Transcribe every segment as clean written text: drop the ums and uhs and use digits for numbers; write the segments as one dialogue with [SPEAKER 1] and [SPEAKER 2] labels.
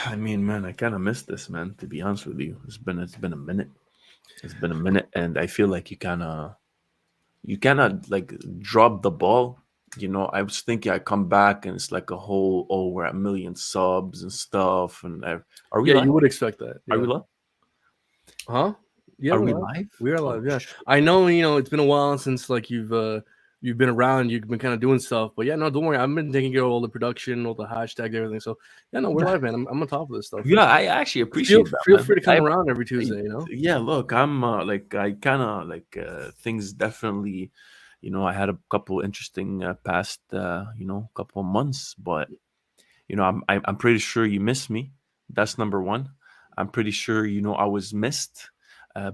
[SPEAKER 1] I mean, man, I kind of miss this, man. To be honest with you, it's been a minute. It's been a minute, and I feel like you kind of like drop the ball. I was thinking I come back and it's like a whole, oh, we're at 1 million subs and stuff. And are we
[SPEAKER 2] Yeah, you
[SPEAKER 1] live?
[SPEAKER 2] would expect that.
[SPEAKER 1] Are
[SPEAKER 2] Yeah.
[SPEAKER 1] we live?
[SPEAKER 2] Huh? Yeah,
[SPEAKER 1] Are
[SPEAKER 2] we're
[SPEAKER 1] we
[SPEAKER 2] live.
[SPEAKER 1] live?
[SPEAKER 2] We are
[SPEAKER 1] Oh,
[SPEAKER 2] live. Yeah, I know. It's been a while since like you've been around. You've been kind of doing stuff, but yeah, no, don't worry. I've been taking care of all the production, all the hashtags, everything. So yeah, no, we're live, man. I'm on top of this stuff.
[SPEAKER 1] yeah, I actually
[SPEAKER 2] Feel
[SPEAKER 1] appreciate that,
[SPEAKER 2] feel
[SPEAKER 1] man.
[SPEAKER 2] free to come around every Tuesday.
[SPEAKER 1] Yeah, look, I'm like I kind of like things definitely. I had a couple interesting past couple months, but I'm pretty sure you miss me. That's number one. I'm pretty sure I was missed.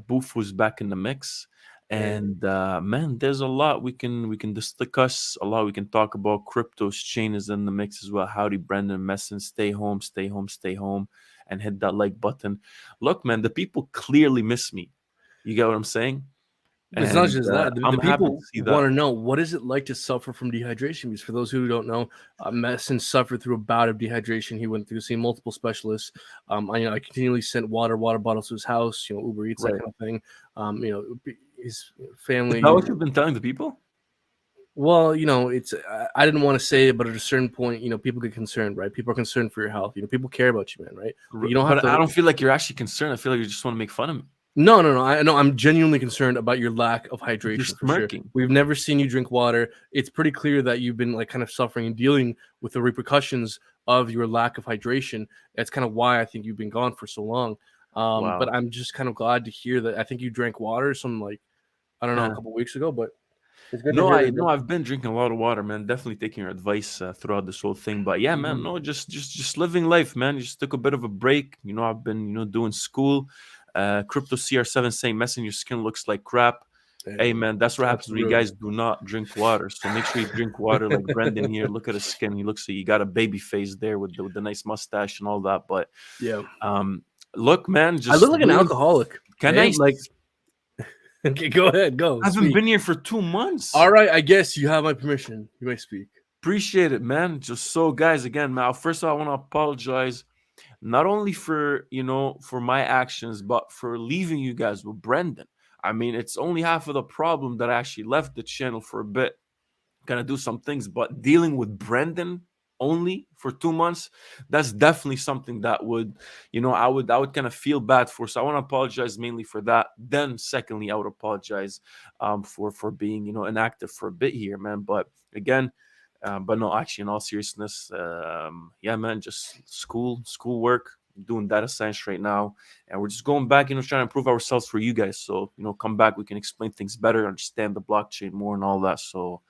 [SPEAKER 1] Booth was back in the mix,
[SPEAKER 2] Yeah.
[SPEAKER 1] and man, there's a lot we can discuss. A lot we can talk about. Crypto's chain is in the mix as well. Howdy, Brendan Mehsen. Stay home, stay home, stay home, and hit that like button. Look, man, the people clearly miss me. You get what I'm saying?
[SPEAKER 2] It's not
[SPEAKER 1] And
[SPEAKER 2] just that. The
[SPEAKER 1] I'm happy to
[SPEAKER 2] people
[SPEAKER 1] see
[SPEAKER 2] want
[SPEAKER 1] that.
[SPEAKER 2] to know what is it like to suffer from dehydration. Because for those who don't know, Mehsen suffered through a bout of dehydration. He went through seeing multiple specialists. I continually sent water bottles to his house. Uber Eats, that
[SPEAKER 1] Right.
[SPEAKER 2] kind of thing. His
[SPEAKER 1] Is
[SPEAKER 2] family.
[SPEAKER 1] that what you've been telling the people?
[SPEAKER 2] Well, it's I didn't want to say it, but at a certain point, people get concerned, right? People are concerned for your health. People care about you, man, right? But you don't have
[SPEAKER 1] But I
[SPEAKER 2] to.
[SPEAKER 1] don't feel like you're actually concerned. I feel like you just want to make fun of me.
[SPEAKER 2] No, no, no. I know. I'm genuinely concerned about your lack of
[SPEAKER 1] You're
[SPEAKER 2] hydration for sure.
[SPEAKER 1] smirking.
[SPEAKER 2] We've never seen you drink water. It's pretty clear that you've been like kind of suffering and dealing with the repercussions of your lack of hydration. That's kind of why I think you've been gone for so long. But
[SPEAKER 1] Wow.
[SPEAKER 2] I'm just kind of glad to hear that. I think you drank water some like I don't know a
[SPEAKER 1] Yeah.
[SPEAKER 2] couple weeks ago, but it's good to
[SPEAKER 1] No,
[SPEAKER 2] hear
[SPEAKER 1] I
[SPEAKER 2] that.
[SPEAKER 1] no, I've been drinking a lot of water, man. Definitely taking your advice throughout this whole thing. But yeah, man,
[SPEAKER 2] Mhm.
[SPEAKER 1] no, just living life, man. Just took a bit of a break. I've been doing school. Crypto CR7 saying, "Messing your skin looks like crap." Hey,
[SPEAKER 2] Hey,
[SPEAKER 1] man, that's what
[SPEAKER 2] that's
[SPEAKER 1] happens when you
[SPEAKER 2] rude.
[SPEAKER 1] guys do not drink water. So make sure you drink water, like Brendan here. Look at his skin; he looks like he got a baby face there with the nice mustache and all that. But
[SPEAKER 2] Yeah,
[SPEAKER 1] um, look, man,
[SPEAKER 2] I look
[SPEAKER 1] just
[SPEAKER 2] like an
[SPEAKER 1] doing.
[SPEAKER 2] alcoholic.
[SPEAKER 1] Can
[SPEAKER 2] Hey,
[SPEAKER 1] I?
[SPEAKER 2] like okay, go ahead, go
[SPEAKER 1] I haven't
[SPEAKER 2] speak.
[SPEAKER 1] been here for 2 months.
[SPEAKER 2] All right, I guess you have my permission. You may speak.
[SPEAKER 1] Appreciate it, man. Just so, guys, again, man. First of all, I want to apologize not only for my actions, but for leaving you guys with Brendan. I mean, it's only half of the problem that I actually left the channel for a bit, gonna do some things, but dealing with Brendan only for 2 months, that's definitely something that I would kind of feel bad for. So I want to apologize mainly for that. Then secondly, I would apologize for being inactive for a bit here, man. But again, but no, actually, in all seriousness, yeah, man, just school work, doing data science right now, and we're just going back, trying to improve ourselves for you guys. So come back, we can explain things better, understand the blockchain more, and all that. So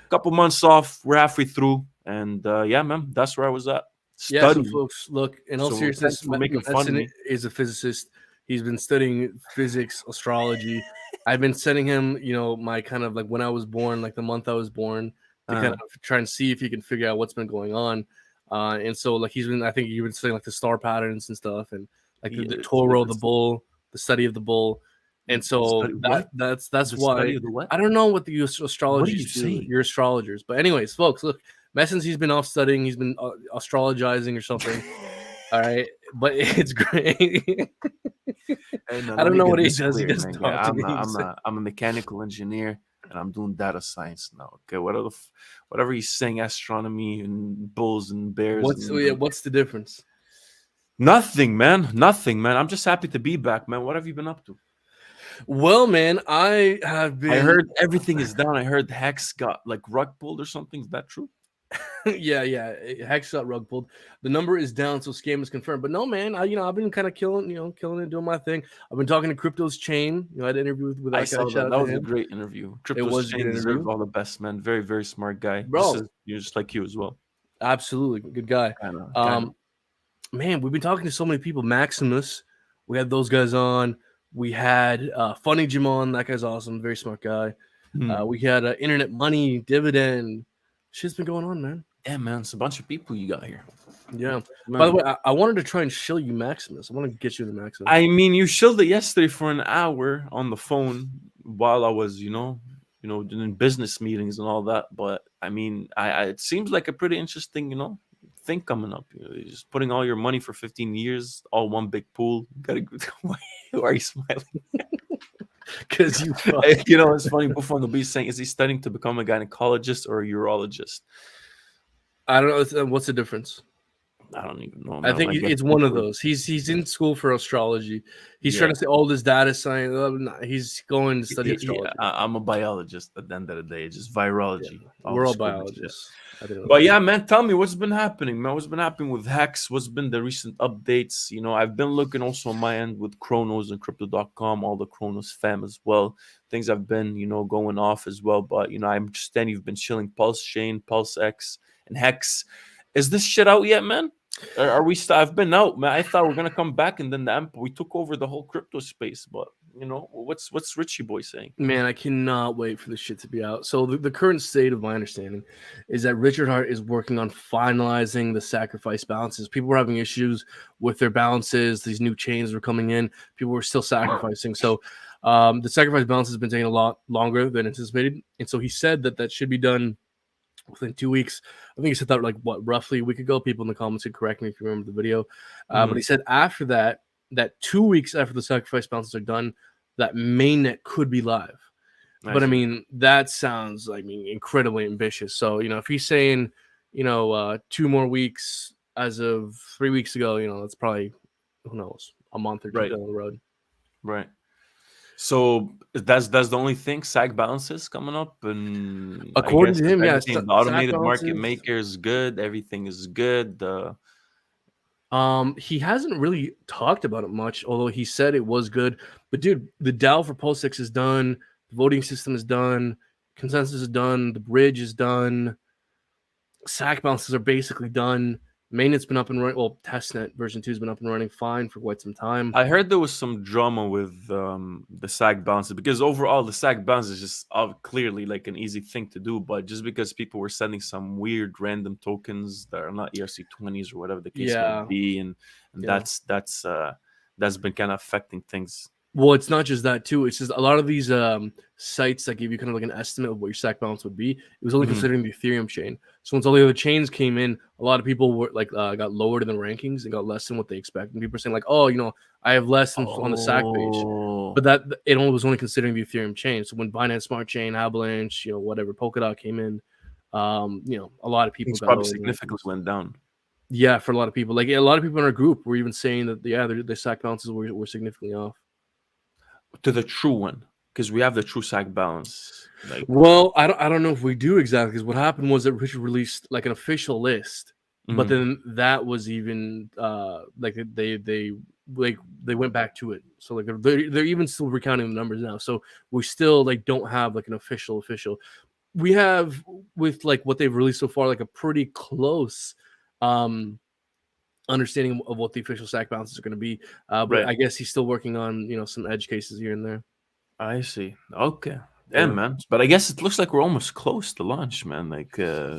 [SPEAKER 1] couple months off. We're halfway through, and yeah, man, that's where I was at
[SPEAKER 2] Yeah, so
[SPEAKER 1] studying.
[SPEAKER 2] folks, look, in all
[SPEAKER 1] So thanks
[SPEAKER 2] seriousness,
[SPEAKER 1] for making fun of
[SPEAKER 2] Madsen
[SPEAKER 1] me.
[SPEAKER 2] is a physicist. He's been studying physics, astrology. I've been sending him, my kind of like when I was born, like the month I was born, to kind of try and see if he can figure out what's been going on. And so, like, I think you've been studying like the star patterns and stuff, and like the
[SPEAKER 1] Yeah,
[SPEAKER 2] Toro, the bull, the study of the bull. And so
[SPEAKER 1] study what?
[SPEAKER 2] that's
[SPEAKER 1] The
[SPEAKER 2] why
[SPEAKER 1] study of the what?
[SPEAKER 2] I don't know what the
[SPEAKER 1] What are you
[SPEAKER 2] astrologists do.
[SPEAKER 1] saying?
[SPEAKER 2] You're astrologers, but anyways, folks, look. Since he's been off studying, he's been astrologizing or something. All right, but it's great.
[SPEAKER 1] Hey man,
[SPEAKER 2] I
[SPEAKER 1] let
[SPEAKER 2] don't
[SPEAKER 1] me
[SPEAKER 2] know
[SPEAKER 1] get
[SPEAKER 2] what he
[SPEAKER 1] this
[SPEAKER 2] does. He
[SPEAKER 1] clear,
[SPEAKER 2] just
[SPEAKER 1] man. Yeah,
[SPEAKER 2] talk to
[SPEAKER 1] I'm
[SPEAKER 2] me.
[SPEAKER 1] a, I'm a I'm a mechanical engineer, and I'm doing data science now. Okay, whatever he's saying, astronomy and bulls and bears
[SPEAKER 2] What's
[SPEAKER 1] and
[SPEAKER 2] yeah, what's the difference?
[SPEAKER 1] nothing, man. Nothing, man. I'm just happy to be back, man. What have you been up to?
[SPEAKER 2] Well, man, I have
[SPEAKER 1] I
[SPEAKER 2] been
[SPEAKER 1] heard everything is down. I heard Hex got like rug pulled or something. Is that true?
[SPEAKER 2] yeah. Hex got rug pulled. The number is down, so scam is confirmed. But no, man, I've been kind of killing it, doing my thing. I've been talking to Crypto's Chain. I had an interview with
[SPEAKER 1] I
[SPEAKER 2] that guy.
[SPEAKER 1] saw
[SPEAKER 2] Shout
[SPEAKER 1] that.
[SPEAKER 2] out
[SPEAKER 1] That
[SPEAKER 2] to
[SPEAKER 1] was a
[SPEAKER 2] him.
[SPEAKER 1] great interview.
[SPEAKER 2] It
[SPEAKER 1] Crypto's
[SPEAKER 2] was a good
[SPEAKER 1] Chain deserves
[SPEAKER 2] interview,
[SPEAKER 1] all the best, man. Very, very smart guy. Just
[SPEAKER 2] bro.
[SPEAKER 1] as just like you as well.
[SPEAKER 2] Absolutely, good guy.
[SPEAKER 1] Kind of.
[SPEAKER 2] Man, we've been talking to so many people. Maximus, we had those guys on. We had Funny Jim on. That guy's awesome, very smart guy.
[SPEAKER 1] Hmm.
[SPEAKER 2] We had Internet Money, Dividend. Shit's been going on, man.
[SPEAKER 1] Yeah, man. It's a bunch of people you got here.
[SPEAKER 2] Yeah. By the
[SPEAKER 1] Man.
[SPEAKER 2] way, I wanted to try and show you Maximus. I want to get you the Maximus.
[SPEAKER 1] I mean, you shilled it yesterday for an hour on the phone while I was, doing business meetings and all that. But I mean, it seems like a pretty interesting, thing coming up. You're just putting all your money for 15 years, all one big pool. Gotta. Why are you smiling?
[SPEAKER 2] Because you
[SPEAKER 1] It's funny. Buffon will be saying, is he studying to become a gynecologist or a urologist?
[SPEAKER 2] I don't know. What's the difference?
[SPEAKER 1] I don't even know.
[SPEAKER 2] I think it's one of those. He's in school for astrology. He's trying to say all this data science. He's going to study astrology.
[SPEAKER 1] I'm a biologist at the end of the day. It's just virology.
[SPEAKER 2] We're all biologists.
[SPEAKER 1] But yeah, man, tell me what's been happening, man. What's been happening with Hex? What's been the recent updates? I've been looking also on my end with Cronos and Crypto.com, all the Cronos fam as well. Things have been, going off as well. But I understand you've been chilling PulseChain, PulseX, and Hex. Is this shit out yet, man? Are we? I've been out, man. I thought we're gonna come back, and then we took over the whole crypto space. But what's Richie boy saying?
[SPEAKER 2] Man, I cannot wait for this shit to be out. So the current state of my understanding is that Richard Hart is working on finalizing the sacrifice balances. People were having issues with their balances. These new chains were coming in. People were still sacrificing. So the sacrifice balance has been taking a lot longer than anticipated. And so he said that should be done within 2 weeks. I think he said that roughly a week ago. People in the comments could correct me if you remember the video. But he said after that 2 weeks after the sacrifice balances are done, that mainnet could be live. Nice. But I mean, that sounds incredibly ambitious. So if he's saying 2 more weeks as of 3 weeks ago, that's probably, who knows, a month or two down the road.
[SPEAKER 1] Right. So that's the only thing. SAG balances coming up, and
[SPEAKER 2] according to him,
[SPEAKER 1] the automated market maker is good. Everything is good.
[SPEAKER 2] He hasn't really talked about it much, although he said it was good. But dude, the DAO for PulseX is done. The voting system is done. Consensus is done. The bridge is done. SAC balances are basically done. Mainnet's been up and running. Well, testnet version 2 has been up and running fine for quite some time.
[SPEAKER 1] I heard there was some drama with the SAG balances because overall the SAG balance is just clearly like an easy thing to do, but just because people were sending some weird random tokens that are not ERC20s or whatever the case may be, and that's been kind of affecting things.
[SPEAKER 2] Well, it's not just that too. It's just a lot of these sites that give you kind of like an estimate of what your SAC balance would be. It was only considering the Ethereum chain. So once all the other chains came in, a lot of people were got lowered in the rankings and got less than what they expect. And people are saying I have less than on the SAC page. But that it was only considering the Ethereum chain. So when Binance Smart Chain, Avalanche, whatever, Polkadot came in, a lot of people
[SPEAKER 1] probably significantly went down.
[SPEAKER 2] Yeah, for a lot of people. Like a lot of people in our group were even saying that their SAC balances were significantly off.
[SPEAKER 1] To the true one, because we have the true SAC balance.
[SPEAKER 2] Well, I don't know if we do exactly, because what happened was that Richard released an official list, but then that was even they went back to it. So they're even still recounting the numbers now. So we still don't have an official. We have with what they've released so far a pretty close understanding of what the official SAC balances are going to be, but I guess he's still working on some edge cases here and there.
[SPEAKER 1] I see. Okay, man. But I guess it looks like we're almost close to launch, man.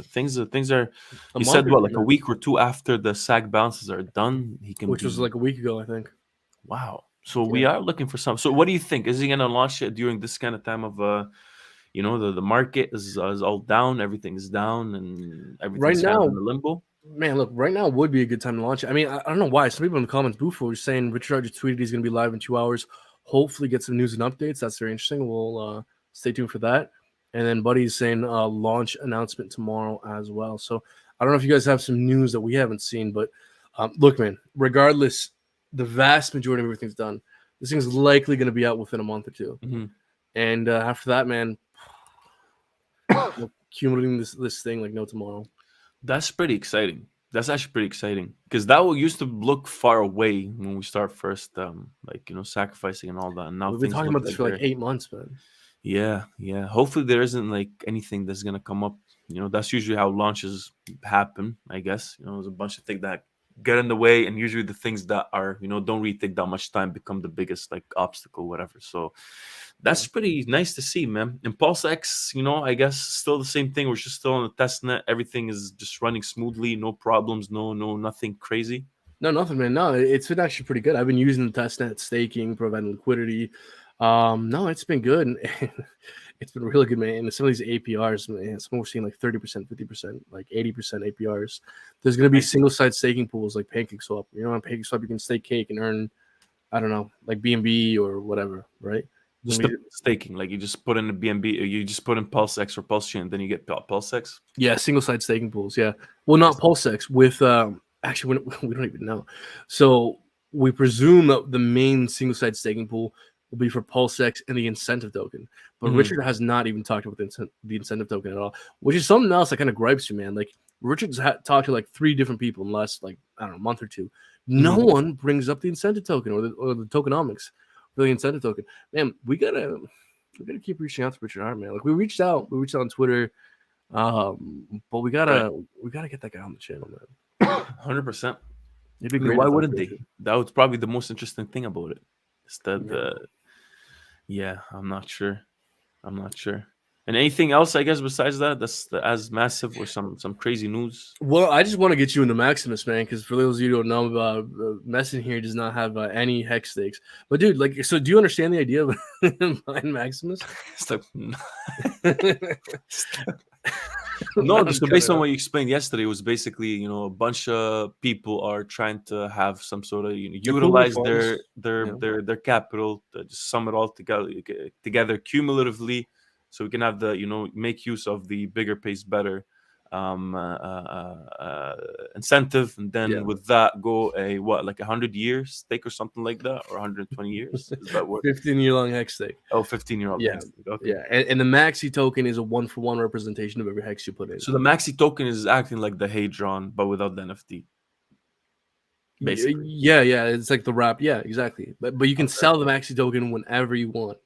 [SPEAKER 1] Things are. He said a week or two after the SAC balances are done, he can.
[SPEAKER 2] Which was a week ago, I think.
[SPEAKER 1] Wow. So we are looking for some. So what do you think? Is he going to launch it during this kind of time of the market is all down, everything's down, and everything's
[SPEAKER 2] right now
[SPEAKER 1] in the limbo?
[SPEAKER 2] Man, look, right now would be a good time to launch it. I mean, I don't know why. Some people in the comments, Bufo, were saying Richard Hart just tweeted he's going to be live in 2 hours. Hopefully get some news and updates. That's very interesting. We'll stay tuned for that. And then Buddy's saying launch announcement tomorrow as well. So I don't know if you guys have some news that we haven't seen, but look, man, regardless, the vast majority of everything's done. This thing's likely going to be out within a month or two. And after that, man, accumulating this thing like no tomorrow.
[SPEAKER 1] That's pretty exciting. That's actually pretty exciting because that used to look far away when we start first, sacrificing and all that. And now
[SPEAKER 2] we've been talking about this for 8 months, man.
[SPEAKER 1] Yeah. Hopefully there isn't anything that's gonna come up. That's usually how launches happen. I guess there's a bunch of things that get in the way, and usually the things that are don't really take that much time become the biggest obstacle, whatever. So that's pretty nice to see, man. And PulseX, I guess still the same thing. We're just still on the test net. Everything is just running smoothly, no problems, no nothing crazy.
[SPEAKER 2] No, nothing, man. No, it's been actually pretty good. I've been using the test net staking, providing liquidity. No, it's been good. And it's been really good, man. And some of these APRs, man, some we're seeing like 30%, 50%, like 80% APRs. There's going to be single side staking pools like PancakeSwap. You know, on PancakeSwap, you can stake cake and earn, I don't know, like BNB or whatever, right?
[SPEAKER 1] Just staking, like you just put in a BNB, or you just put in PulseX or PulseChain, then you get PulseX.
[SPEAKER 2] Yeah, single side staking pools. Yeah, well, not PulseX with actually we don't even know. So we presume that the main single side staking pool will be for PulseX and the incentive token. But Richard has not even talked about the incentive token at all, which is something else that kind of gripes you, man. Like Richard's talked to like 3 different people in the last, like, I don't know, month or two. No one brings up the incentive token or the tokenomics for the incentive token. Man, we gotta keep reaching out to Richard Hart, man. Like we reached out on Twitter, but we gotta get that guy on the channel, man.
[SPEAKER 1] 100%.
[SPEAKER 2] It'd be great.
[SPEAKER 1] Why wouldn't they? That was probably the most interesting thing about it. Yeah, I'm not sure. And anything else, I guess, besides that, that's as massive or some crazy news?
[SPEAKER 2] Well, I just want to get you into Maximus, man, because for those of you who don't know about Mehsen here does not have any hex stakes. But dude, like, so do you understand the idea of buying Maximus?
[SPEAKER 1] No, just based on what you explained yesterday, it was basically, a bunch of people are trying to have some sort of utilize their capital, to just sum it all together cumulatively, so we can have the make use of the bigger pays better incentive, and then with that go like 100-year stake or something like that, or 120 years. Is that what?
[SPEAKER 2] 15-year long hex stake.
[SPEAKER 1] Oh, 15-year long.
[SPEAKER 2] Yeah.
[SPEAKER 1] Hex stake. Okay.
[SPEAKER 2] Yeah, and the Maxi token is a 1-for-1 representation of every hex you put in.
[SPEAKER 1] So the Maxi token is acting like the Hadron, but without the NFT. Basically.
[SPEAKER 2] Yeah, it's like the wrap. Yeah, exactly. But you can sell the Maxi token whenever you want,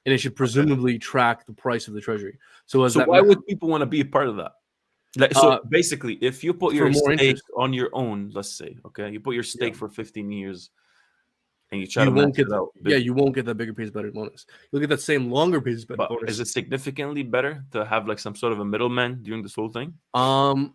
[SPEAKER 2] and it should presumably track the price of the treasury. So
[SPEAKER 1] why would people want to be a part of that? Like, so basically, if you put your stake on your own, let's say, okay, you put your stake for 15 years, and you try to max it out.
[SPEAKER 2] You won't get that bigger pays better bonus. You'll get that same longer pays better bonus.
[SPEAKER 1] Is it significantly better to have like some sort of a middleman during this whole thing?
[SPEAKER 2] I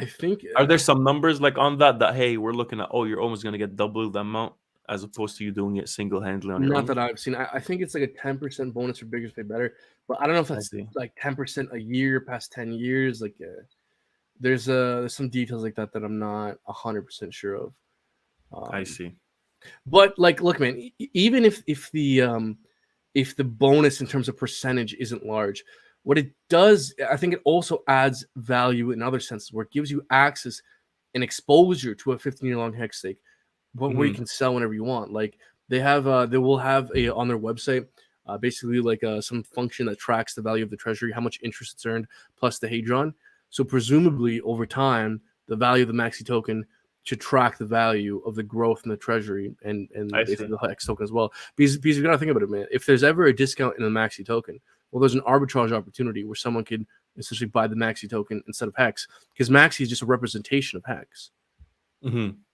[SPEAKER 2] think.
[SPEAKER 1] Are there some numbers like on that hey, we're looking at, you're almost going to get double the amount, as opposed to you doing it single-handedly on your own?
[SPEAKER 2] Not that I've seen. I think it's like a 10% bonus for biggest pay better, but I don't know if that's like 10% a year past 10 years. Like, there's some details like that I'm not 100% sure of.
[SPEAKER 1] I see.
[SPEAKER 2] But like, look, man, even if the bonus in terms of percentage isn't large, what it does, I think it also adds value in other senses, where it gives you access and exposure to a 15-year long hex stake, where you can sell whenever you want. Like they will have on their website, basically like some function that tracks the value of the treasury, how much interest it's earned, plus the Hadron. So presumably over time, the value of the Maxi token should track the value of the growth in the treasury and the hex token as well. Because you gotta think about it, man. If there's ever a discount in the Maxi token, well, there's an arbitrage opportunity where someone could essentially buy the Maxi token instead of hex, because Maxi is just a representation of hex.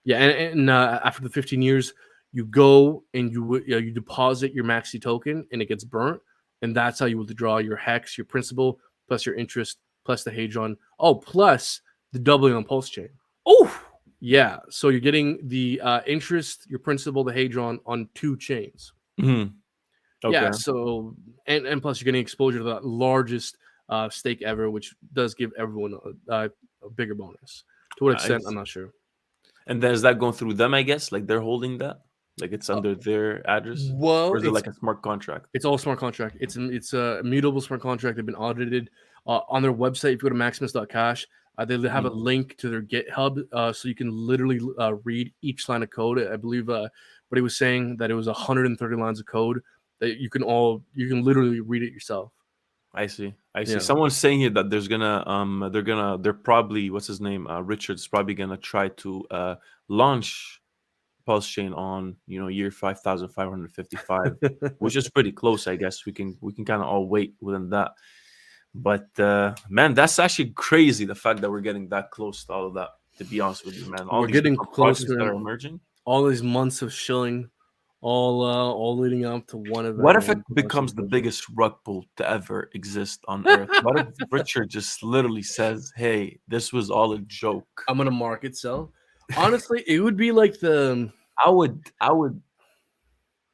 [SPEAKER 2] Yeah, and after the 15 years, you go and you deposit your Maxi token, and it gets burnt, and that's how you withdraw your hex, your principal, plus your interest, plus the Hadron. Oh, plus the doubling on PulseChain. Oh, yeah. So you're getting the interest, your principal, the Hadron on 2 chains. Okay. Yeah. So and plus you're getting exposure to the largest stake ever, which does give everyone a bigger bonus. To what extent, I'm not sure.
[SPEAKER 1] And then is that going through them? I guess like they're holding that, like it's under their address.
[SPEAKER 2] Well,
[SPEAKER 1] or is it like a smart contract?
[SPEAKER 2] It's all smart contract. It's a immutable smart contract. They've been audited on their website. If you go to maximus.cash, they have a link to their GitHub, so you can literally read each line of code. I believe what he was saying, that it was 130 lines of code that you can literally read it yourself.
[SPEAKER 1] I see. Yeah. Someone's saying here that they're probably, what's his name? Richard's probably gonna try to launch PulseChain on year 5,555, which is pretty close. I guess we can kind of all wait within that. But man, that's actually crazy, the fact that we're getting that close to all of that. To be honest with you, man,
[SPEAKER 2] we're getting close
[SPEAKER 1] that are emerging.
[SPEAKER 2] All these months of shilling, all leading up to one event.
[SPEAKER 1] What if it becomes the biggest rug pull to ever exist on Earth? What if Richard just literally says, "Hey, this was all a joke.
[SPEAKER 2] I'm gonna market sell"? Honestly, it would be like the.
[SPEAKER 1] I would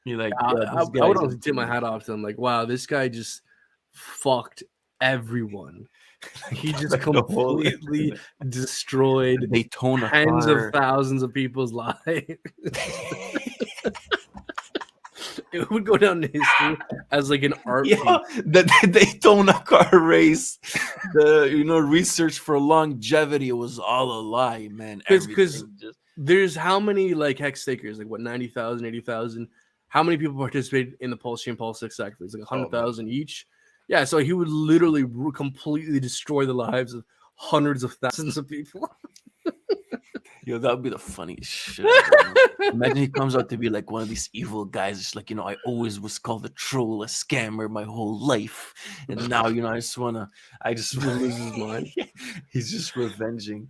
[SPEAKER 1] You're like,
[SPEAKER 2] I,
[SPEAKER 1] yeah,
[SPEAKER 2] I,
[SPEAKER 1] this
[SPEAKER 2] I would
[SPEAKER 1] guy's a
[SPEAKER 2] honestly tip my hat off to him. Like, wow, this guy just fucked everyone. He just
[SPEAKER 1] like the whole
[SPEAKER 2] completely destroyed
[SPEAKER 1] Daytona
[SPEAKER 2] tens of
[SPEAKER 1] car.
[SPEAKER 2] thousands of people's lives. It would go down in history as like an art
[SPEAKER 1] Yeah,
[SPEAKER 2] piece.
[SPEAKER 1] the Daytona car race, the research for longevity was all a lie, man.
[SPEAKER 2] Because
[SPEAKER 1] Everything just
[SPEAKER 2] there's how many like hex stakers, like what 90,000, 80,000. How many people participated in the PulseChain PulseX sacrifice? Like 100,000 each. Yeah, so he would literally completely destroy the lives of hundreds of thousands of people.
[SPEAKER 1] yo, that would be the funniest shit ever, man. Imagine he comes out to be like one of these evil guys. It's like, I always was called a troll, a scammer my whole life. And now, I just
[SPEAKER 2] He loses his mind.
[SPEAKER 1] he's just revenging.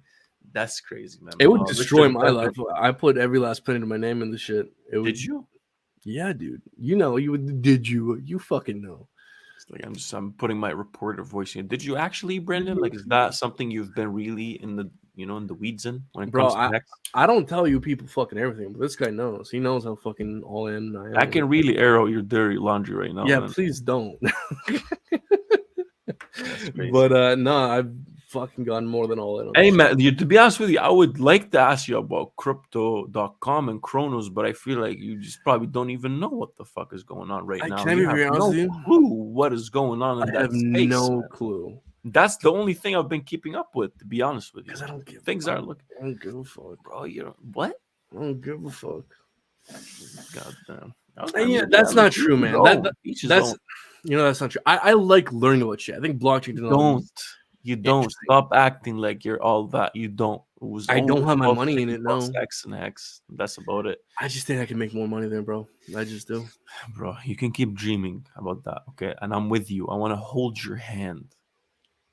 [SPEAKER 1] That's crazy, man.
[SPEAKER 2] It
[SPEAKER 1] But
[SPEAKER 2] would
[SPEAKER 1] no,
[SPEAKER 2] destroy
[SPEAKER 1] Richard
[SPEAKER 2] my
[SPEAKER 1] Bender,
[SPEAKER 2] life. I put every last penny to my name in the shit. It would.
[SPEAKER 1] did you?
[SPEAKER 2] Yeah, dude. You know, you would. Did you? You fucking know.
[SPEAKER 1] It's like I'm putting my reporter voice in. Did you actually, Brendan? Like, is that something you've been really in the weeds in when it
[SPEAKER 2] Bro,
[SPEAKER 1] comes to hex?
[SPEAKER 2] I don't tell you people fucking everything, but this guy knows. He knows how fucking all in I am.
[SPEAKER 1] I can really air out your dirty laundry right now,
[SPEAKER 2] Yeah,
[SPEAKER 1] man.
[SPEAKER 2] please don't.
[SPEAKER 1] That's crazy.
[SPEAKER 2] But no, I've fucking gotten more than all in on
[SPEAKER 1] Hey
[SPEAKER 2] this
[SPEAKER 1] man, to be honest with you, I would like to ask you about crypto.com and Cronos, but I feel like you just probably don't even know what the fuck is going on right now.
[SPEAKER 2] Can I be
[SPEAKER 1] You have
[SPEAKER 2] very honest
[SPEAKER 1] no
[SPEAKER 2] with you?
[SPEAKER 1] clue what is going on in
[SPEAKER 2] I have
[SPEAKER 1] that space,
[SPEAKER 2] no
[SPEAKER 1] man.
[SPEAKER 2] clue.
[SPEAKER 1] That's the only thing I've been keeping up with, to be honest with you.
[SPEAKER 2] Because I don't give
[SPEAKER 1] Things are looking,
[SPEAKER 2] I don't give a fuck.
[SPEAKER 1] bro. You're what?
[SPEAKER 2] I don't give a fuck.
[SPEAKER 1] God damn.
[SPEAKER 2] And yeah, that's not true, man.
[SPEAKER 1] Each his
[SPEAKER 2] That's
[SPEAKER 1] own.
[SPEAKER 2] that's not true. I like learning about shit. I think blockchain technology.
[SPEAKER 1] You don't stop acting like you're all that. You don't. It was
[SPEAKER 2] I don't have my
[SPEAKER 1] always
[SPEAKER 2] money in it. No,
[SPEAKER 1] X and X. That's about it.
[SPEAKER 2] I just think I can make more money there, bro. I just do.
[SPEAKER 1] Bro, you can keep dreaming about that, okay? And I'm with you. I want to hold your hand.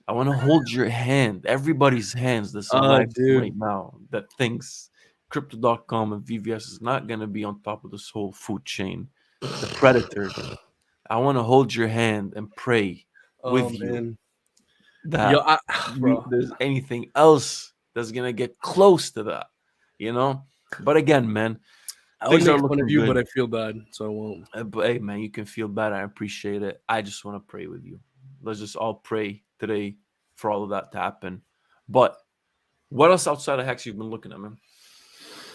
[SPEAKER 1] I want to hold your hand, everybody's hands that's alive
[SPEAKER 2] Dude.
[SPEAKER 1] right now that thinks crypto.com and VVS is not going to be on top of this whole food chain. The predator. I want to hold your hand and pray with you
[SPEAKER 2] Man.
[SPEAKER 1] that
[SPEAKER 2] Yo, bro.
[SPEAKER 1] there's anything else that's going to get close to that, But again, man,
[SPEAKER 2] I would
[SPEAKER 1] things are
[SPEAKER 2] make fun of
[SPEAKER 1] looking
[SPEAKER 2] you,
[SPEAKER 1] good.
[SPEAKER 2] but I feel bad, so I won't.
[SPEAKER 1] But hey, man, you can feel bad. I appreciate it. I just want to pray with you. Let's just all pray today for all of that to happen. But what else outside of Hex you've been looking at, man?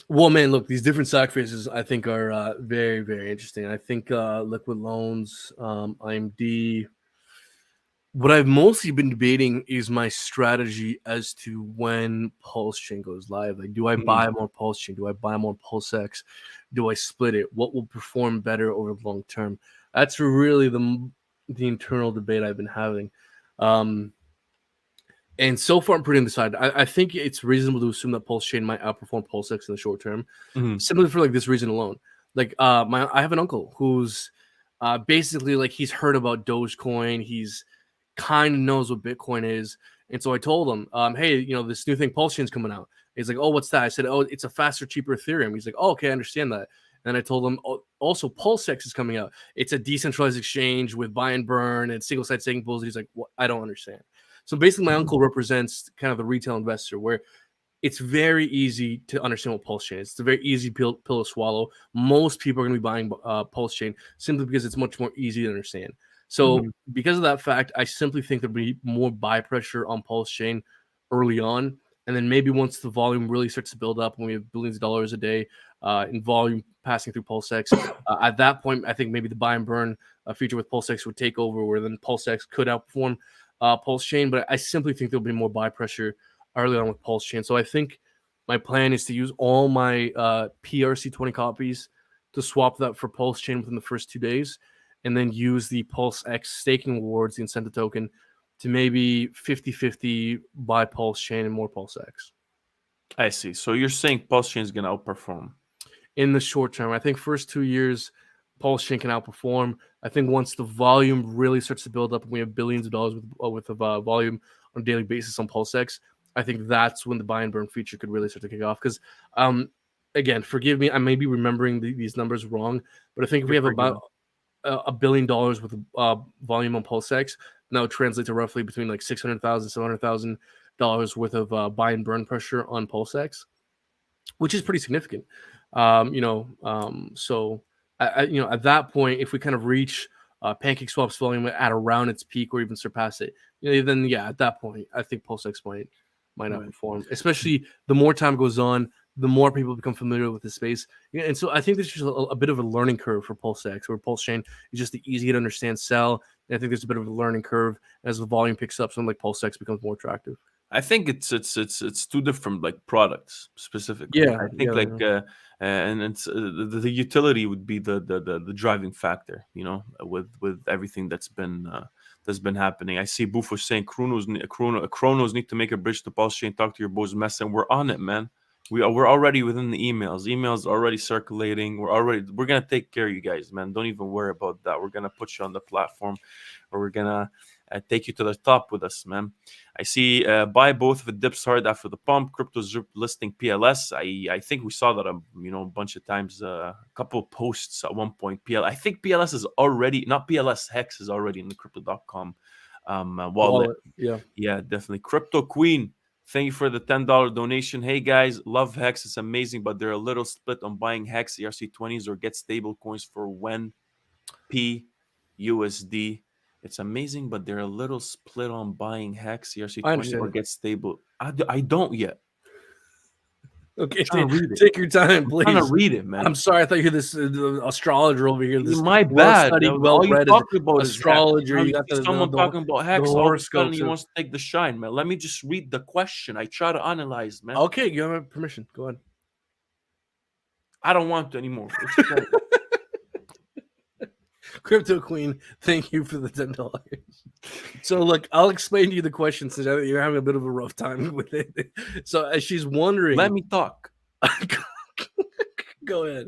[SPEAKER 2] Well, man, look, these different sacrifices I think are very, very interesting. I think liquid loans, IMD. What I've mostly been debating is my strategy as to when PulseChain goes live. Like, do I buy more PulseChain? Do I buy more PulseX? Do I split it? What will perform better over the long term? That's really the internal debate I've been having. And so far, I'm pretty undecided. I think it's reasonable to assume that PulseChain might outperform PulseX in the short term, simply for like this reason alone. Like, I have an uncle who's basically like he's heard about Dogecoin. He's kind of knows what Bitcoin is, and so I told him, "Hey, this new thing, PulseChain's coming out." He's like, "Oh, what's that?" I said, "Oh, it's a faster, cheaper Ethereum." He's like, "Oh, okay, I understand that." And I told him, "Oh, also PulseX is coming out. It's a decentralized exchange with buy and burn and single site staking pools." He's like, "What? I don't understand." So basically, my uncle represents kind of the retail investor, where it's very easy to understand what PulseChain is. It's a very easy pill to swallow. Most people are going to be buying PulseChain simply because it's much more easy to understand. So because of that fact, I simply think there'll be more buy pressure on PulseChain early on. And then maybe once the volume really starts to build up and we have billions of dollars a day in volume passing through PulseX, at that point, I think maybe the buy and burn feature with PulseX would take over, where then PulseX could outperform PulseChain. But I simply think there'll be more buy pressure early on with PulseChain. So I think my plan is to use all my PRC20 copies to swap that for PulseChain within the first 2 days, and then use the PulseX staking rewards, the incentive token, to maybe 50-50 buy PulseChain and more PulseX.
[SPEAKER 1] I see. So you're saying PulseChain is going to outperform
[SPEAKER 2] in the short term. I think first 2 years, PulseChain can outperform. I think once the volume really starts to build up and we have billions of dollars with volume on a daily basis on PulseX, I think that's when the buy and burn feature could really start to kick off. Because, again, forgive me, I may be remembering these numbers wrong, but I think if we have about $1 billion with volume on PulseX, now it translates to roughly between like $600,000, $700,000 worth of buy and burn pressure on PulseX, which is pretty significant. So at that point, if we kind of reach PancakeSwap's volume at around its peak or even surpass it, then yeah, at that point, I think PulseX might not perform. Especially the more time goes on, the more people become familiar with the space. And so I think there's just a bit of a learning curve for PulseX, where PulseChain is just the easy to understand sell. And I think there's a bit of a learning curve as the volume picks up. Something like PulseX becomes more attractive.
[SPEAKER 1] I think it's two different like products specifically. I think and it's the utility would be the driving factor, with everything that's been happening. I see Bufo saying Cronos need to make a bridge to PulseChain. Talk to your boys, Mehsen. We're on it, man. We're already within the emails. Emails already circulating. We're gonna take care of you guys, man. Don't even worry about that. We're gonna put you on the platform, or we're gonna take you to the top with us, man. I see buy both if it dips hard after the pump. Crypto's listing PLS. I think we saw that a bunch of times. A couple posts at one point. I think PLS is already, not PLS, Hex is already in the Crypto.com wallet. Yeah, definitely. Crypto Queen, thank you for the $10 donation. Hey guys, love Hex. It's amazing, but they're a little split on buying Hex ERC20s or get stable coins for when PUSD. It's amazing, but they're a little split on buying Hex ERC20 or get stable. I don't yet.
[SPEAKER 2] Okay, take your time, please.
[SPEAKER 1] I'm trying to read it, man.
[SPEAKER 2] I'm sorry, I thought you were this astrologer over here. This
[SPEAKER 1] my bad.
[SPEAKER 2] Well-bred astrologer.
[SPEAKER 1] You got someone talking about Hex. All of a sudden, he wants to take the shine, man. Let me just read the question. I try to analyze, man.
[SPEAKER 2] Okay, you have permission. Go ahead.
[SPEAKER 1] I don't want to anymore.
[SPEAKER 2] Crypto Queen, thank you for the $10. So, look, I'll explain to you the question since you're having a bit of a rough time with it. So, as she's wondering,
[SPEAKER 1] let me talk.
[SPEAKER 2] Go ahead.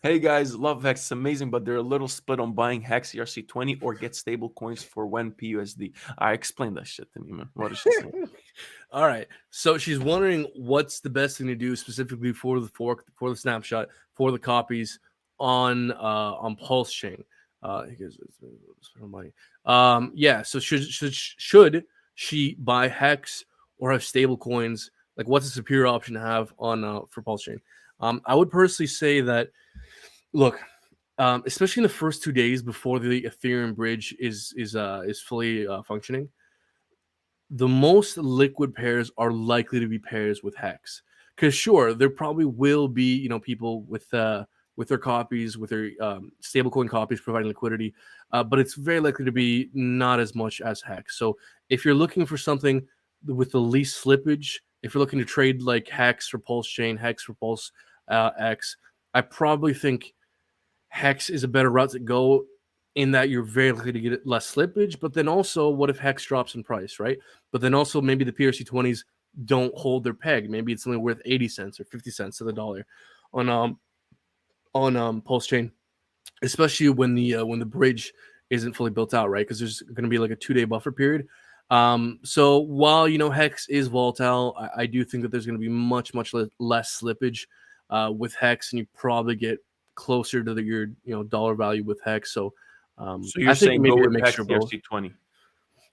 [SPEAKER 1] Hey guys, love Hex. It's amazing, but they're a little split on buying Hex ERC20 or get stable coins for when PUSD. I explained that shit to me, man. What is she saying?
[SPEAKER 2] All right. So she's wondering what's the best thing to do specifically for the fork, for the snapshot, for the copies on PulseChain. So should she buy Hex or have stable coins? Like, what's a superior option to have on for PulseChain? I would personally say that, look, especially in the first 2 days before the Ethereum bridge is fully functioning, the most liquid pairs are likely to be pairs with Hex. Because sure, there probably will be people with their copies, with their stablecoin copies providing liquidity, but it's very likely to be not as much as Hex. So if you're looking for something with the least slippage, if you're looking to trade like Hex for PulseChain, Hex for Pulse X, I probably think Hex is a better route to go, in that you're very likely to get less slippage. But then also, what if Hex drops in price, right? But then also maybe the PRC20s don't hold their peg. Maybe it's only worth 80 cents or 50 cents to the dollar on PulseChain, especially when the bridge isn't fully built out, right? Because there's going to be like a 2-day buffer period. So while Hex is volatile, I do think that there's going to be much less slippage with Hex, and you probably get closer to your dollar value with Hex. So
[SPEAKER 1] you're saying maybe a mixture of both.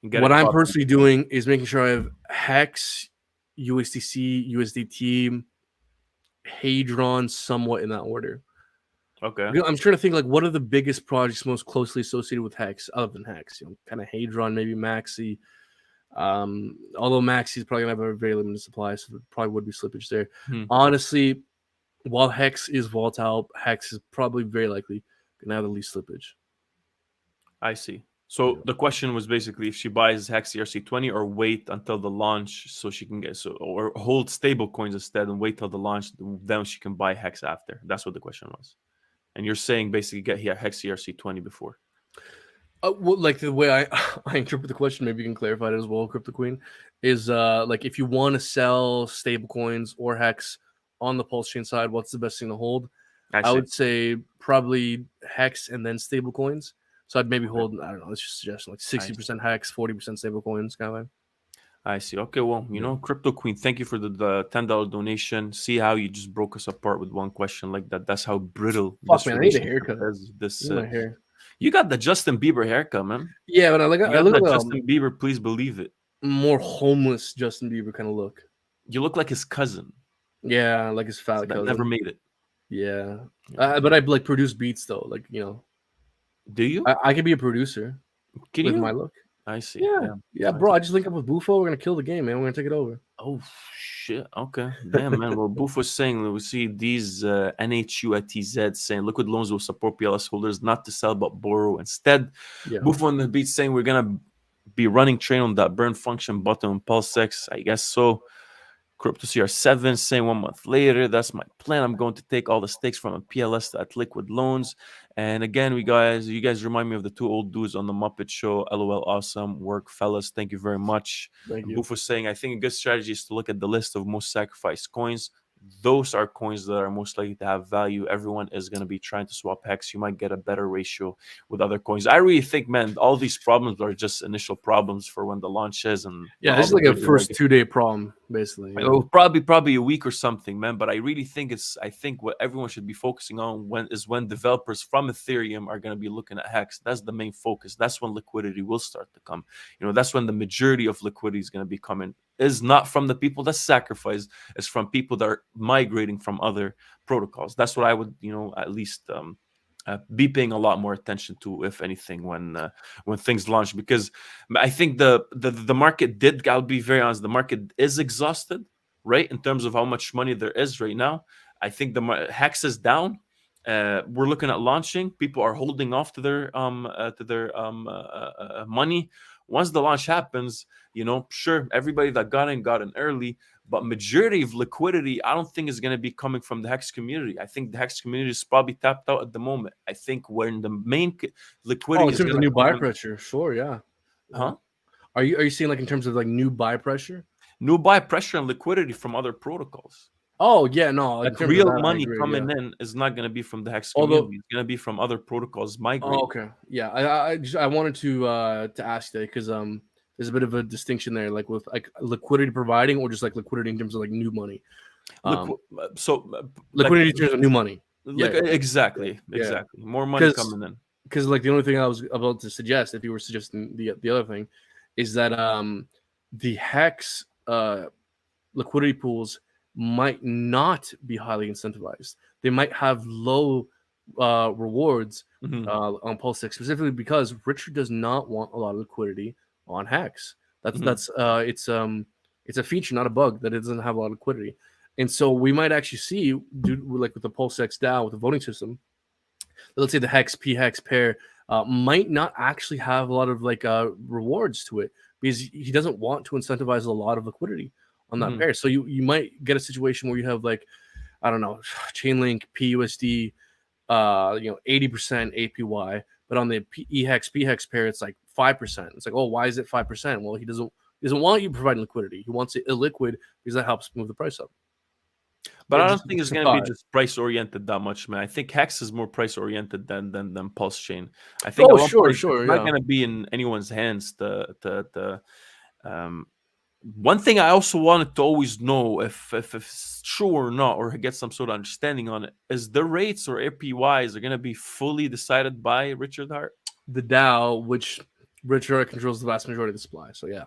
[SPEAKER 2] What I'm personally doing is making sure I have Hex, USDC, USDT, Hadron, somewhat in that order.
[SPEAKER 1] Okay.
[SPEAKER 2] I'm trying to think, like, what are the biggest projects most closely associated with Hex, other than Hex? Kind of Hadron, maybe Maxi. Although Maxi is probably gonna have a very limited supply, so there probably would be slippage there. Honestly, while Hex is volatile, Hex is probably very likely gonna have the least slippage.
[SPEAKER 1] I see. So the question was basically if she buys Hex ERC20 or wait until the launch so she can get or hold stable coins instead and wait till the launch, then she can buy Hex after. That's what the question was. And you're saying basically get here Hex ERC20 before.
[SPEAKER 2] Well, like the way I interpret the question, maybe you can clarify it as well, Crypto Queen, is like if you want to sell stable coins or Hex on the PulseChain side, what's the best thing to hold? I would say probably Hex and then stable coins. So I'd maybe hold, I don't know, let's just suggest like 60% Hex, 40% stable coins kind of.
[SPEAKER 1] I see. Okay, well, Crypto Queen, thank you for the $10 donation. See how you just broke us apart with one question like that. That's how brittle.
[SPEAKER 2] Fuck, man, I need a haircut.
[SPEAKER 1] My hair. You got the Justin Bieber haircut, man.
[SPEAKER 2] Yeah, but I look
[SPEAKER 1] at Justin Bieber. Please believe it.
[SPEAKER 2] More homeless Justin Bieber kind of look.
[SPEAKER 1] You look like his cousin.
[SPEAKER 2] Yeah, like his fat cousin.
[SPEAKER 1] Never made it.
[SPEAKER 2] Yeah.
[SPEAKER 1] Yeah.
[SPEAKER 2] But I like produce beats though. Like,
[SPEAKER 1] Do you?
[SPEAKER 2] I could be a producer
[SPEAKER 1] Can
[SPEAKER 2] with
[SPEAKER 1] you?
[SPEAKER 2] my look.
[SPEAKER 1] I see.
[SPEAKER 2] Yeah.
[SPEAKER 1] Yeah.
[SPEAKER 2] Yeah,
[SPEAKER 1] I
[SPEAKER 2] bro.
[SPEAKER 1] see.
[SPEAKER 2] I just link up with Bufo. We're gonna kill the game, man. We're gonna take it over.
[SPEAKER 1] Oh shit. Okay. Damn, man. Well, Boof was saying that we see these NHU at TZ saying liquid loans will support PLS holders not to sell but borrow instead.
[SPEAKER 2] Yeah.
[SPEAKER 1] Boof on the beat saying we're gonna be running train on that burn function button on PulseX. I guess so. Crypto CR7 saying 1 month later, that's my plan. I'm going to take all the stakes from a PLS at liquid loans. And again, you guys remind me of the two old dudes on the Muppet Show. LOL, awesome work, fellas. Thank you very much.
[SPEAKER 2] Thank
[SPEAKER 1] And
[SPEAKER 2] you.
[SPEAKER 1] Boof was saying, I think a good strategy is to look at the list of most sacrificed coins. Those are coins that are most likely to have value. Everyone is going to be trying to swap hex. You might get a better ratio with other coins. I really think, man, all these problems are just initial problems for when the launch is, and
[SPEAKER 2] Yeah,
[SPEAKER 1] all
[SPEAKER 2] this is
[SPEAKER 1] the
[SPEAKER 2] like a
[SPEAKER 1] bigger
[SPEAKER 2] first 2-day problem, basically.
[SPEAKER 1] oh, probably a week or something, man. But I really think I think what everyone should be focusing on when developers from Ethereum are going to be looking at Hex. That's the main focus. That's when liquidity will start to come. That's when the majority of liquidity is going to be coming. Is not from the people that sacrifice. It's from people that are migrating from other protocols. That's what I would, at least be paying a lot more attention to, if anything, when things launch, because I think the market did. I'll be very honest. The market is exhausted, right, in terms of how much money there is right now. I think the Hex is down. We're looking at launching. People are holding off to their money. Once the launch happens, sure, everybody that got in early, but majority of liquidity, I don't think is going to be coming from the Hex community. I think the Hex community is probably tapped out at the moment. I think when the main liquidity
[SPEAKER 2] In
[SPEAKER 1] is
[SPEAKER 2] terms
[SPEAKER 1] going
[SPEAKER 2] of
[SPEAKER 1] to
[SPEAKER 2] new buy
[SPEAKER 1] come,
[SPEAKER 2] pressure, sure, yeah.
[SPEAKER 1] huh?
[SPEAKER 2] Are you seeing like in terms of like new buy pressure?
[SPEAKER 1] New buy pressure and liquidity from other protocols.
[SPEAKER 2] Oh yeah, no. In
[SPEAKER 1] Like
[SPEAKER 2] terms of
[SPEAKER 1] real
[SPEAKER 2] that, I
[SPEAKER 1] money
[SPEAKER 2] agree.
[SPEAKER 1] coming
[SPEAKER 2] Yeah.
[SPEAKER 1] in is not going to be from the Hex
[SPEAKER 2] Although,
[SPEAKER 1] community. It's going to be from other protocols
[SPEAKER 2] oh,
[SPEAKER 1] migrating.
[SPEAKER 2] okay, yeah. I wanted to ask that because there's a bit of a distinction there, like with like liquidity providing or just like liquidity in terms of like new money. Liquidity in terms of new money. Yeah,
[SPEAKER 1] Exactly,
[SPEAKER 2] yeah.
[SPEAKER 1] more money
[SPEAKER 2] Because
[SPEAKER 1] coming in.
[SPEAKER 2] like the only thing I was about to suggest, if you were suggesting the other thing, is that the Hex liquidity pools might not be highly incentivized. They might have low rewards on PulseX, specifically because Richard does not want a lot of liquidity on Hex. That's it's a feature, not a bug, that it doesn't have a lot of liquidity. And so we might actually see, like with the PulseX DAO, with the voting system, let's say the Hex P Hex pair might not actually have a lot of like rewards to it because he doesn't want to incentivize a lot of liquidity on that pair. So you might get a situation where you have like, I don't know, Chainlink PUSD 80% APY, but on the EHEX PHEX pair it's like 5%. It's like, oh, why is it 5%? Well, he doesn't want you providing liquidity. He wants it illiquid because that helps move the price up.
[SPEAKER 1] But I don't think it's going to be just price oriented that much, man. I think Hex is more price oriented than PulseChain. I think
[SPEAKER 2] sure,
[SPEAKER 1] it's not going to be in anyone's hands. One thing I also wanted to always know if it's true or not, or get some sort of understanding on it, is the rates or APYs are going to be fully decided by Richard Hart.
[SPEAKER 2] The DAO, which Richard controls the vast majority of the supply. So yeah.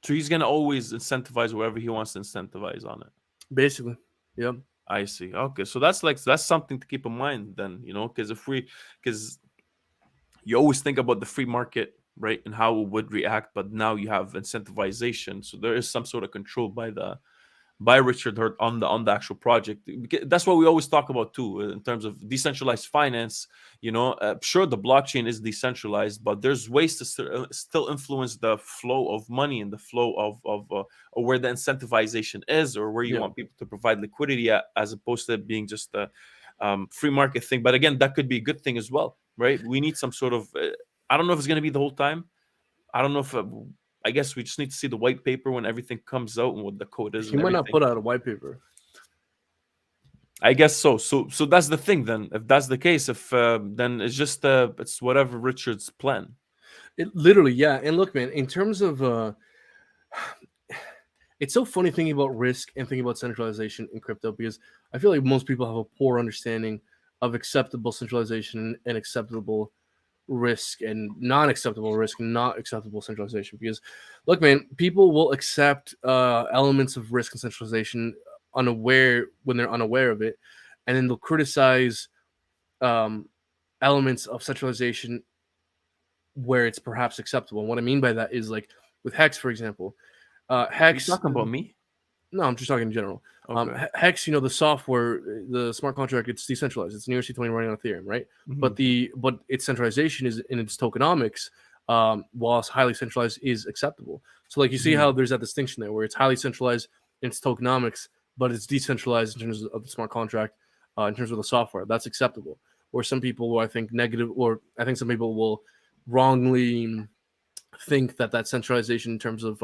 [SPEAKER 1] So he's going to always incentivize whatever he wants to incentivize on it.
[SPEAKER 2] Basically. Yep.
[SPEAKER 1] I see. Okay, so that's something to keep in mind then, because you always think about the free market, right, and how it would react, but now you have incentivization, so there is some sort of control by Richard Hurt on the actual project. That's what we always talk about too, in terms of decentralized finance. Sure, the blockchain is decentralized, but there's ways to still influence the flow of money and the flow of or where the incentivization is, or where you want people to provide liquidity at, as opposed to it being just a free market thing. But again, that could be a good thing as well, right? We need some sort of I don't know if it's going to be the whole time. I don't know if I guess we just need to see the white paper when everything comes out and what the code is.
[SPEAKER 2] He might not put out a white paper.
[SPEAKER 1] I guess so. So that's the thing then. If that's the case, then it's just it's whatever Richard's plan.
[SPEAKER 2] It literally, yeah. And look, man, in terms of it's so funny thinking about risk and thinking about centralization in crypto, because I feel like most people have a poor understanding of acceptable centralization and acceptable risk and non-acceptable risk and not acceptable centralization. Because look, man, people will accept elements of risk and centralization when they're unaware of it, and then they'll criticize elements of centralization where it's perhaps acceptable. And what I mean by that is, like, with Hex, for example. Hex.
[SPEAKER 1] You talking about me?
[SPEAKER 2] No, I'm just talking in general.
[SPEAKER 1] Okay.
[SPEAKER 2] Hex, the software, the smart contract, it's decentralized. It's an ERC20 running on Ethereum, right?
[SPEAKER 1] Mhm.
[SPEAKER 2] But its centralization is in its tokenomics, while it's highly centralized, is acceptable. So, like, you see
[SPEAKER 1] Mhm.
[SPEAKER 2] how there's that distinction there, where it's highly centralized in its tokenomics, but it's decentralized in terms of the smart contract, in terms of the software. That's acceptable. Or some people, I think, some people will wrongly think that centralization in terms of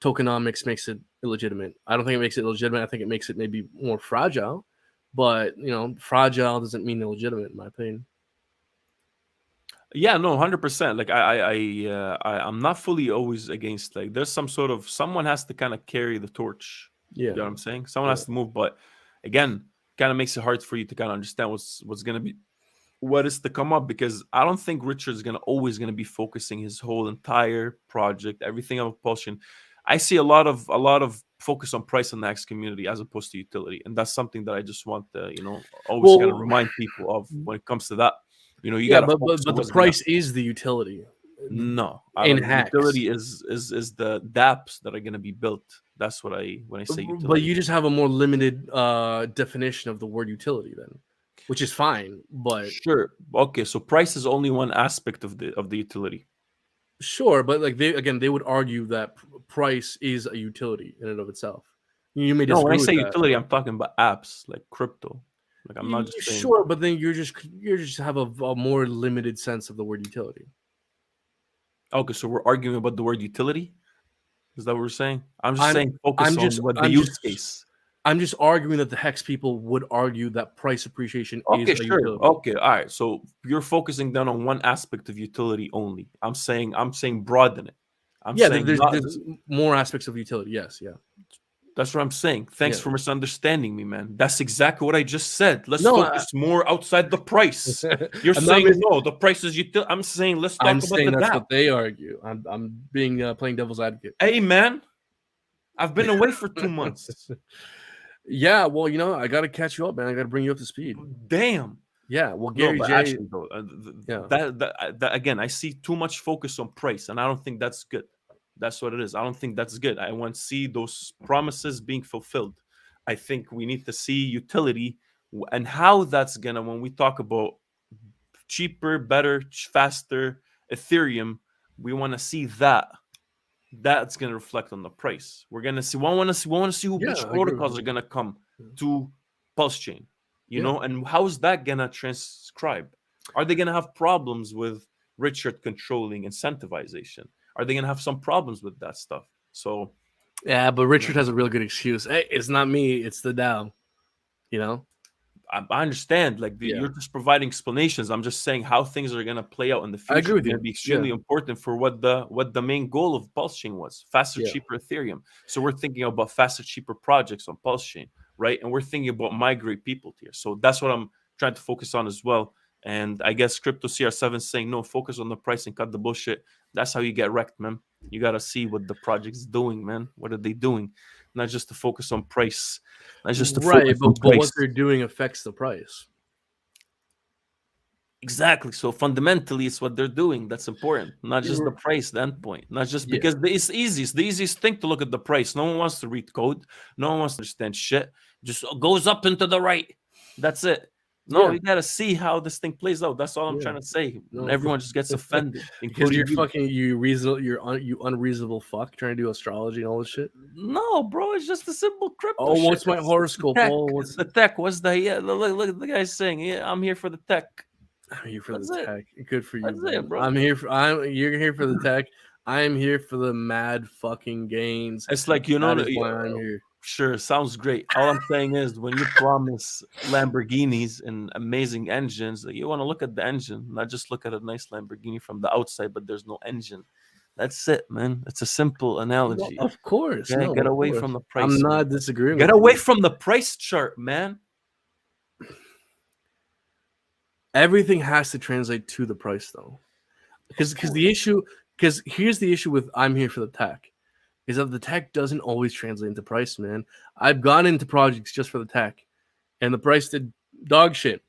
[SPEAKER 2] tokenomics makes it illegitimate. I don't think it makes it illegitimate. I think it makes it maybe more fragile, but fragile doesn't mean illegitimate, in my opinion.
[SPEAKER 1] Yeah, no, 100%. Like I'm not fully always against, like, there's some sort of, someone has to kind of carry the torch.
[SPEAKER 2] Yeah,
[SPEAKER 1] You know what I'm saying? Someone
[SPEAKER 2] yeah.
[SPEAKER 1] has to move, but again, kind of makes it hard for you to kind of understand what's gonna be, what is to come up, because I don't think Richard's always gonna be focusing his whole entire project, everything of propulsion. I see a lot of focus on price in the X community as opposed to utility, and that's something that I just want to always kind of
[SPEAKER 2] Well,
[SPEAKER 1] remind people of when it comes to that. You
[SPEAKER 2] yeah,
[SPEAKER 1] gotta focus on
[SPEAKER 2] but the
[SPEAKER 1] what's gonna.
[SPEAKER 2] price is the utility
[SPEAKER 1] No, I
[SPEAKER 2] in
[SPEAKER 1] don't.
[SPEAKER 2] hacks.
[SPEAKER 1] Utility is the dApps that are gonna be built. That's what I when I say
[SPEAKER 2] But
[SPEAKER 1] utility.
[SPEAKER 2] you just have a more limited definition of the word utility then, which is fine. But
[SPEAKER 1] Sure. Okay, so price is only one aspect of the utility.
[SPEAKER 2] sure, but like they would argue that price is a utility in and of itself. You may
[SPEAKER 1] No, when I
[SPEAKER 2] disagree
[SPEAKER 1] say
[SPEAKER 2] with that.
[SPEAKER 1] utility, I'm talking about apps like crypto. Like, I'm not just saying.
[SPEAKER 2] Sure, but then you just have a more limited sense of the word utility.
[SPEAKER 1] Okay, so we're arguing about the word utility. Is that what we're saying? I'm just
[SPEAKER 2] I'm
[SPEAKER 1] saying focus on what the
[SPEAKER 2] I'm
[SPEAKER 1] use
[SPEAKER 2] just
[SPEAKER 1] case.
[SPEAKER 2] I'm just arguing that the hex people would argue that price appreciation is
[SPEAKER 1] Okay,
[SPEAKER 2] a
[SPEAKER 1] sure.
[SPEAKER 2] utility.
[SPEAKER 1] Okay, all right. So you're focusing then on one aspect of utility only. I'm saying broaden it. I'm
[SPEAKER 2] Yeah,
[SPEAKER 1] saying not.
[SPEAKER 2] there's more aspects of utility. Yes, yeah.
[SPEAKER 1] That's what I'm saying. Thanks
[SPEAKER 2] Yeah.
[SPEAKER 1] for misunderstanding me, man. That's exactly what I just said. Let's
[SPEAKER 2] No,
[SPEAKER 1] focus more outside the price. You're
[SPEAKER 2] I'm not
[SPEAKER 1] saying no, the price is utility. I'm saying let's
[SPEAKER 2] I'm
[SPEAKER 1] talk about
[SPEAKER 2] saying
[SPEAKER 1] the
[SPEAKER 2] that's
[SPEAKER 1] DApp.
[SPEAKER 2] what they argue. I'm being playing devil's advocate.
[SPEAKER 1] Hey, man, I've been away for 2 months.
[SPEAKER 2] Yeah, well, I got to catch you up, man. I got to bring you up to speed.
[SPEAKER 1] Damn.
[SPEAKER 2] Yeah, well,
[SPEAKER 1] No,
[SPEAKER 2] Gary
[SPEAKER 1] but
[SPEAKER 2] J.
[SPEAKER 1] actually, though,
[SPEAKER 2] Yeah,
[SPEAKER 1] that again, I see too much focus on price, and I don't think that's good. That's what it is. I don't think that's good. I want to see those promises being fulfilled. I think we need to see utility and how that's gonna, when we talk about cheaper, better, faster Ethereum, we want to see that's going to reflect on the price. We're going to see, we want to see
[SPEAKER 2] yeah,
[SPEAKER 1] which
[SPEAKER 2] I agree with
[SPEAKER 1] protocols are
[SPEAKER 2] you.
[SPEAKER 1] going to come to PulseChain,
[SPEAKER 2] Yeah,
[SPEAKER 1] and how is that going to transcribe? Are they going to have problems with Richard controlling incentivization? Are they going to have some problems with that stuff? So,
[SPEAKER 2] yeah, but Richard has a real good excuse. Hey, it's not me, it's the DAO. You know?
[SPEAKER 1] I understand, like,
[SPEAKER 2] Yeah,
[SPEAKER 1] you're just providing explanations. I'm just saying how things are going to play out in the
[SPEAKER 2] I
[SPEAKER 1] future
[SPEAKER 2] agree
[SPEAKER 1] is
[SPEAKER 2] with
[SPEAKER 1] going to
[SPEAKER 2] you.
[SPEAKER 1] be
[SPEAKER 2] Yeah,
[SPEAKER 1] extremely important for what the main goal of PulseChain was: faster,
[SPEAKER 2] yeah.
[SPEAKER 1] cheaper Ethereum. So we're thinking about faster, cheaper projects on PulseChain, right? And we're thinking about migrate people here. So that's what I'm trying to focus on as well. And I guess Crypto CR7 is saying no, focus on the price and cut the bullshit. That's how you get wrecked, man. You got to see what the project's doing, man. What are they doing? Not just to focus on price. Not just to
[SPEAKER 2] Right,
[SPEAKER 1] focus on
[SPEAKER 2] but what
[SPEAKER 1] price.
[SPEAKER 2] they're doing affects the price.
[SPEAKER 1] Exactly. So fundamentally, it's what they're doing that's important, not just the
[SPEAKER 2] R-
[SPEAKER 1] price, the endpoint. Not just
[SPEAKER 2] Yeah,
[SPEAKER 1] because it's easy. It's the easiest thing to look at the price. No one wants to read code. No one wants to understand shit. Just goes up and to the right. That's it. No,
[SPEAKER 2] yeah,
[SPEAKER 1] you gotta see how this thing plays out. That's all I'm
[SPEAKER 2] yeah.
[SPEAKER 1] trying to say. And
[SPEAKER 2] No,
[SPEAKER 1] everyone just gets offended,
[SPEAKER 2] because
[SPEAKER 1] including
[SPEAKER 2] you're
[SPEAKER 1] you.
[SPEAKER 2] fucking you unreasonable fuck trying to do astrology and all this shit.
[SPEAKER 1] No, bro, it's just a simple crypto
[SPEAKER 2] Oh,
[SPEAKER 1] shit.
[SPEAKER 2] what's my
[SPEAKER 1] It's the
[SPEAKER 2] horoscope?
[SPEAKER 1] tech.
[SPEAKER 2] Oh,
[SPEAKER 1] It's
[SPEAKER 2] what's
[SPEAKER 1] the tech. What's the, yeah? Look, the guy's saying, yeah, I'm here for the tech.
[SPEAKER 2] I'm here for the
[SPEAKER 1] That's it.
[SPEAKER 2] tech. Good for you,
[SPEAKER 1] That's it,
[SPEAKER 2] man.
[SPEAKER 1] bro.
[SPEAKER 2] You're here for the tech. I'm here for the mad fucking gains.
[SPEAKER 1] It's like,
[SPEAKER 2] That is why I'm here.
[SPEAKER 1] sure, sounds great. All I'm saying is when you promise Lamborghinis and amazing engines, you want to look at the engine, not just look at a nice Lamborghini from the outside, but there's no engine. That's it, man. It's a simple
[SPEAKER 2] Well,
[SPEAKER 1] analogy.
[SPEAKER 2] of course,
[SPEAKER 1] Okay,
[SPEAKER 2] no,
[SPEAKER 1] get
[SPEAKER 2] of
[SPEAKER 1] away from
[SPEAKER 2] course.
[SPEAKER 1] the
[SPEAKER 2] I'm
[SPEAKER 1] price, man.
[SPEAKER 2] not disagreeing
[SPEAKER 1] Get
[SPEAKER 2] with
[SPEAKER 1] away
[SPEAKER 2] you.
[SPEAKER 1] from the price chart, man.
[SPEAKER 2] Everything has to translate to the price, though, because here's the issue with I'm here for the tech is that the tech doesn't always translate into price, man. I've gone into projects just for the tech, and the price did dog shit.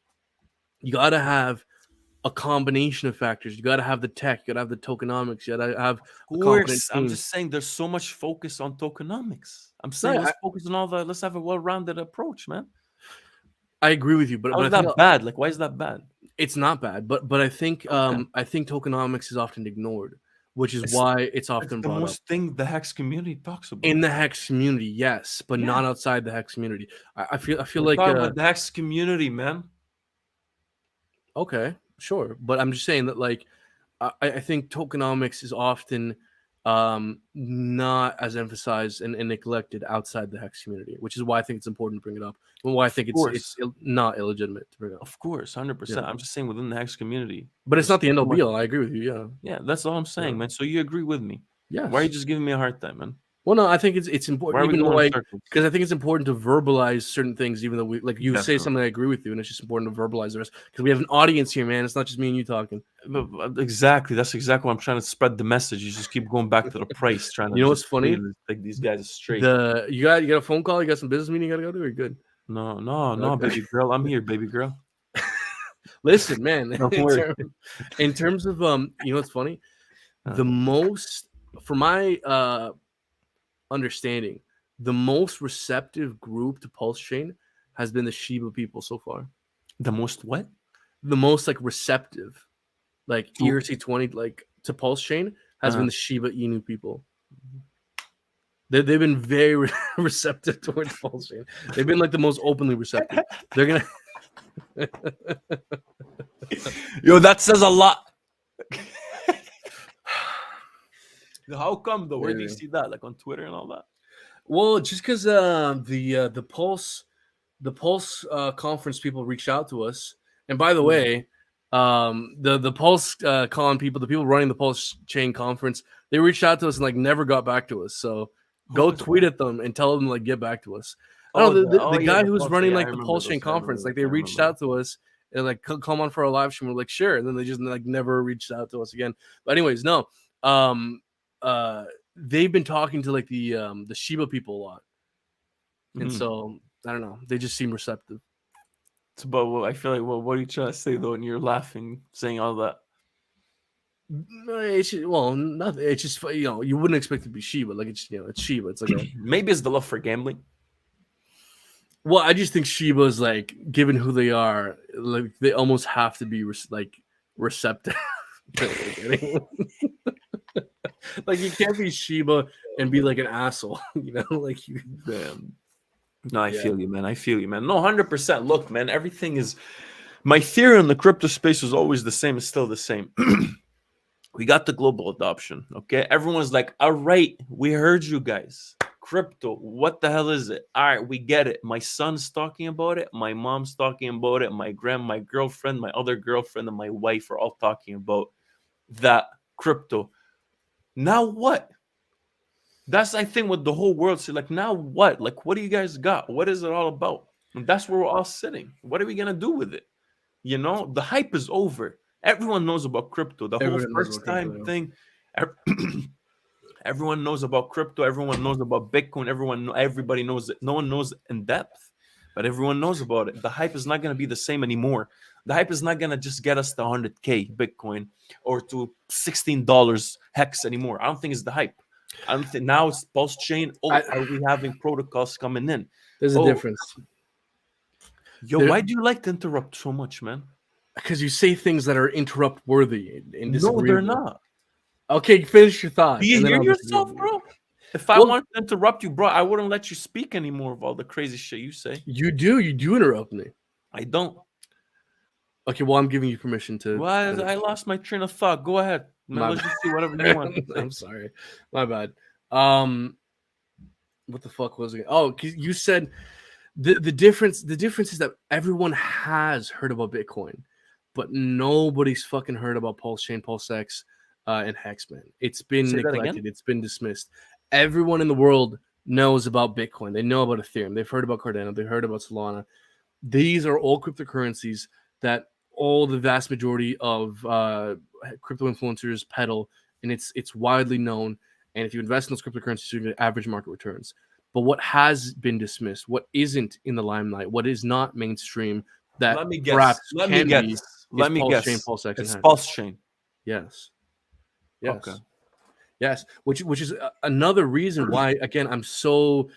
[SPEAKER 2] You got to have a combination of factors. You got to have the tech. You got to have the tokenomics. You got to have a competent
[SPEAKER 1] Course, I'm
[SPEAKER 2] team.
[SPEAKER 1] just saying there's so much focus on tokenomics. I'm
[SPEAKER 2] No,
[SPEAKER 1] saying let's focus on all the. Let's have a well-rounded approach, man.
[SPEAKER 2] I agree with you, but
[SPEAKER 1] How's
[SPEAKER 2] I think
[SPEAKER 1] that bad? Like, why is that bad?
[SPEAKER 2] it's not bad. But I think
[SPEAKER 1] Okay.
[SPEAKER 2] I think tokenomics is often ignored, which is
[SPEAKER 1] It's
[SPEAKER 2] why it's
[SPEAKER 1] it's
[SPEAKER 2] often
[SPEAKER 1] the
[SPEAKER 2] brought up.
[SPEAKER 1] most thing the Hex community talks
[SPEAKER 2] In
[SPEAKER 1] about.
[SPEAKER 2] the Hex community, yes, but
[SPEAKER 1] Yeah,
[SPEAKER 2] not outside the Hex community. I feel
[SPEAKER 1] we're
[SPEAKER 2] like
[SPEAKER 1] talking about the Hex community, man.
[SPEAKER 2] okay, sure, but I'm just saying that like I think tokenomics is often not as emphasized and neglected outside the Hex community, which is why I think it's important to bring it up, and why I
[SPEAKER 1] Of
[SPEAKER 2] think
[SPEAKER 1] course,
[SPEAKER 2] not illegitimate to bring up.
[SPEAKER 1] of course,
[SPEAKER 2] Yeah,
[SPEAKER 1] 100%. I'm just saying within the Hex community,
[SPEAKER 2] but it's
[SPEAKER 1] there's
[SPEAKER 2] not the end
[SPEAKER 1] so
[SPEAKER 2] all
[SPEAKER 1] much.
[SPEAKER 2] be all. I agree with you. Yeah,
[SPEAKER 1] Yeah, that's all I'm saying,
[SPEAKER 2] yeah,
[SPEAKER 1] man. So you agree with me? Why are you
[SPEAKER 2] yes.
[SPEAKER 1] just giving me a hard time, man?
[SPEAKER 2] Well, no, I think it's
[SPEAKER 1] Why
[SPEAKER 2] important,
[SPEAKER 1] are we
[SPEAKER 2] even
[SPEAKER 1] going
[SPEAKER 2] though
[SPEAKER 1] in
[SPEAKER 2] I
[SPEAKER 1] circles?
[SPEAKER 2] because I think it's important to verbalize certain things, even though we like you say
[SPEAKER 1] Definitely.
[SPEAKER 2] something I agree with you, and it's just important to verbalize the rest because we have an audience here, man. It's not just me and you talking.
[SPEAKER 1] Exactly. That's exactly what I'm trying to spread the message. You just keep going back to the price, trying to
[SPEAKER 2] You know what's
[SPEAKER 1] just
[SPEAKER 2] funny?
[SPEAKER 1] take these guys straight.
[SPEAKER 2] You got a phone call, you got some business meeting you gotta go to, or you're good?
[SPEAKER 1] No, no, no,
[SPEAKER 2] Okay.
[SPEAKER 1] baby girl. I'm here, baby girl.
[SPEAKER 2] Listen, man,
[SPEAKER 1] Don't worry.
[SPEAKER 2] in terms of you know what's funny?
[SPEAKER 1] Uh,
[SPEAKER 2] The most for my understanding, the most receptive group to PulseChain has been the Shiba people so far.
[SPEAKER 1] the most what?
[SPEAKER 2] The most like receptive, like
[SPEAKER 1] To
[SPEAKER 2] ERC20, like to PulseChain has been
[SPEAKER 1] uh,
[SPEAKER 2] the Shiba Inu people. They've been very receptive towards PulseChain. They've been like the most openly receptive. They're gonna
[SPEAKER 1] Yo, that says a lot. How come though? Where do you
[SPEAKER 2] Maybe.
[SPEAKER 1] see that? Like on Twitter and all that?
[SPEAKER 2] Well, just because the Pulse conference people reached out to us, and by the way, the Pulse con people, the people running the Pulse Chain conference, they reached out to us and like never got back to us. So
[SPEAKER 1] Who
[SPEAKER 2] go
[SPEAKER 1] was
[SPEAKER 2] tweet
[SPEAKER 1] that?
[SPEAKER 2] at them and tell them like get back to us. I
[SPEAKER 1] Oh,
[SPEAKER 2] don't know
[SPEAKER 1] oh
[SPEAKER 2] the
[SPEAKER 1] yeah,
[SPEAKER 2] guy
[SPEAKER 1] the
[SPEAKER 2] who was
[SPEAKER 1] pulse.
[SPEAKER 2] running
[SPEAKER 1] Yeah, I
[SPEAKER 2] like the
[SPEAKER 1] remember
[SPEAKER 2] Pulse Chain
[SPEAKER 1] those. I remember
[SPEAKER 2] conference,
[SPEAKER 1] that.
[SPEAKER 2] like they
[SPEAKER 1] I
[SPEAKER 2] reached
[SPEAKER 1] remember
[SPEAKER 2] out to us and like come on for a live stream. We're like sure, and then they just like never reached out to us again. But anyways, no, they've been talking to like the Shiba people a lot,
[SPEAKER 1] that.
[SPEAKER 2] and so I don't know, they just seem receptive.
[SPEAKER 1] It's about what I feel like. What are you trying to say though? And you're laughing, saying all that.
[SPEAKER 2] No, it's well, nothing. It's just you know you wouldn't expect it to be Shiba. Like it's it's Shiba. It's like a
[SPEAKER 1] Maybe it's the love for gambling.
[SPEAKER 2] well, I just think Shiba's like given who they are, like they almost have to be like receptive. Like you can't be Shiba and be like an asshole, you know? Like you,
[SPEAKER 1] Damn. No, I
[SPEAKER 2] yeah.
[SPEAKER 1] feel you, man. I feel you, man. No, 100%. Look, man, everything is. My theory in the crypto space is always the same. It's still the same. We got the global adoption. Okay, everyone's like, "All right, we heard you guys. Crypto, what the hell is it? All right, we get it. My son's talking about it. My mom's talking about it. My girlfriend, my other girlfriend, and my wife are all talking about that crypto. Now what? That's I think what the whole world say. Like now what? Like what do you guys got? What is it all about? And that's where we're all sitting. What are we gonna do with it? You know, the hype is over. Everyone knows about crypto. The whole
[SPEAKER 2] Everyone knows
[SPEAKER 1] first
[SPEAKER 2] about
[SPEAKER 1] time
[SPEAKER 2] crypto.
[SPEAKER 1] thing. ev- Everyone knows about crypto. Everyone knows about Bitcoin. Everybody knows it. No one knows in depth, but everyone knows about it. The hype is not gonna be the same anymore. The hype is not gonna just get us to 100K Bitcoin or to $16 hex anymore. I don't think it's the hype. I don't think now it's pulse chain. Oh, are we having protocols coming in?
[SPEAKER 2] There's a
[SPEAKER 1] Oh,
[SPEAKER 2] difference.
[SPEAKER 1] yo, why do you like to interrupt so much, man?
[SPEAKER 2] Because you say things that are interrupt worthy and
[SPEAKER 1] No, they're
[SPEAKER 2] disagreeable.
[SPEAKER 1] not.
[SPEAKER 2] Okay, finish your thought.
[SPEAKER 1] Do you
[SPEAKER 2] And then
[SPEAKER 1] hear
[SPEAKER 2] I'll disagree
[SPEAKER 1] yourself,
[SPEAKER 2] with you.
[SPEAKER 1] bro? If I
[SPEAKER 2] Well,
[SPEAKER 1] wanted to interrupt you, bro, I wouldn't let you speak anymore of all the crazy shit you say.
[SPEAKER 2] you do interrupt me.
[SPEAKER 1] I don't.
[SPEAKER 2] Okay, well, I'm giving you permission to
[SPEAKER 1] Well,
[SPEAKER 2] finish.
[SPEAKER 1] I lost my train of thought. Go ahead, man.
[SPEAKER 2] My
[SPEAKER 1] Let's just see whatever you
[SPEAKER 2] bad.
[SPEAKER 1] want to say.
[SPEAKER 2] I'm sorry. My bad. What the fuck was it? Oh, 'cause you said the difference is that everyone has heard about Bitcoin, but nobody's fucking heard about PulseChain, PulseX, and Hexman. It's been
[SPEAKER 1] Say that again.
[SPEAKER 2] neglected. It's been dismissed. Everyone in the world knows about Bitcoin. They know about Ethereum. They've heard about Cardano. They've heard about Solana. These are all cryptocurrencies that all the vast majority of crypto influencers peddle, and it's widely known. And if you invest in those cryptocurrencies, you get average market returns. But what has been dismissed, what isn't in the limelight, what is not mainstream, that
[SPEAKER 1] Let me
[SPEAKER 2] perhaps
[SPEAKER 1] guess. Let me
[SPEAKER 2] can be
[SPEAKER 1] guess.
[SPEAKER 2] is
[SPEAKER 1] Let me
[SPEAKER 2] PulseChain,
[SPEAKER 1] guess.
[SPEAKER 2] PulseX, and
[SPEAKER 1] It's
[SPEAKER 2] Hash.
[SPEAKER 1] PulseChain.
[SPEAKER 2] Yes.
[SPEAKER 1] Okay.
[SPEAKER 2] Yes. Yes. Which is another reason why, again, I'm so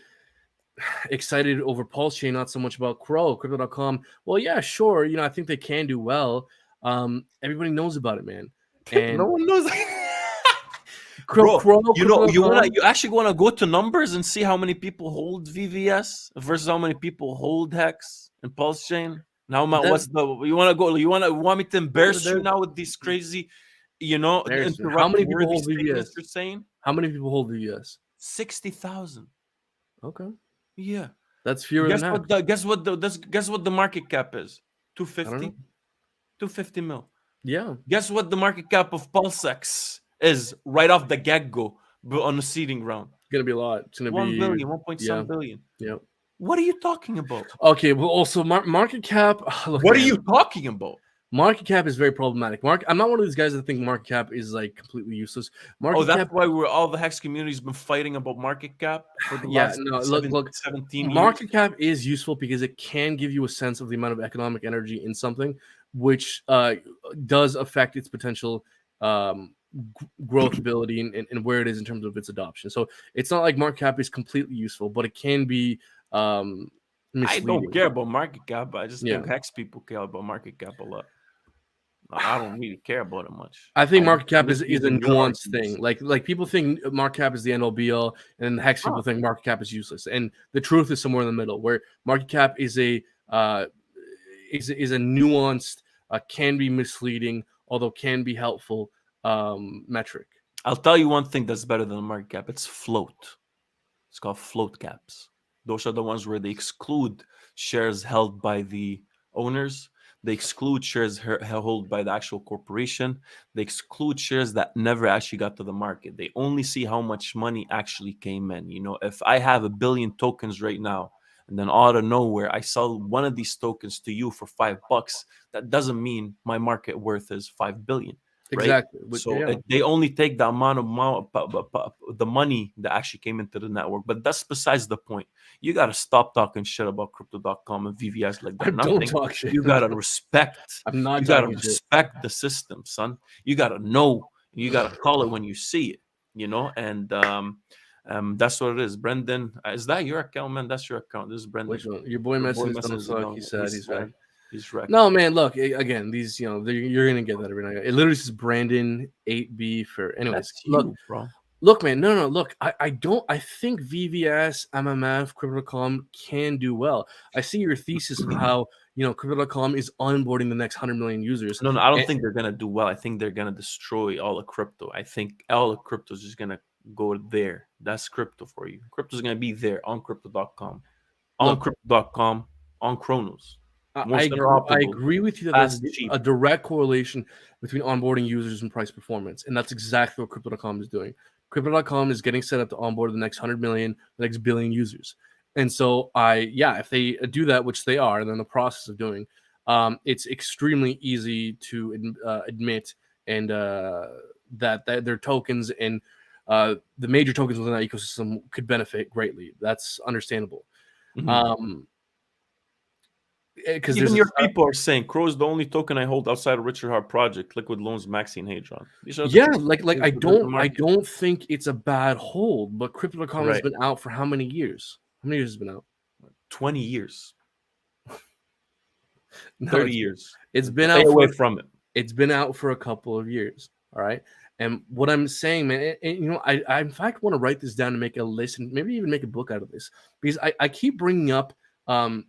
[SPEAKER 2] excited over PulseChain, not so much about Crypto.com. Well, yeah, sure. You know, I think they can do well. Everybody knows about it, man. And
[SPEAKER 1] No one knows.
[SPEAKER 2] Crow,
[SPEAKER 1] Bro,
[SPEAKER 2] Crypto.com.
[SPEAKER 1] you actually wanna go to numbers and see how many people hold VVS versus how many people hold Hex and PulseChain. Now, what's the you wanna go? You want me to embarrass you now with these crazy,
[SPEAKER 2] How many people
[SPEAKER 1] interrupt-worthy
[SPEAKER 2] hold
[SPEAKER 1] statements
[SPEAKER 2] VVS?
[SPEAKER 1] you're saying?
[SPEAKER 2] How many people hold VVS?
[SPEAKER 1] 60,000.
[SPEAKER 2] Okay,
[SPEAKER 1] Yeah.
[SPEAKER 2] that's fewer than Hex.
[SPEAKER 1] Guess what the market cap is?
[SPEAKER 2] I don't know.
[SPEAKER 1] 250? 250 mil.
[SPEAKER 2] Yeah,
[SPEAKER 1] Guess what the market cap of PulseX is right off the get-go, but on the seeding round?
[SPEAKER 2] it's gonna be a lot. It's gonna
[SPEAKER 1] 1
[SPEAKER 2] be
[SPEAKER 1] billion, 1 point
[SPEAKER 2] yeah,
[SPEAKER 1] some billion.
[SPEAKER 2] yeah.
[SPEAKER 1] What are you talking about?
[SPEAKER 2] Okay, but also market cap. Look,
[SPEAKER 1] What are
[SPEAKER 2] man,
[SPEAKER 1] you talking about?
[SPEAKER 2] market cap is very problematic. I'm not one of these guys that think market cap is like completely useless. Market
[SPEAKER 1] Oh, that's
[SPEAKER 2] cap,
[SPEAKER 1] why all the Hex community's been fighting about market cap for the
[SPEAKER 2] yeah,
[SPEAKER 1] last
[SPEAKER 2] no, look,
[SPEAKER 1] 17 years.
[SPEAKER 2] market cap is useful because it can give you a sense of the amount of economic energy in something, which does affect its potential growth ability and where it is in terms of its adoption. So it's not like market cap is completely useful, but it can be
[SPEAKER 1] I don't
[SPEAKER 2] misleading.
[SPEAKER 1] care about market cap, but I just
[SPEAKER 2] Yeah.
[SPEAKER 1] think Hex people care about market cap a lot. I don't really care about it much.
[SPEAKER 2] I think market cap
[SPEAKER 1] I'm
[SPEAKER 2] is
[SPEAKER 1] just
[SPEAKER 2] a
[SPEAKER 1] using your
[SPEAKER 2] nuanced
[SPEAKER 1] arguments.
[SPEAKER 2] thing. Like people think market cap is the end all be all, and Hex people
[SPEAKER 1] Huh.
[SPEAKER 2] think market cap is useless. And the truth is somewhere in the middle, where market cap is a nuanced, can be misleading, although can be helpful metric.
[SPEAKER 1] I'll tell you one thing that's better than a market cap. It's float. It's called float caps. Those are the ones where they exclude shares held by the owners. They exclude shares held by the actual corporation. They exclude shares that never actually got to the market. They only see how much money actually came in. If I have 1 billion tokens right now, and then out of nowhere I sell one of these tokens to you for $5, that doesn't mean my market worth is 5 billion. Right?
[SPEAKER 2] Exactly.
[SPEAKER 1] So
[SPEAKER 2] Yeah.
[SPEAKER 1] they only take the amount of the money that actually came into the network. But that's besides the point. You got to stop talking shit about Crypto.com and VVS like
[SPEAKER 2] I
[SPEAKER 1] they're
[SPEAKER 2] don't
[SPEAKER 1] nothing.
[SPEAKER 2] talk shit.
[SPEAKER 1] You got to respect.
[SPEAKER 2] I'm not
[SPEAKER 1] You got to
[SPEAKER 2] talking shit.
[SPEAKER 1] respect the system, son. You got to know. You got to call it when you see it. And that's what it is. Brendan, is that your account, man? That's your account. This is Brendan.
[SPEAKER 2] Which one? Your boy
[SPEAKER 1] Your boy
[SPEAKER 2] Mehsen is gonna
[SPEAKER 1] Mehsen
[SPEAKER 2] suck. He's sad. He's right.
[SPEAKER 1] He's wrecked.
[SPEAKER 2] No, man. Look, again, these you're gonna get that every night. It literally says Brandon 8B for. Anyways,
[SPEAKER 1] That's you, bro.
[SPEAKER 2] Look, man. No. Look, I don't. I think VVS, MMF, Crypto.com can do well. I see your thesis of how Crypto.com is onboarding the next 100 million users.
[SPEAKER 1] No, I don't think they're gonna do well. I think they're gonna destroy all of crypto. I think all of crypto is just gonna go there. That's crypto for you. Crypto's gonna be there on Crypto.com, on Crypto.com, on Cronos. More
[SPEAKER 2] I
[SPEAKER 1] interoperable,
[SPEAKER 2] agree with you that
[SPEAKER 1] fast,
[SPEAKER 2] there's
[SPEAKER 1] cheap.
[SPEAKER 2] a direct correlation between onboarding users and price performance, and that's exactly what Crypto.com is doing. Crypto.com is getting set up to onboard the next 100 million, the next billion users. And so if they do that, which they are, they're in the process of doing, it's extremely easy to admit and that their tokens and the major tokens within that ecosystem could benefit greatly. That's understandable. Because
[SPEAKER 1] Even your people are saying Crow is the only token I hold outside of Richard Hart Project, Liquid Loans, Maxi, and Hadron.
[SPEAKER 2] I don't think it's a bad hold, but Crypto.com has been out for how many years? How many years has it been out?
[SPEAKER 1] 20 years.
[SPEAKER 2] No,
[SPEAKER 1] 30 years.
[SPEAKER 2] It's been
[SPEAKER 1] Stay
[SPEAKER 2] out
[SPEAKER 1] away from it.
[SPEAKER 2] It's been out for a couple of years. All right. And what I'm saying, man, I in fact want to write this down and make a list and maybe even make a book out of this, because I keep bringing up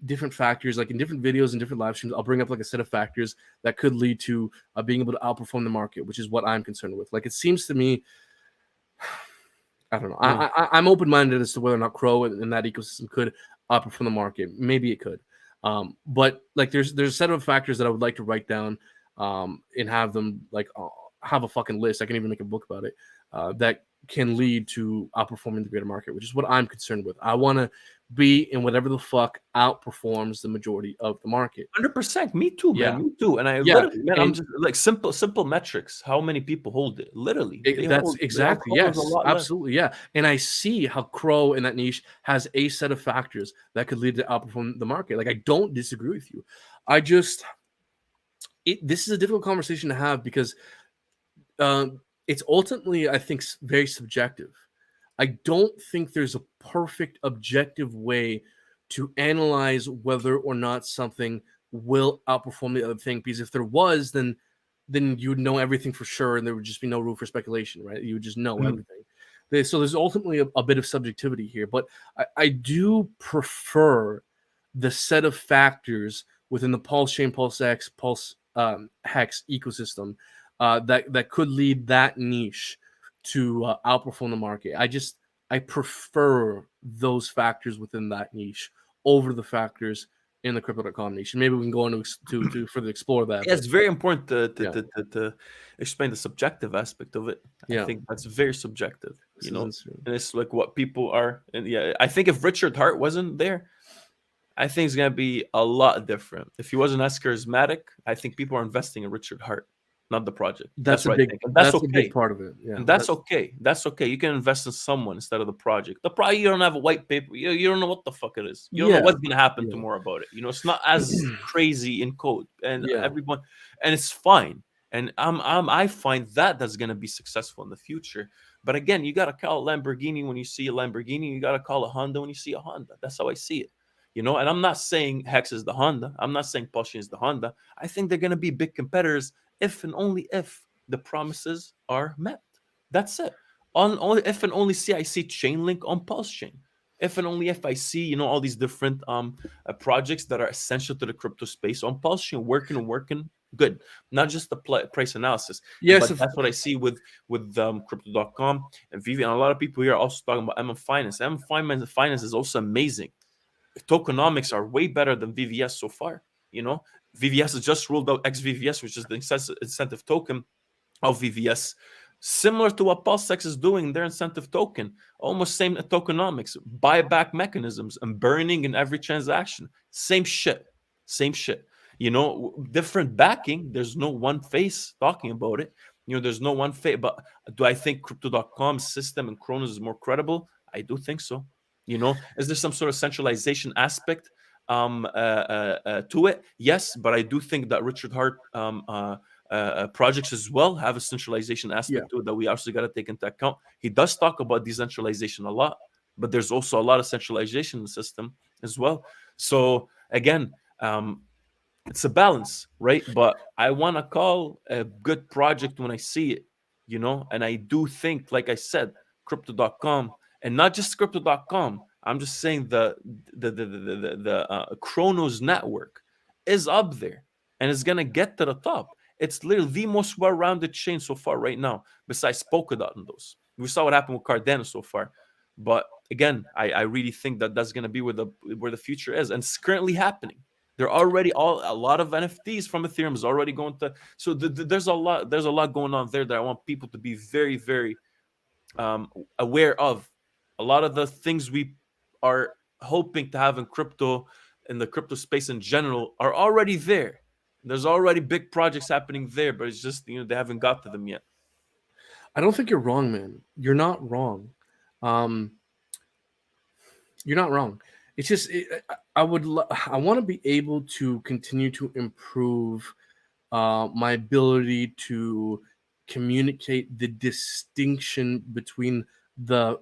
[SPEAKER 2] different factors, like in different videos and different live streams. I'll bring up like a set of factors that could lead to being able to outperform the market, which is what I'm concerned with. Like, it seems to me, I don't know. I'm open-minded as to whether or not Crow and that ecosystem could outperform the market. Maybe it could. But like there's a set of factors that I would like to write down and have them have a fucking list. I can even make a book about it that can lead to outperforming the greater market, which is what I'm concerned with. I want to be in whatever the fuck outperforms the majority of the market.
[SPEAKER 1] 100%. Me too, man.
[SPEAKER 2] Yeah.
[SPEAKER 1] Me too. And I
[SPEAKER 2] Yeah,
[SPEAKER 1] literally, man, I'm
[SPEAKER 2] and
[SPEAKER 1] just like simple metrics. How many people hold it? Literally,
[SPEAKER 2] that's
[SPEAKER 1] they
[SPEAKER 2] exactly,
[SPEAKER 1] uncover a
[SPEAKER 2] yes,
[SPEAKER 1] lot less.
[SPEAKER 2] absolutely, yeah. And I see how Crow in that niche has a set of factors that could lead to outperform the market. Like, I don't disagree with you. I just, this is a difficult conversation to have because it's ultimately, I think, very subjective. I don't think there's a perfect objective way to analyze whether or not something will outperform the other thing. Because if there was, then you would know everything for sure, and there would just be no room for speculation, right? You would just know
[SPEAKER 1] Mhm.
[SPEAKER 2] everything. So there's ultimately a bit of subjectivity here, but I do prefer the set of factors within the PulseChain, PulseX, Pulse Hex ecosystem that could lead that niche to outperform the market. I prefer those factors within that niche over the factors in the crypto.com niche. And maybe we can go into to further explore that.
[SPEAKER 1] Yeah,
[SPEAKER 2] But
[SPEAKER 1] it's very important
[SPEAKER 2] yeah,
[SPEAKER 1] to explain the subjective aspect of it. I
[SPEAKER 2] yeah,
[SPEAKER 1] think that's very subjective,
[SPEAKER 2] this is interesting.
[SPEAKER 1] and it's like what people are. And yeah, I think if Richard Hart wasn't there, I think it's gonna be a lot different. If he wasn't as charismatic, I think people are investing in Richard Hart, not the project. That's what I think, and that's
[SPEAKER 2] That's a big
[SPEAKER 1] okay.
[SPEAKER 2] part of it. Yeah,
[SPEAKER 1] And that's okay. That's okay. You can invest in someone instead of the project. The project, you don't have a white paper. You don't know what the fuck it is. You don't know
[SPEAKER 2] yeah,
[SPEAKER 1] what's gonna happen
[SPEAKER 2] yeah,
[SPEAKER 1] tomorrow about it. It's not as crazy in code, and
[SPEAKER 2] yeah.
[SPEAKER 1] everyone, and it's fine. And I find that that's gonna be successful in the future. But again, you gotta call a Lamborghini when you see a Lamborghini. You gotta call a Honda when you see a Honda. That's how I see it. And I'm not saying Hex is the Honda. I'm not saying PulseChain is the Honda. I think they're gonna be big competitors if and only if the promises are met. That's it. On only if and only see I see Chainlink on PulseChain. If and only if I see all these different projects that are essential to the crypto space on PulseChain working good, not just the price analysis.
[SPEAKER 2] Yes,
[SPEAKER 1] But that's what I see with crypto.com and VV, and a lot of people here are also talking about MM Finance. MM Finance is also amazing. Tokenomics are way better than VVS so far. VVS has just rolled out XVVS, which is the incentive token of VVS, similar to what PulseX is doing, their incentive token, almost same tokenomics, buyback mechanisms, and burning in every transaction. Same shit. Same shit. Different backing. There's no one face talking about it. There's no one face. But do I think crypto.com's system and Cronos is more credible? I do think so. Is there some sort of centralization aspect to it? Yes, but I do think that Richard Hart projects as well have a centralization
[SPEAKER 2] yeah.
[SPEAKER 1] aspect to it that we also got to take into account. He does talk about decentralization a lot, but there's also a lot of centralization in the system as well. So again, it's a balance, right? But I want to call a good project when I see it, and I do think, like I said, crypto.com, and not just crypto.com. I'm just saying the Cronos network is up there and it's gonna get to the top. It's literally the most well-rounded chain so far right now, besides Polkadot and those. We saw what happened with Cardano so far, but again, I really think that that's gonna be where the future is, and it's currently happening. They're already a lot of NFTs from Ethereum is already going to. So there's a lot going on there that I want people to be very, very aware of. A lot of the things we are hoping to have in the crypto space in general, are already there. There's already big projects happening there, but it's just they haven't got to them yet.
[SPEAKER 2] I don't think you're wrong, man. You're not wrong. Um, you're not wrong. It's just I want to be able to continue to improve my ability to communicate the distinction between the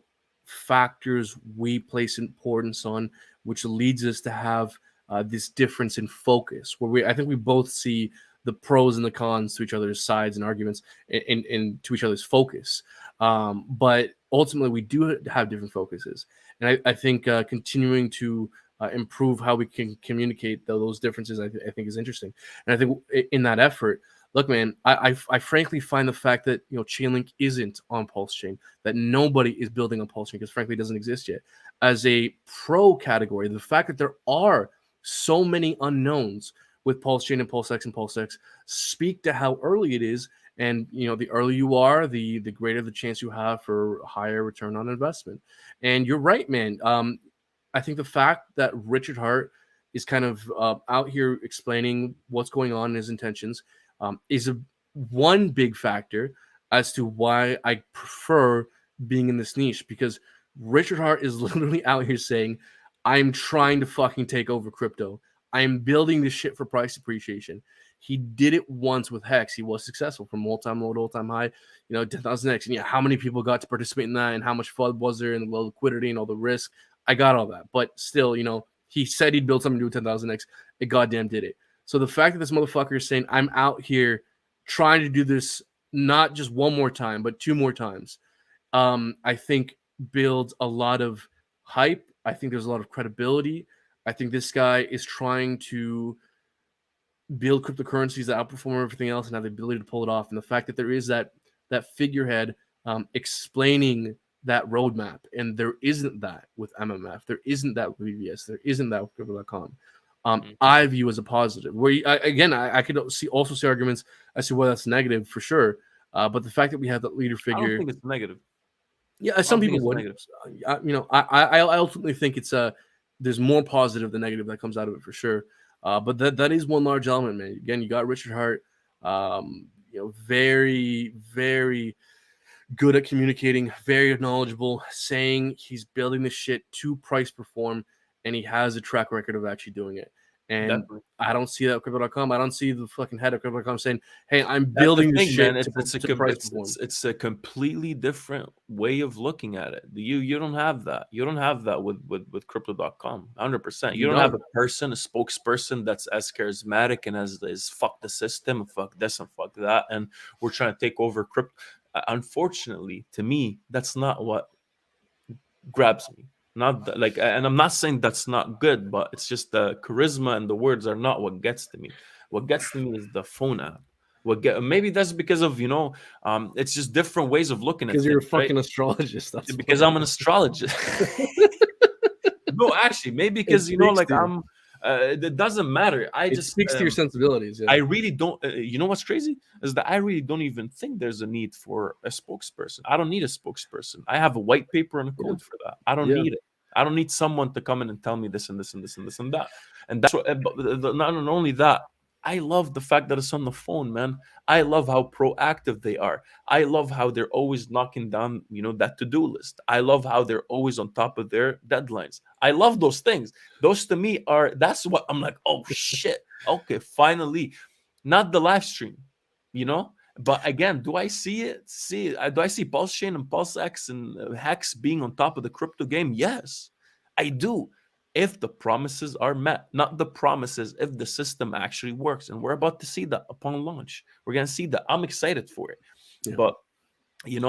[SPEAKER 2] factors we place importance on, which leads us to have this difference in focus, where I think we both see the pros and the cons to each other's sides and arguments and to each other's focus. But ultimately, we do have different focuses. And I think continuing to improve how we can communicate those differences, I think is interesting. And I think in that effort, look, man, I frankly find the fact that Chainlink isn't on PulseChain, that nobody is building on PulseChain because frankly it doesn't exist yet, as a pro category. The fact that there are so many unknowns with PulseChain and PulseX and PulseX speak to how early it is. And the earlier you are, the greater the chance you have for higher return on investment. And you're right, man. I think the fact that Richard Hart is kind of out here explaining what's going on in his intentions is one big factor as to why I prefer being in this niche, because Richard Hart is literally out here saying, I'm trying to fucking take over crypto. I'm building this shit for price appreciation. He did it once with Hex. He was successful from all-time low to all-time high, 10,000x. And how many people got to participate in that, and how much FUD was there, and the low liquidity and all the risk. I got all that. But still, he said he'd build something to do with 10,000x. It goddamn did it. So the fact that this motherfucker is saying, I'm out here trying to do this not just one more time, but 2 more times, I think builds a lot of hype. I think there's a lot of credibility. I think this guy is trying to build cryptocurrencies that outperform everything else and have the ability to pull it off. And the fact that there is that figurehead explaining that roadmap, and there isn't that with MMF, there isn't that with VVS, there isn't that with crypto.com. I view as a positive. Where I could also see arguments as to why that's negative for sure. But the fact that we have that leader figure,
[SPEAKER 1] I don't think it's negative.
[SPEAKER 2] Yeah, some people would. I ultimately think it's there's more positive than negative that comes out of it for sure. But that is one large element, man. Again, you got Richard Hart, very, very good at communicating, very knowledgeable, saying he's building this shit to price perform, and he has a track record of actually doing it. And definitely. I don't see that with crypto.com. I don't see the fucking head of crypto.com saying, hey, I'm building this shit
[SPEAKER 1] it's a completely different way of looking at it. You don't have that. You don't have that with crypto.com. 100%. You don't have a person, a spokesperson that's as charismatic and as fuck the system, and fuck this and fuck that, and we're trying to take over crypto. Unfortunately, to me, that's not what grabs me. Not like, and I'm not saying that's not good, but it's just the charisma and the words are not what gets to me. What gets to me is the phone app. Maybe that's because of it's just different ways of looking at it.
[SPEAKER 2] Because you're a fucking astrologist. That's
[SPEAKER 1] because I'm an astrologist. No, actually, maybe because I'm. It doesn't matter. It
[SPEAKER 2] speaks to your sensibilities. Yeah.
[SPEAKER 1] I really don't. You know what's crazy is that I really don't even think there's a need for a spokesperson. I don't need a spokesperson. I have a white paper and a code for that. I don't need it. I don't need someone to come in and tell me this and this and this and this and that. And that's what. Not only that, I love the fact that it's on the phone, man. I love how proactive they are. I love how they're always knocking down, that to-do list. I love how they're always on top of their deadlines. I love those things. Those to me that's what I'm like, oh shit. Okay, finally. Not the live stream, But again, do I see it? Do I see PulseChain and PulseX and Hex being on top of the crypto game? Yes, I do. If the promises are met, not the promises, if the system actually works. And we're about to see that upon launch. We're going to see that. I'm excited for it. Yeah. But, we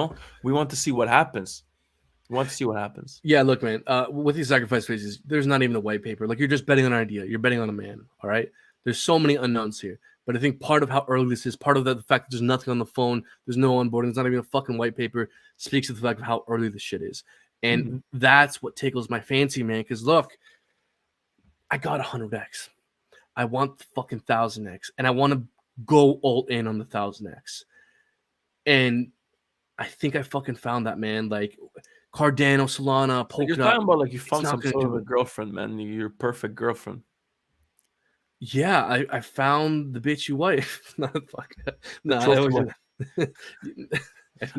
[SPEAKER 1] want to see what happens.
[SPEAKER 2] Yeah, look, man, with these sacrifice phases, there's not even a white paper. Like, you're just betting on an idea. You're betting on a man, all right? There's so many unknowns here. But I think part of how early this is, part of the fact that there's nothing on the phone, there's no onboarding, there's not even a fucking white paper, speaks to the fact of how early this shit is. And that's what tickles my fancy, man. Because, look, I got 100x. I want the fucking 1000x, and I want to go all in on the 1000x. And I think I fucking found that, man. Like Cardano, Solana, Polkadot.
[SPEAKER 1] You're talking about like you found some sort of a girlfriend, man. Your perfect girlfriend.
[SPEAKER 2] Yeah, I found the bitchy wife. No,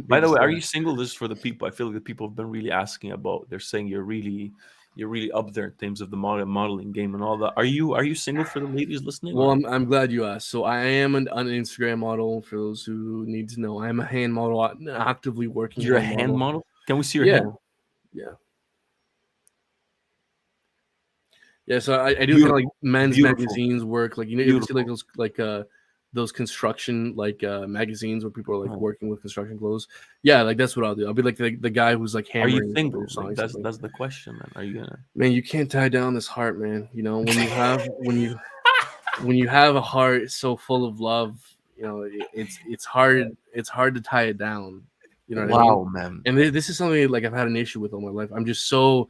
[SPEAKER 1] By the way, are you single? This is for the people. I feel like the people have been really asking about. They're saying you're really up there in terms of the modeling game and all that. Are you single, for the ladies listening?
[SPEAKER 2] Well, I'm glad you asked. So I am an Instagram model. For those who need to know, I'm a hand model, actively working.
[SPEAKER 1] You're a hand model? Can we see your hand?
[SPEAKER 2] Yeah. So I do kind of like men's magazines work. Like, you see like those construction magazines where people are like working with construction clothes. Yeah, like that's what I'll do. I'll be like the guy who's like hammering.
[SPEAKER 1] Are you single? Like, that's the question, man. Are you gonna?
[SPEAKER 2] Man, you can't tie down this heart, man. When you have when you have a heart so full of love, it's hard to tie it down. What I mean?
[SPEAKER 1] Man.
[SPEAKER 2] And this is something like I've had an issue with all my life. I'm just so,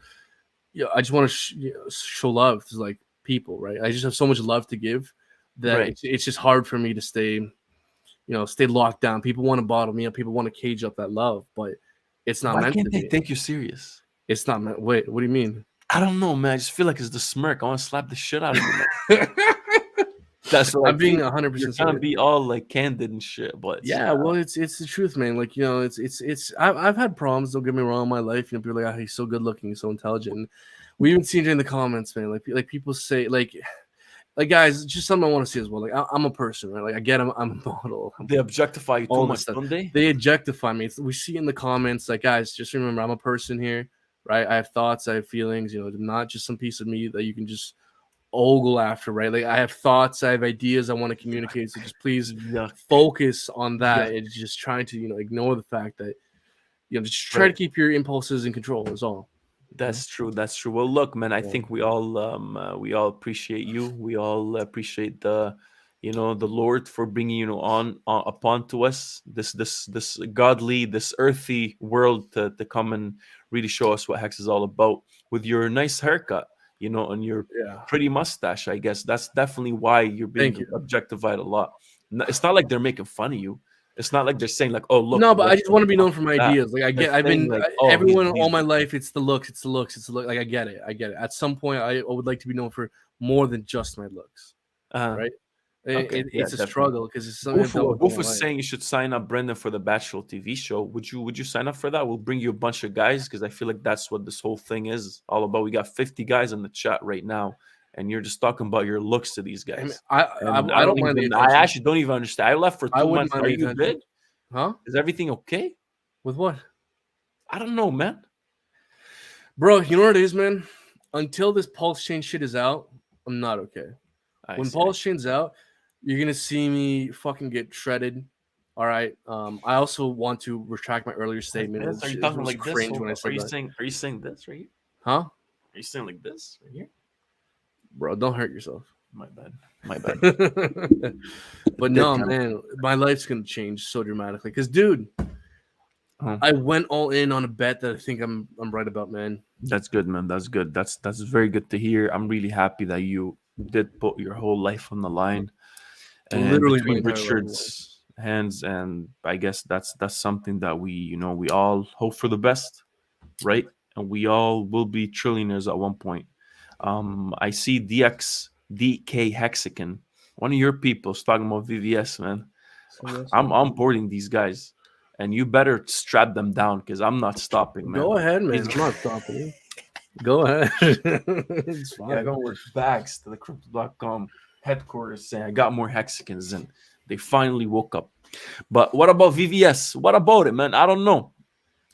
[SPEAKER 2] I just want to show love to like people, right? I just have so much love to give that it's just hard for me to stay locked down. People want to bottle me up. People want to cage up that love, but it's not meant to be.
[SPEAKER 1] Why can't they take you serious?
[SPEAKER 2] It's not meant. Wait, what do you mean?
[SPEAKER 1] I don't know, man. I just feel like it's the smirk. I want to slap the shit out of you, man. That's what I
[SPEAKER 2] I'm being
[SPEAKER 1] feel.
[SPEAKER 2] 100%
[SPEAKER 1] You're trying to
[SPEAKER 2] serious.
[SPEAKER 1] be all like candid and shit, but
[SPEAKER 2] Yeah, well, it's the truth, man. Like, you know, it's. I've had problems. Don't get me wrong in my life. You know, people are like, oh, he's so good looking, he's so intelligent. We even seen it in the comments, man. Like people say, like guys, just something I want to see as well. Like I'm a person, right? Like I get, I'm a model.
[SPEAKER 1] they objectify you too
[SPEAKER 2] All this
[SPEAKER 1] much,
[SPEAKER 2] stuff.
[SPEAKER 1] don't they?
[SPEAKER 2] They objectify me. We see in the comments, like, guys, just remember, I'm a person here, right? I have thoughts, I have feelings. You know, I'm not just some piece of meat that you can just ogle after, right? Like, I have thoughts, I have ideas I want to communicate. So just please
[SPEAKER 1] Yuck.
[SPEAKER 2] focus on that.
[SPEAKER 1] Yuck.
[SPEAKER 2] And just trying to, you know, ignore the fact that, you know, just try
[SPEAKER 1] Right.
[SPEAKER 2] to keep your impulses in control. That's all.
[SPEAKER 1] That's true. That's true. Well, look, man, I
[SPEAKER 2] Yeah.
[SPEAKER 1] think we all appreciate you. We all appreciate the Lord for bringing upon to us this godly, this earthy world to come and really show us what Hex is all about with your nice haircut, and your
[SPEAKER 2] Yeah.
[SPEAKER 1] pretty mustache. I guess that's definitely why you're being
[SPEAKER 2] Thank you.
[SPEAKER 1] objectified a lot. It's not like they're making fun of you. It's not like they're saying like, "Oh, look."
[SPEAKER 2] No, but I
[SPEAKER 1] look
[SPEAKER 2] just want to be known for my
[SPEAKER 1] that.
[SPEAKER 2] ideas. Like
[SPEAKER 1] They're
[SPEAKER 2] I've
[SPEAKER 1] saying
[SPEAKER 2] been
[SPEAKER 1] like, "Oh,
[SPEAKER 2] everyone
[SPEAKER 1] he's
[SPEAKER 2] all my life. It's the looks. It's the looks. It's the look. Like I get it. I get it. At some point, I would like to be known for more than just my looks. Right?
[SPEAKER 1] Okay, yeah,
[SPEAKER 2] It's a
[SPEAKER 1] definitely.
[SPEAKER 2] struggle because it's something I've dealt with
[SPEAKER 1] Wolf
[SPEAKER 2] all
[SPEAKER 1] was
[SPEAKER 2] my life.
[SPEAKER 1] saying you should sign up Brendan for the Bachelor TV show. Would you sign up for that? We'll bring you a bunch of guys because I feel like that's what this whole thing is all about. We got 50 guys in the chat right now, and you're just talking about your looks to these
[SPEAKER 2] I mean,
[SPEAKER 1] guys.
[SPEAKER 2] I
[SPEAKER 1] And
[SPEAKER 2] don't mind the
[SPEAKER 1] I
[SPEAKER 2] attention.
[SPEAKER 1] actually don't even understand. I left for
[SPEAKER 2] I
[SPEAKER 1] 2
[SPEAKER 2] wouldn't
[SPEAKER 1] months.
[SPEAKER 2] mind
[SPEAKER 1] Are
[SPEAKER 2] the
[SPEAKER 1] you
[SPEAKER 2] attention.
[SPEAKER 1] good?
[SPEAKER 2] Huh?
[SPEAKER 1] Is everything okay?
[SPEAKER 2] With what?
[SPEAKER 1] I don't know, man.
[SPEAKER 2] Bro, you know what it is, man? Until this PulseChain shit is out, I'm not okay. When PulseChain's out, you're gonna see me fucking get shredded. All right. I also want to retract my earlier statement.
[SPEAKER 1] This? Are you
[SPEAKER 2] It
[SPEAKER 1] talking
[SPEAKER 2] was
[SPEAKER 1] like this?
[SPEAKER 2] cringe
[SPEAKER 1] Hold
[SPEAKER 2] when I
[SPEAKER 1] up. Are
[SPEAKER 2] said
[SPEAKER 1] you
[SPEAKER 2] that.
[SPEAKER 1] saying this right here?
[SPEAKER 2] Huh?
[SPEAKER 1] Are you saying like this right here?
[SPEAKER 2] Bro, don't hurt yourself.
[SPEAKER 1] My bad. My bad.
[SPEAKER 2] But no, man, my life's gonna change so dramatically. Cause, dude, I went all in on a bet that I think I'm right about, man.
[SPEAKER 1] That's good, man. That's good. That's very good to hear. I'm really happy that you did put your whole life on the line and
[SPEAKER 2] Literally my
[SPEAKER 1] between
[SPEAKER 2] entire life.
[SPEAKER 1] Richard's hands, and I guess that's something that we all hope for the best, right? And we all will be trillionaires at one point. I see DK Hexagon, one of your people, is talking about VVS, man. I'm onboarding these guys, and you better strap them down because I'm not stopping, man.
[SPEAKER 2] Go ahead, man. I'm not stopping you. Go ahead. It's fine.
[SPEAKER 1] Yeah, I got with bags to the crypto.com headquarters saying I got more hexagons, and they finally woke up. But what about VVS? What about it, man? I don't know.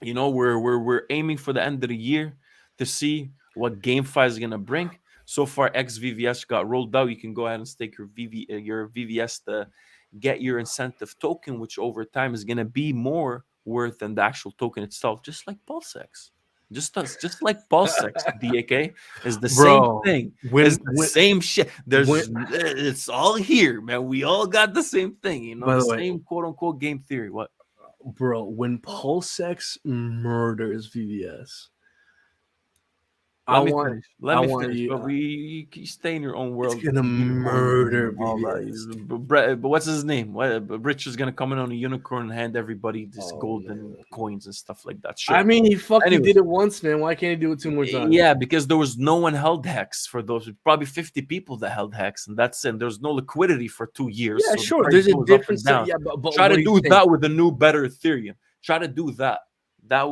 [SPEAKER 1] We're aiming for the end of the year to see what GameFi is gonna bring. So far, XVVS got rolled out. You can go ahead and stake your VVS to get your incentive token, which over time is gonna be more worth than the actual token itself, just like PulseX. Just like PulseX, DAK is the
[SPEAKER 2] Bro,
[SPEAKER 1] same thing.
[SPEAKER 2] when-
[SPEAKER 1] It's the
[SPEAKER 2] when-
[SPEAKER 1] same shit.
[SPEAKER 2] when-
[SPEAKER 1] It's all here, man. We all got the same thing,
[SPEAKER 2] By the way,
[SPEAKER 1] same quote unquote game theory. What?
[SPEAKER 2] Bro, when PulseX murders VVS,
[SPEAKER 1] Let me finish.
[SPEAKER 2] you.
[SPEAKER 1] But you stay in your own world.
[SPEAKER 2] It's gonna murder
[SPEAKER 1] all
[SPEAKER 2] VVS.
[SPEAKER 1] that. But what's his name? Rich is gonna come in on a unicorn and hand everybody these golden coins and stuff like that. Sure.
[SPEAKER 2] I mean, he fucking did it once, man. Why can't he do it 2 more times?
[SPEAKER 1] Yeah, because there was no one held hex for those. Probably 50 people that held hex, and that's it. There was no liquidity for 2 years.
[SPEAKER 2] Yeah,
[SPEAKER 1] so
[SPEAKER 2] sure. There's a difference.
[SPEAKER 1] Yeah,
[SPEAKER 2] but
[SPEAKER 1] try to do that with a new, better Ethereum. Try to do that. That's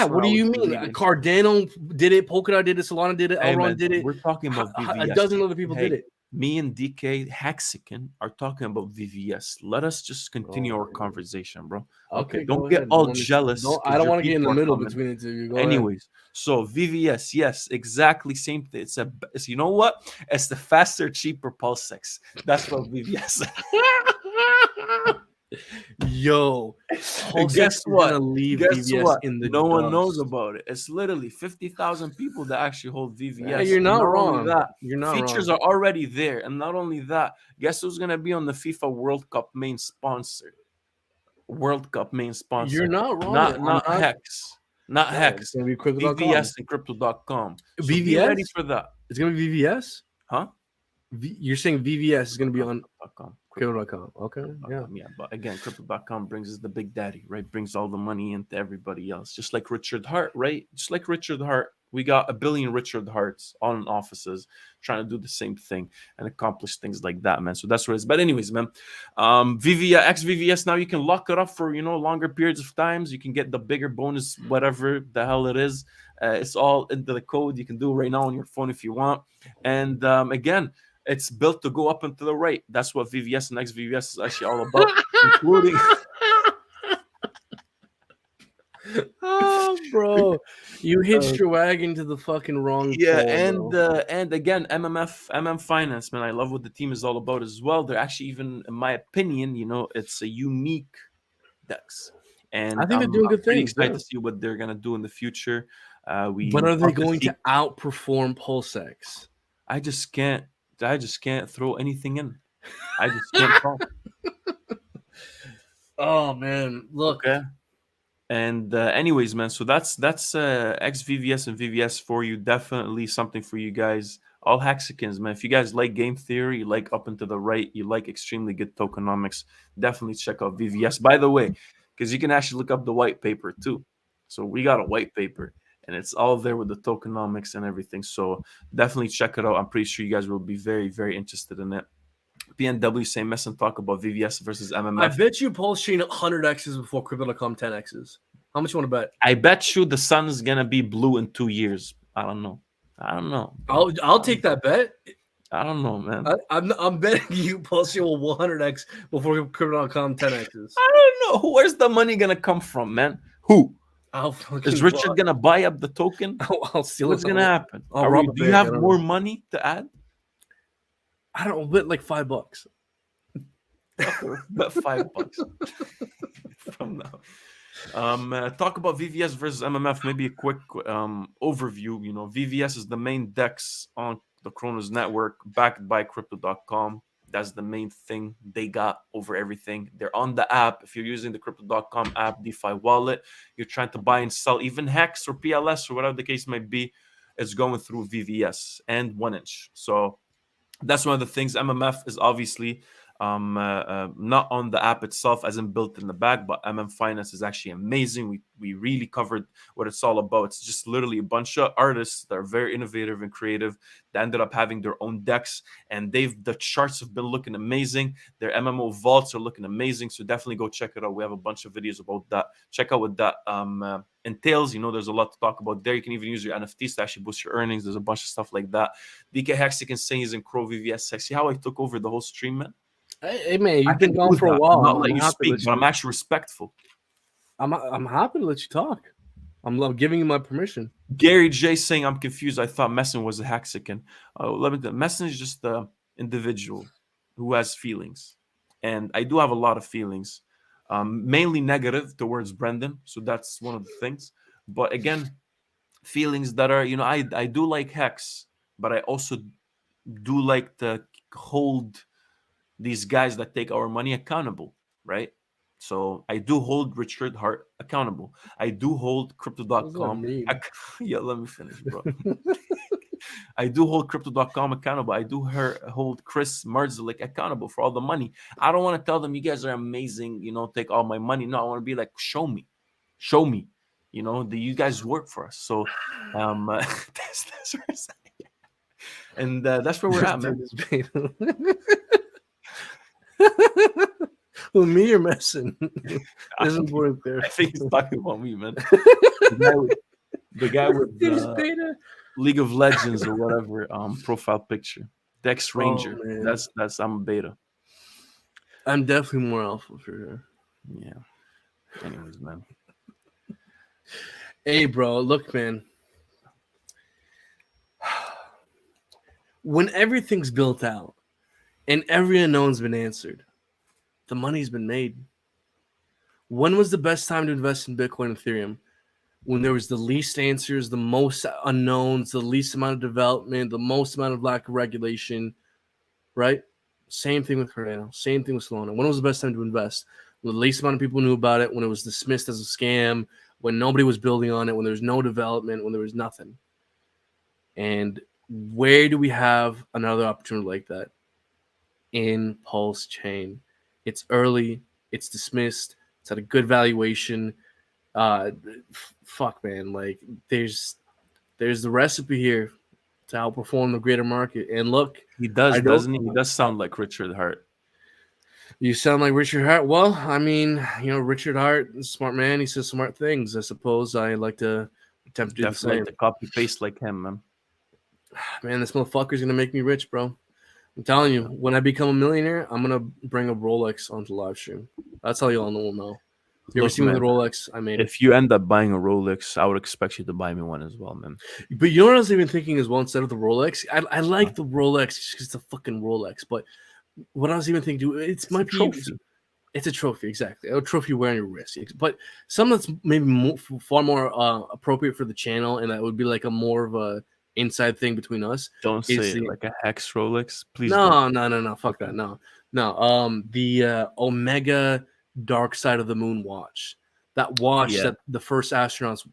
[SPEAKER 2] what do you mean? Cardano did it, Polkadot did it, Solana did it, Elrond did it.
[SPEAKER 1] We're talking about VVS.
[SPEAKER 2] A dozen other people did it.
[SPEAKER 1] Me and DK Hexagon are talking about VVS. Let us just continue our conversation, bro. Okay, don't get all jealous.
[SPEAKER 2] I don't want to get in the middle between the two.
[SPEAKER 1] Anyways, so VVS, yes, exactly same thing. It's you know what? It's the faster, cheaper PulseX. That's what VVS.
[SPEAKER 2] Yo,
[SPEAKER 1] guess what? No one knows
[SPEAKER 2] dust.
[SPEAKER 1] about it. It's literally 50,000 people that actually hold VVS.
[SPEAKER 2] Yeah, you're not wrong.
[SPEAKER 1] You're not features are already there, and not only that, guess who's gonna be on the FIFA World Cup main sponsor?
[SPEAKER 2] You're not wrong.
[SPEAKER 1] Not Hex. Not Hex.
[SPEAKER 2] It's gonna be
[SPEAKER 1] VVS and Crypto.com. So
[SPEAKER 2] VVS?
[SPEAKER 1] be ready for that.
[SPEAKER 2] It's gonna be VVS?
[SPEAKER 1] Huh?
[SPEAKER 2] You're saying VVS is gonna be on Crypto.com. Okay.
[SPEAKER 1] Yeah. But again, Crypto.com brings us the big daddy, right? Brings all the money into everybody else. Just like Richard Hart, right? Just like Richard Hart We got a billion Richard Harts on offices trying to do the same thing and accomplish things like that, man. So that's what it is. But anyways, man, VVS, now you can lock it up for, longer periods of times. You can get the bigger bonus, whatever the hell it is. It's all into the code. You can do it right now on your phone if you want. And again, it's built to go up and to the right. That's what VVS and XVVS is actually all about, including...
[SPEAKER 2] Oh, bro, you hitched your wagon to the fucking wrong pole,
[SPEAKER 1] and again, MM Finance, man, I love what the team is all about as well. They're actually, even in my opinion, it's a unique DEX, and
[SPEAKER 2] I think they're doing good
[SPEAKER 1] pretty
[SPEAKER 2] things.
[SPEAKER 1] excited to see what they're gonna do in the future.
[SPEAKER 2] But are they going to outperform PulseX?
[SPEAKER 1] I just can't throw anything in. I just can't talk.
[SPEAKER 2] Oh man, look.
[SPEAKER 1] Okay. And anyways, man, so that's XVVS and VVS for you. Definitely something for you guys. All Hexicans, man. If you guys like game theory, you like up and to the right, you like extremely good tokenomics, definitely check out VVS. By the way, because you can actually look up the white paper too. So we got a white paper, and it's all there with the tokenomics and everything. So definitely check it out. I'm pretty sure you guys will be very, very interested in it. PNW saying Mehsen talk about VVS versus MMF.
[SPEAKER 2] I bet you PulseChain 100x's before Crypto.com 10x's. How much you want to bet?
[SPEAKER 1] I bet you the sun's gonna be blue in 2 years. I don't know.
[SPEAKER 2] I'll take that bet.
[SPEAKER 1] I don't know, man.
[SPEAKER 2] I'm betting you PulseChain will 100x before Crypto.com 10x's.
[SPEAKER 1] I don't know. Where's the money gonna come from, man? Who? Is Richard gonna buy up the token?
[SPEAKER 2] I'll steal
[SPEAKER 1] What's gonna happen? Do you have more money to add?
[SPEAKER 2] I don't know, bet like $5.
[SPEAKER 1] Bet $5 from now. Talk about VVS versus MMF. Maybe a quick overview. VVS is the main DEX on the Cronos network, backed by Crypto.com. That's the main thing they got over everything. They're on the app. If you're using the Crypto.com app, DeFi wallet, you're trying to buy and sell even Hex or PLS or whatever the case might be, it's going through VVS and 1inch. So that's one of the things. MMF is obviously not on the app itself, as in built in the back, but MM Finance is actually amazing. We really covered what it's all about. It's just literally a bunch of artists that are very innovative and creative that ended up having their own decks, and the charts have been looking amazing. Their MMO vaults are looking amazing, so definitely go check it out. We have a bunch of videos about that. Check out what that entails. There's a lot to talk about there. You can even use your NFTs to actually boost your earnings. There's a bunch of stuff like that. DK Hexican saying he's in Crow VVS. See how I took over the whole stream, man?
[SPEAKER 2] Hey man, you've been gone for a while.
[SPEAKER 1] I'm not letting you speak, but I'm actually respectful.
[SPEAKER 2] I'm happy to let you talk. I'm giving you my permission.
[SPEAKER 1] Gary J saying I'm confused. I thought Mehsen was a Hexican. Mehsen is just the individual who has feelings, and I do have a lot of feelings, mainly negative towards Brendan. So that's one of the things. But again, feelings that are, I do like Hex, but I also do like to hold these guys that take our money accountable, right? So I do hold Richard Hart accountable. I do hold Crypto.com. Yeah, let me finish, bro. I do hold Crypto.com accountable. I do hold Chris Marzelik accountable for all the money. I don't want to tell them you guys are amazing, take all my money. No, I want to be like, show me. You guys work for us. So that's where it's at. And that's where we're at, man.
[SPEAKER 2] Well, me or Mehsen? There's important there.
[SPEAKER 1] I think he's talking about me, man. The guy with League of Legends or whatever profile picture. Dex Ranger. That's I'm a beta.
[SPEAKER 2] I'm definitely more alpha for sure.
[SPEAKER 1] Yeah. Anyways, man.
[SPEAKER 2] Hey, bro. Look, man. When everything's built out and every unknown's been answered, the money's been made. When was the best time to invest in Bitcoin and Ethereum? When there was the least answers, the most unknowns, the least amount of development, the most amount of lack of regulation, right? Same thing with Cardano. Same thing with Solana. When was the best time to invest? When the least amount of people knew about it, when it was dismissed as a scam, when nobody was building on it, when there was no development, when there was nothing. And where do we have another opportunity like that? In PulseChain. It's early. It's dismissed. It's at a good valuation. Fuck, man. Like, there's there's the recipe here to outperform the greater market. And look,
[SPEAKER 1] He does,
[SPEAKER 2] I don't.
[SPEAKER 1] doesn't he? He does sound like Richard Hart.
[SPEAKER 2] You sound like Richard Hart. Well, I mean, Richard Hart, smart man. He says smart things. I suppose I like to attempt to do the
[SPEAKER 1] Definitely
[SPEAKER 2] same.
[SPEAKER 1] like to copy paste like him, man.
[SPEAKER 2] Man, this motherfucker's gonna make me rich, bro. I'm telling you, when I become a millionaire, I'm gonna bring a Rolex onto live stream. That's how you all will know. You ever
[SPEAKER 1] Look,
[SPEAKER 2] seen me with a
[SPEAKER 1] man,
[SPEAKER 2] Rolex? I made it.
[SPEAKER 1] if you end up buying a Rolex, I would expect you to buy me one as well, man.
[SPEAKER 2] But you know what I was even thinking as well, instead of the Rolex? I like the Rolex just because it's a fucking Rolex. But what I was even thinking, it might be
[SPEAKER 1] trophy.
[SPEAKER 2] It's a trophy, exactly. A trophy wearing your wrist. But something that's maybe far more appropriate for the channel, and that would be like a more of a inside thing between us.
[SPEAKER 1] Don't say it like a hex Rolex, please.
[SPEAKER 2] No. Fuck that. No. The Omega Dark Side of the Moon watch. That watch that the first astronauts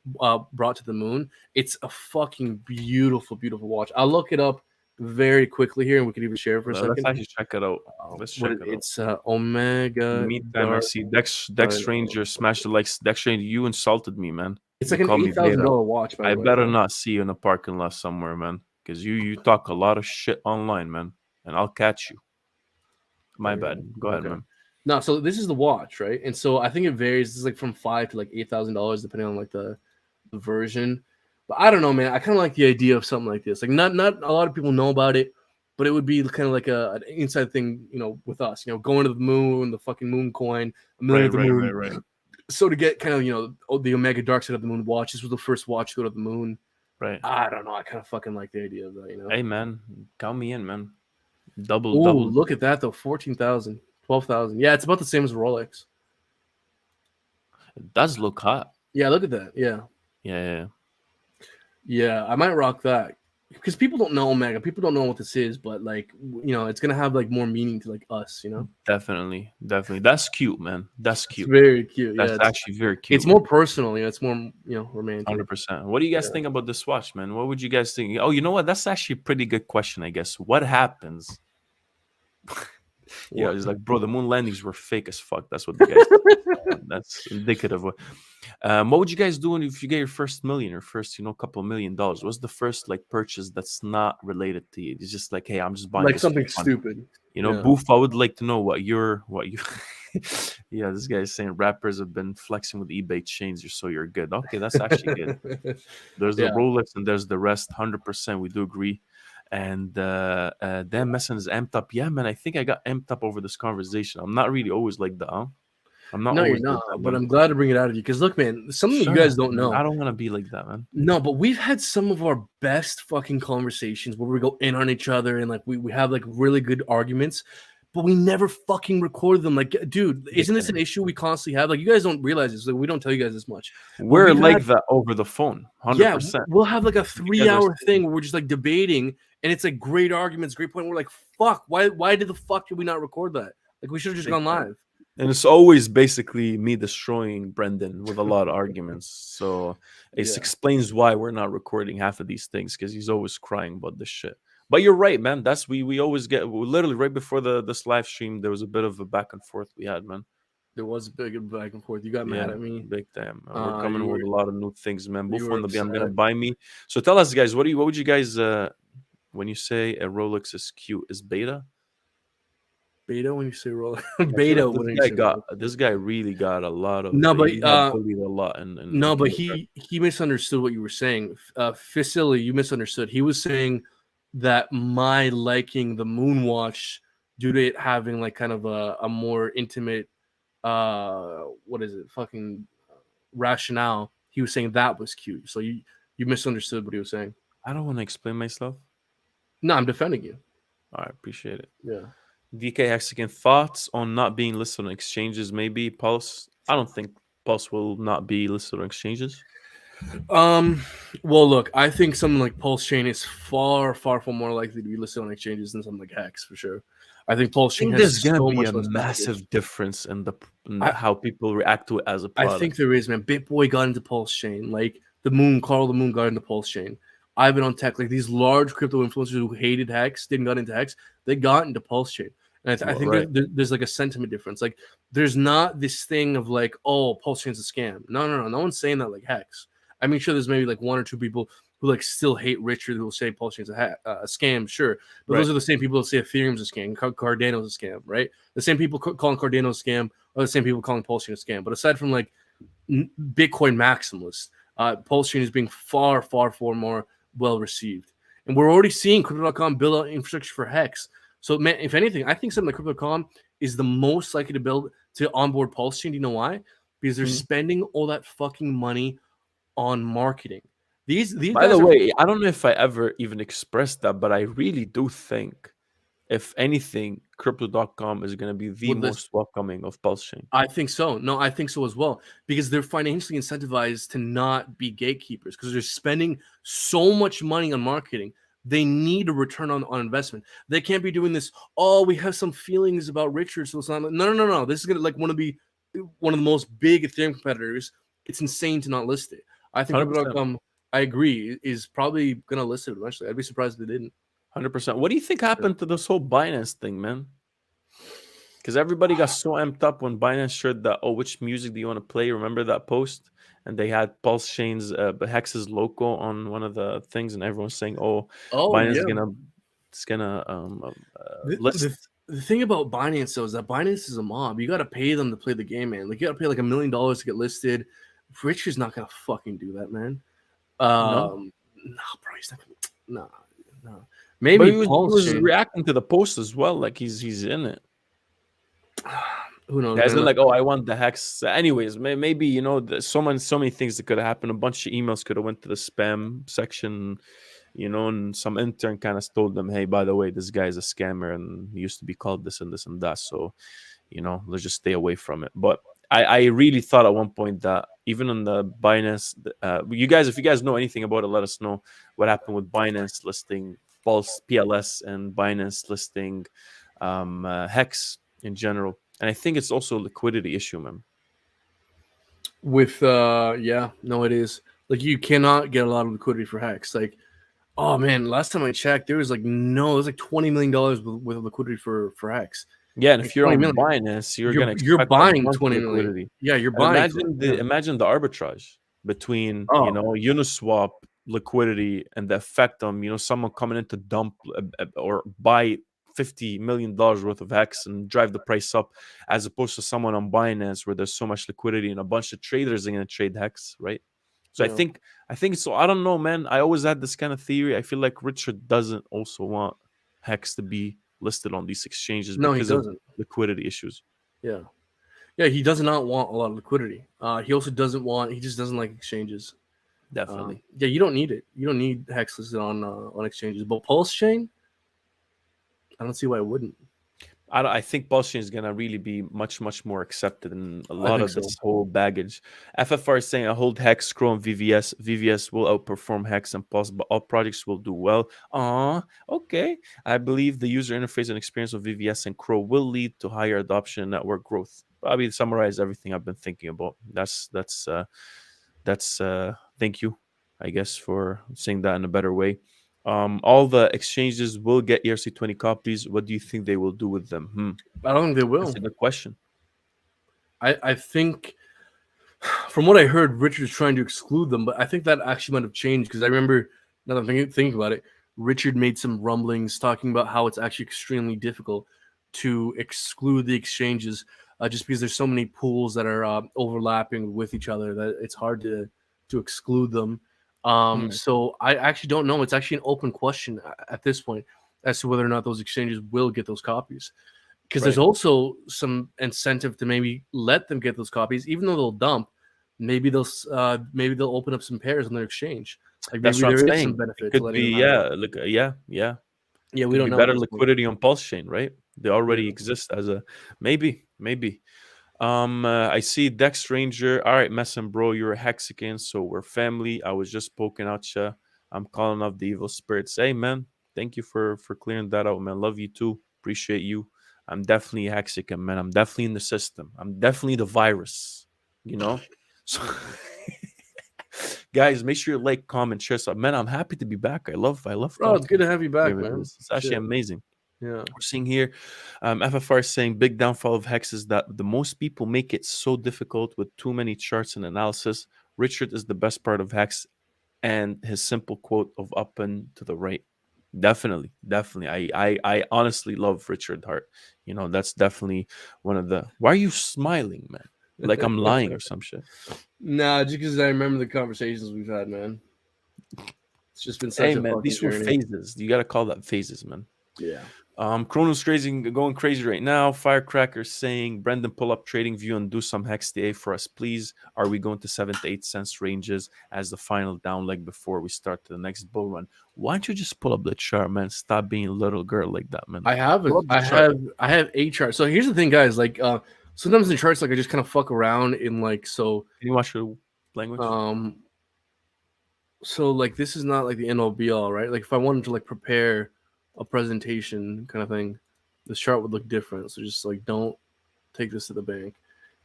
[SPEAKER 2] brought to the moon. It's a fucking beautiful, beautiful watch. I'll look it up very quickly here, and we can even share it for a second.
[SPEAKER 1] Let's actually check it out. Let's check it out.
[SPEAKER 2] It's Omega.
[SPEAKER 1] In the meantime, I see Dex Stranger smash the likes. Dex Stranger, you insulted me, man.
[SPEAKER 2] It's like an $8,000 watch. By
[SPEAKER 1] I
[SPEAKER 2] the way,
[SPEAKER 1] better not see you in a parking lot somewhere, man, because you talk a lot of shit online, man, and I'll catch you. My bad. Go ahead, man.
[SPEAKER 2] No, so this is the watch, right? And so I think it varies. It's like from $5,000 to like $8,000, depending on like the version. But I don't know, man. I kind of like the idea of something like this. Like not a lot of people know about it, but it would be kind of like an inside thing, with us. Going to the moon, the fucking moon coin, a million of the moon.
[SPEAKER 1] Right.
[SPEAKER 2] So to get kind of the Omega Dark Side of the Moon watch. This was the first watch to go to the moon.
[SPEAKER 1] Right.
[SPEAKER 2] I don't know. I kind of fucking like the idea of that.
[SPEAKER 1] Hey, man, count me in, man. Double.
[SPEAKER 2] Look at that though. 14,000, 12,000. Yeah, it's about the same as Rolex.
[SPEAKER 1] It does look hot.
[SPEAKER 2] Yeah, look at that. Yeah. I might rock that because people don't know Omega. People don't know what this is, but like it's gonna have like more meaning to like us.
[SPEAKER 1] Definitely. That's cute, man. That's cute.
[SPEAKER 2] It's very cute.
[SPEAKER 1] That's actually very cute.
[SPEAKER 2] It's more personal. It's more romantic.
[SPEAKER 1] 100%. What do you guys think about this watch, man? What would you guys think? Oh, you know what? That's actually a pretty good question, I guess. What happens? It's like, bro, the moon landings were fake as fuck. That's what the guys said. That's indicative of what would you guys do if you get your first million or first, couple $1 million? What's the first like purchase that's not related to you? It's just like, hey, I'm just buying
[SPEAKER 2] like something stupid.
[SPEAKER 1] Boof, I would like to know what you yeah, this guy is saying rappers have been flexing with eBay chains. You're good. Okay, that's actually good. There's the Rolex and there's the rest. 100%, we do agree. And Dan Mehsen is amped up. Yeah, man, I think I got amped up over this conversation. I'm not really always like that, huh? I'm not.
[SPEAKER 2] No,
[SPEAKER 1] always
[SPEAKER 2] you're not.
[SPEAKER 1] like that,
[SPEAKER 2] but I'm glad to bring it out of you because look, man, something you guys don't know.
[SPEAKER 1] I don't want to be like that, man.
[SPEAKER 2] No, but we've had some of our best fucking conversations where we go in on each other and like we have like really good arguments, but we never fucking record them. Like, dude, isn't this an issue we constantly have? Like, you guys don't realize this. Like, we don't tell you guys this much.
[SPEAKER 1] We're like that over the phone. 100%.
[SPEAKER 2] Yeah, we'll have like a 3-hour thing where we're just like debating, and it's like great arguments, great point. We're like, fuck, why did the fuck did we not record that? Like, we should have just gone live.
[SPEAKER 1] And it's always basically me destroying Brendan with a lot of arguments. So it explains why we're not recording half of these things, because he's always crying about this shit. But you're right, man. That's we always get literally right before this live stream. There was a bit of a back and forth we had, man.
[SPEAKER 2] There was a big back and forth. You got mad at me,
[SPEAKER 1] big time. We're coming with a lot of new things, man. Both on the I'm gonna buy me. So tell us, guys, what would you guys when you say a Rolex is cute? Is beta?
[SPEAKER 2] Beta when you say Rolex? Beta.
[SPEAKER 1] This guy really got a lot of.
[SPEAKER 2] No, but
[SPEAKER 1] bullied a lot.
[SPEAKER 2] No, but he misunderstood what you were saying. Facility, you misunderstood. He was saying that my liking the Moonwatch due to it having like kind of a more intimate fucking rationale. He was saying that was cute. So you misunderstood what he was saying.
[SPEAKER 1] I don't want to explain myself.
[SPEAKER 2] No, I'm defending you.
[SPEAKER 1] All right, appreciate it.
[SPEAKER 2] Yeah.
[SPEAKER 1] DK Hexagon, thoughts on not being listed on exchanges? Maybe Pulse. I don't think Pulse will not be listed on exchanges.
[SPEAKER 2] Well, look, I think something like PulseChain is far more likely to be listed on exchanges than something like Hex for sure. I think PulseChain has
[SPEAKER 1] going to be a massive difference in how people react to it as a product.
[SPEAKER 2] I think there is, man. BitBoy got into PulseChain, like Carl the Moon got into PulseChain. I've been on tech, like these large crypto influencers who hated Hex, didn't got into Hex, they got into PulseChain. And I think there's like a sentiment difference. Like, there's not this thing of like, oh, PulseChain's a scam. No one's saying that like Hex. I mean, sure, there's maybe like one or two people who like still hate Richard, who will say PulseChain's a scam, sure, but
[SPEAKER 1] Right.
[SPEAKER 2] those are the same people that say Ethereum's a scam, Cardano's a scam, right? The same people calling Cardano a scam are the same people calling PulseChain a scam. But aside from like Bitcoin maximalists, PulseChain is being far more well received, and we're already seeing Crypto.com build out infrastructure for Hex. So, man, if anything, I think something like Crypto.com is the most likely to onboard PulseChain. Do you know why? Because they're spending all that fucking money on marketing. These
[SPEAKER 1] By
[SPEAKER 2] guys
[SPEAKER 1] the
[SPEAKER 2] are.
[SPEAKER 1] way, I don't know if I ever even expressed that, but I really do think, if anything, Crypto.com is going to be the most welcoming of PulseChain.
[SPEAKER 2] I think so. No, I think so as well, because they're financially incentivized to not be gatekeepers because they're spending so much money on marketing. They need a return on investment. They can't be doing this. Oh, we have some feelings about Richard, so it's not. No. This is gonna like want to be one of the most big Ethereum competitors. It's insane to not list it. I think
[SPEAKER 1] 100%.
[SPEAKER 2] Crypto.com, I agree, is probably gonna list it eventually. I'd be surprised if they didn't.
[SPEAKER 1] 100%. What do you think happened to this whole Binance thing, man? Because everybody got so amped up when Binance shared that, oh, which music do you want to play? Remember that post? And they had PulseChain's Hex's logo on one of the things, and everyone's saying, oh, Binance is gonna list.
[SPEAKER 2] The thing about Binance though is that Binance is a mob. You got to pay them to play the game, man. Like you got to pay like $1 million to get listed. Richard's not gonna fucking do that, man.
[SPEAKER 1] No,
[SPEAKER 2] Bro, he's not gonna. No. Maybe
[SPEAKER 1] but he was reacting to the post as well, like he's in it.
[SPEAKER 2] Who knows?
[SPEAKER 1] Guys, like, oh, I want the Hex. Anyways, maybe so many things that could have happened. A bunch of emails could have went to the spam section, and some intern kind of told them, hey, by the way, this guy is a scammer and he used to be called this and this and that. So, let's just stay away from it. But I really thought at one point that even on the Binance, if you guys know anything about it, let us know what happened with Binance listing false PLS and Binance listing Hex in general. And I think it's also a liquidity issue, man.
[SPEAKER 2] With it is. Like you cannot get a lot of liquidity for Hex. Like, oh man, last time I checked, there was like $20 million with liquidity for Hex.
[SPEAKER 1] Yeah, and if you're on Binance, you're
[SPEAKER 2] buying 20 million. Yeah, you're buying.
[SPEAKER 1] Imagine the arbitrage between Uniswap liquidity and the effect on someone coming in to dump or buy $50 million worth of Hex and drive the price up, as opposed to someone on Binance where there's so much liquidity and a bunch of traders are going to trade Hex, right? So I think so. I don't know, man. I always had this kind of theory. I feel like Richard doesn't also want Hex to be listed on these exchanges because of liquidity issues.
[SPEAKER 2] Yeah, he does not want a lot of liquidity. He also he just doesn't like exchanges.
[SPEAKER 1] Definitely.
[SPEAKER 2] You don't need it. You don't need Hex listed on exchanges. But PulseChain, I don't see why it wouldn't.
[SPEAKER 1] I think PulseChain is gonna really be much more accepted in a lot of this whole baggage. FFR is saying I hold Hex, Crow, and VVS. VVS will outperform Hex and Pulse, but all projects will do well. Okay. I believe the user interface and experience of VVS and Crow will lead to higher adoption and network growth. Probably summarize everything I've been thinking about. That's thank you, I guess, for saying that in a better way. All the exchanges will get ERC20 copies. What do you think they will do with them?
[SPEAKER 2] I don't think they will.
[SPEAKER 1] That's a good question.
[SPEAKER 2] I think, from what I heard, Richard's trying to exclude them, but I think that actually might have changed because I remember, now that I'm thinking about it, Richard made some rumblings talking about how it's actually extremely difficult to exclude the exchanges just because there's so many pools that are overlapping with each other that it's hard to exclude them. So I actually don't know. It's actually an open question at this point as to whether or not those exchanges will get those copies. Because there's also some incentive to maybe let them get those copies, even though they'll dump. Maybe they'll open up some pairs on their exchange. Like
[SPEAKER 1] that's
[SPEAKER 2] maybe
[SPEAKER 1] what
[SPEAKER 2] there
[SPEAKER 1] I'm
[SPEAKER 2] is
[SPEAKER 1] saying.
[SPEAKER 2] some benefit.
[SPEAKER 1] It could be
[SPEAKER 2] We don't know.
[SPEAKER 1] Better liquidity on PulseChain, right? They already exist as a maybe. I see Dex Ranger. All right, Mehsen, bro, you're a Hexican, so we're family. I was just poking at you. I'm calling off the evil spirits. Hey, man, thank you for clearing that out, man. Love you too. Appreciate you. I'm definitely a Hexican, man. I'm definitely in the system. I'm definitely the virus, So, guys, make sure you like, comment, share stuff. Man, I'm happy to be back. I love.
[SPEAKER 2] Bro, it's good to have you back, man.
[SPEAKER 1] It's actually amazing.
[SPEAKER 2] Yeah,
[SPEAKER 1] we're seeing here FFR is saying big downfall of Hex is that the most people make it so difficult with too many charts and analysis. Richard is the best part of Hex. and his simple quote of up and to the right. Definitely, definitely. I honestly love Richard Hart. That's definitely one of the. Why are you smiling, man? Like I'm lying or some shit.
[SPEAKER 2] Nah, just because I remember the conversations we've had, man. It's just been such
[SPEAKER 1] Hey,
[SPEAKER 2] a
[SPEAKER 1] man,
[SPEAKER 2] fucking
[SPEAKER 1] these were
[SPEAKER 2] journey.
[SPEAKER 1] phases. You gotta call that phases, man.
[SPEAKER 2] Yeah.
[SPEAKER 1] Chrono's crazy, going crazy right now. Firecracker saying, Brendan, pull up trading view and do some hex DA for us, please. Are we going to 7 to 8 cents ranges as the final down leg before we start to the next bull run? Why don't you just pull up the chart, man? Stop being a little girl like that, man.
[SPEAKER 2] I have
[SPEAKER 1] Pull
[SPEAKER 2] a
[SPEAKER 1] up the chart.
[SPEAKER 2] I have a chart. So here's the thing, guys. Like sometimes in charts, like I just kind of fuck around in like
[SPEAKER 1] Can you watch your language?
[SPEAKER 2] um so like this is not like the end all be all, right? Like if I wanted to like prepare a presentation kind of thing, this chart would look different. So just like don't take this to the bank.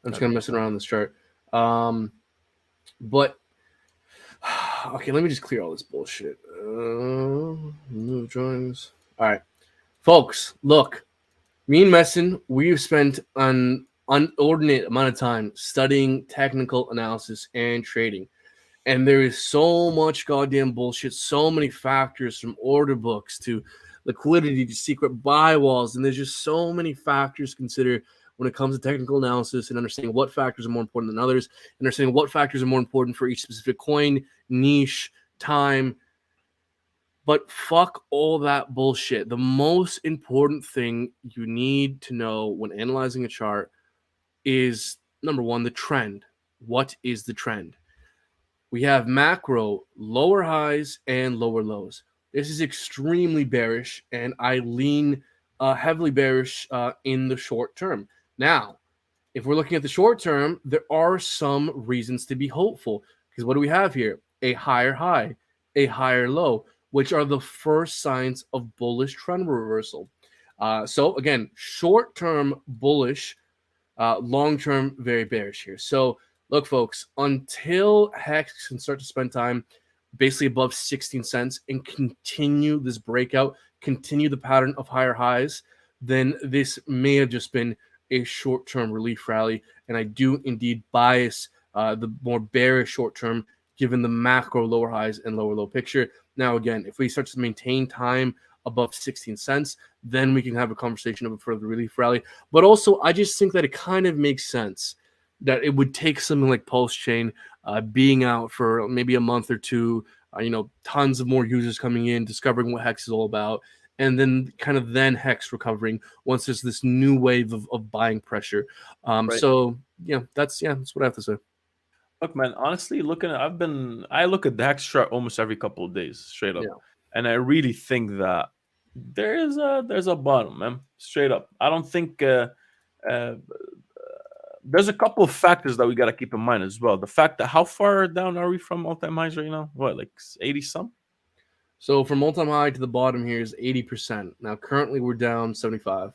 [SPEAKER 2] I'm just
[SPEAKER 1] Okay.
[SPEAKER 2] gonna messing around in this chart. But okay, let me just clear all this bullshit. Move drawings. All right, folks, look, me and Mehsen, we've spent an inordinate amount of time studying technical analysis and trading. And there is so much goddamn bullshit, so many factors from order books to liquidity to secret buy walls. And there's just so many factors to consider when it comes to technical analysis and understanding what factors are more important than others, understanding what factors are more important for each specific coin, niche, time. But fuck all that bullshit. The most important thing you need to know when analyzing a chart is number one, the trend. What is the trend? We have macro lower highs and lower lows. This is extremely bearish, and I lean heavily bearish in the short term. Now, if we're looking at the short term, there are some reasons to be hopeful because what do we have here? A higher high, a higher low, which are the first signs of bullish trend reversal. So again, short term bullish, long term very bearish here. So look, folks, until Hex can start to spend time basically above 16 cents and continue this breakout, continue the pattern of higher highs, then this may have just been a short-term relief rally. And I do indeed bias the more bearish short-term given the macro lower highs and lower low picture. Now, again, if we start to maintain time above 16 cents, then we can have a conversation of a further relief rally. But also, I just think that it kind of makes sense that it would take something like PulseChain being out for maybe a month or two, tons of more users coming in, discovering what Hex is all about, and then kind of then Hex recovering once there's this new wave of buying pressure.
[SPEAKER 1] Right.
[SPEAKER 2] So that's what I have to say.
[SPEAKER 1] Look, man, honestly, I look at the hex chart almost every couple of days, straight up.
[SPEAKER 2] Yeah.
[SPEAKER 1] And I really think that there's a bottom, man. Straight up. I don't think uh, there's a couple of factors that we got to keep in mind as well. The fact that how far down are we from all-time highs right now? What, like 80 some?
[SPEAKER 2] So from all-time high to the bottom here is 80%. Now currently we're down 75.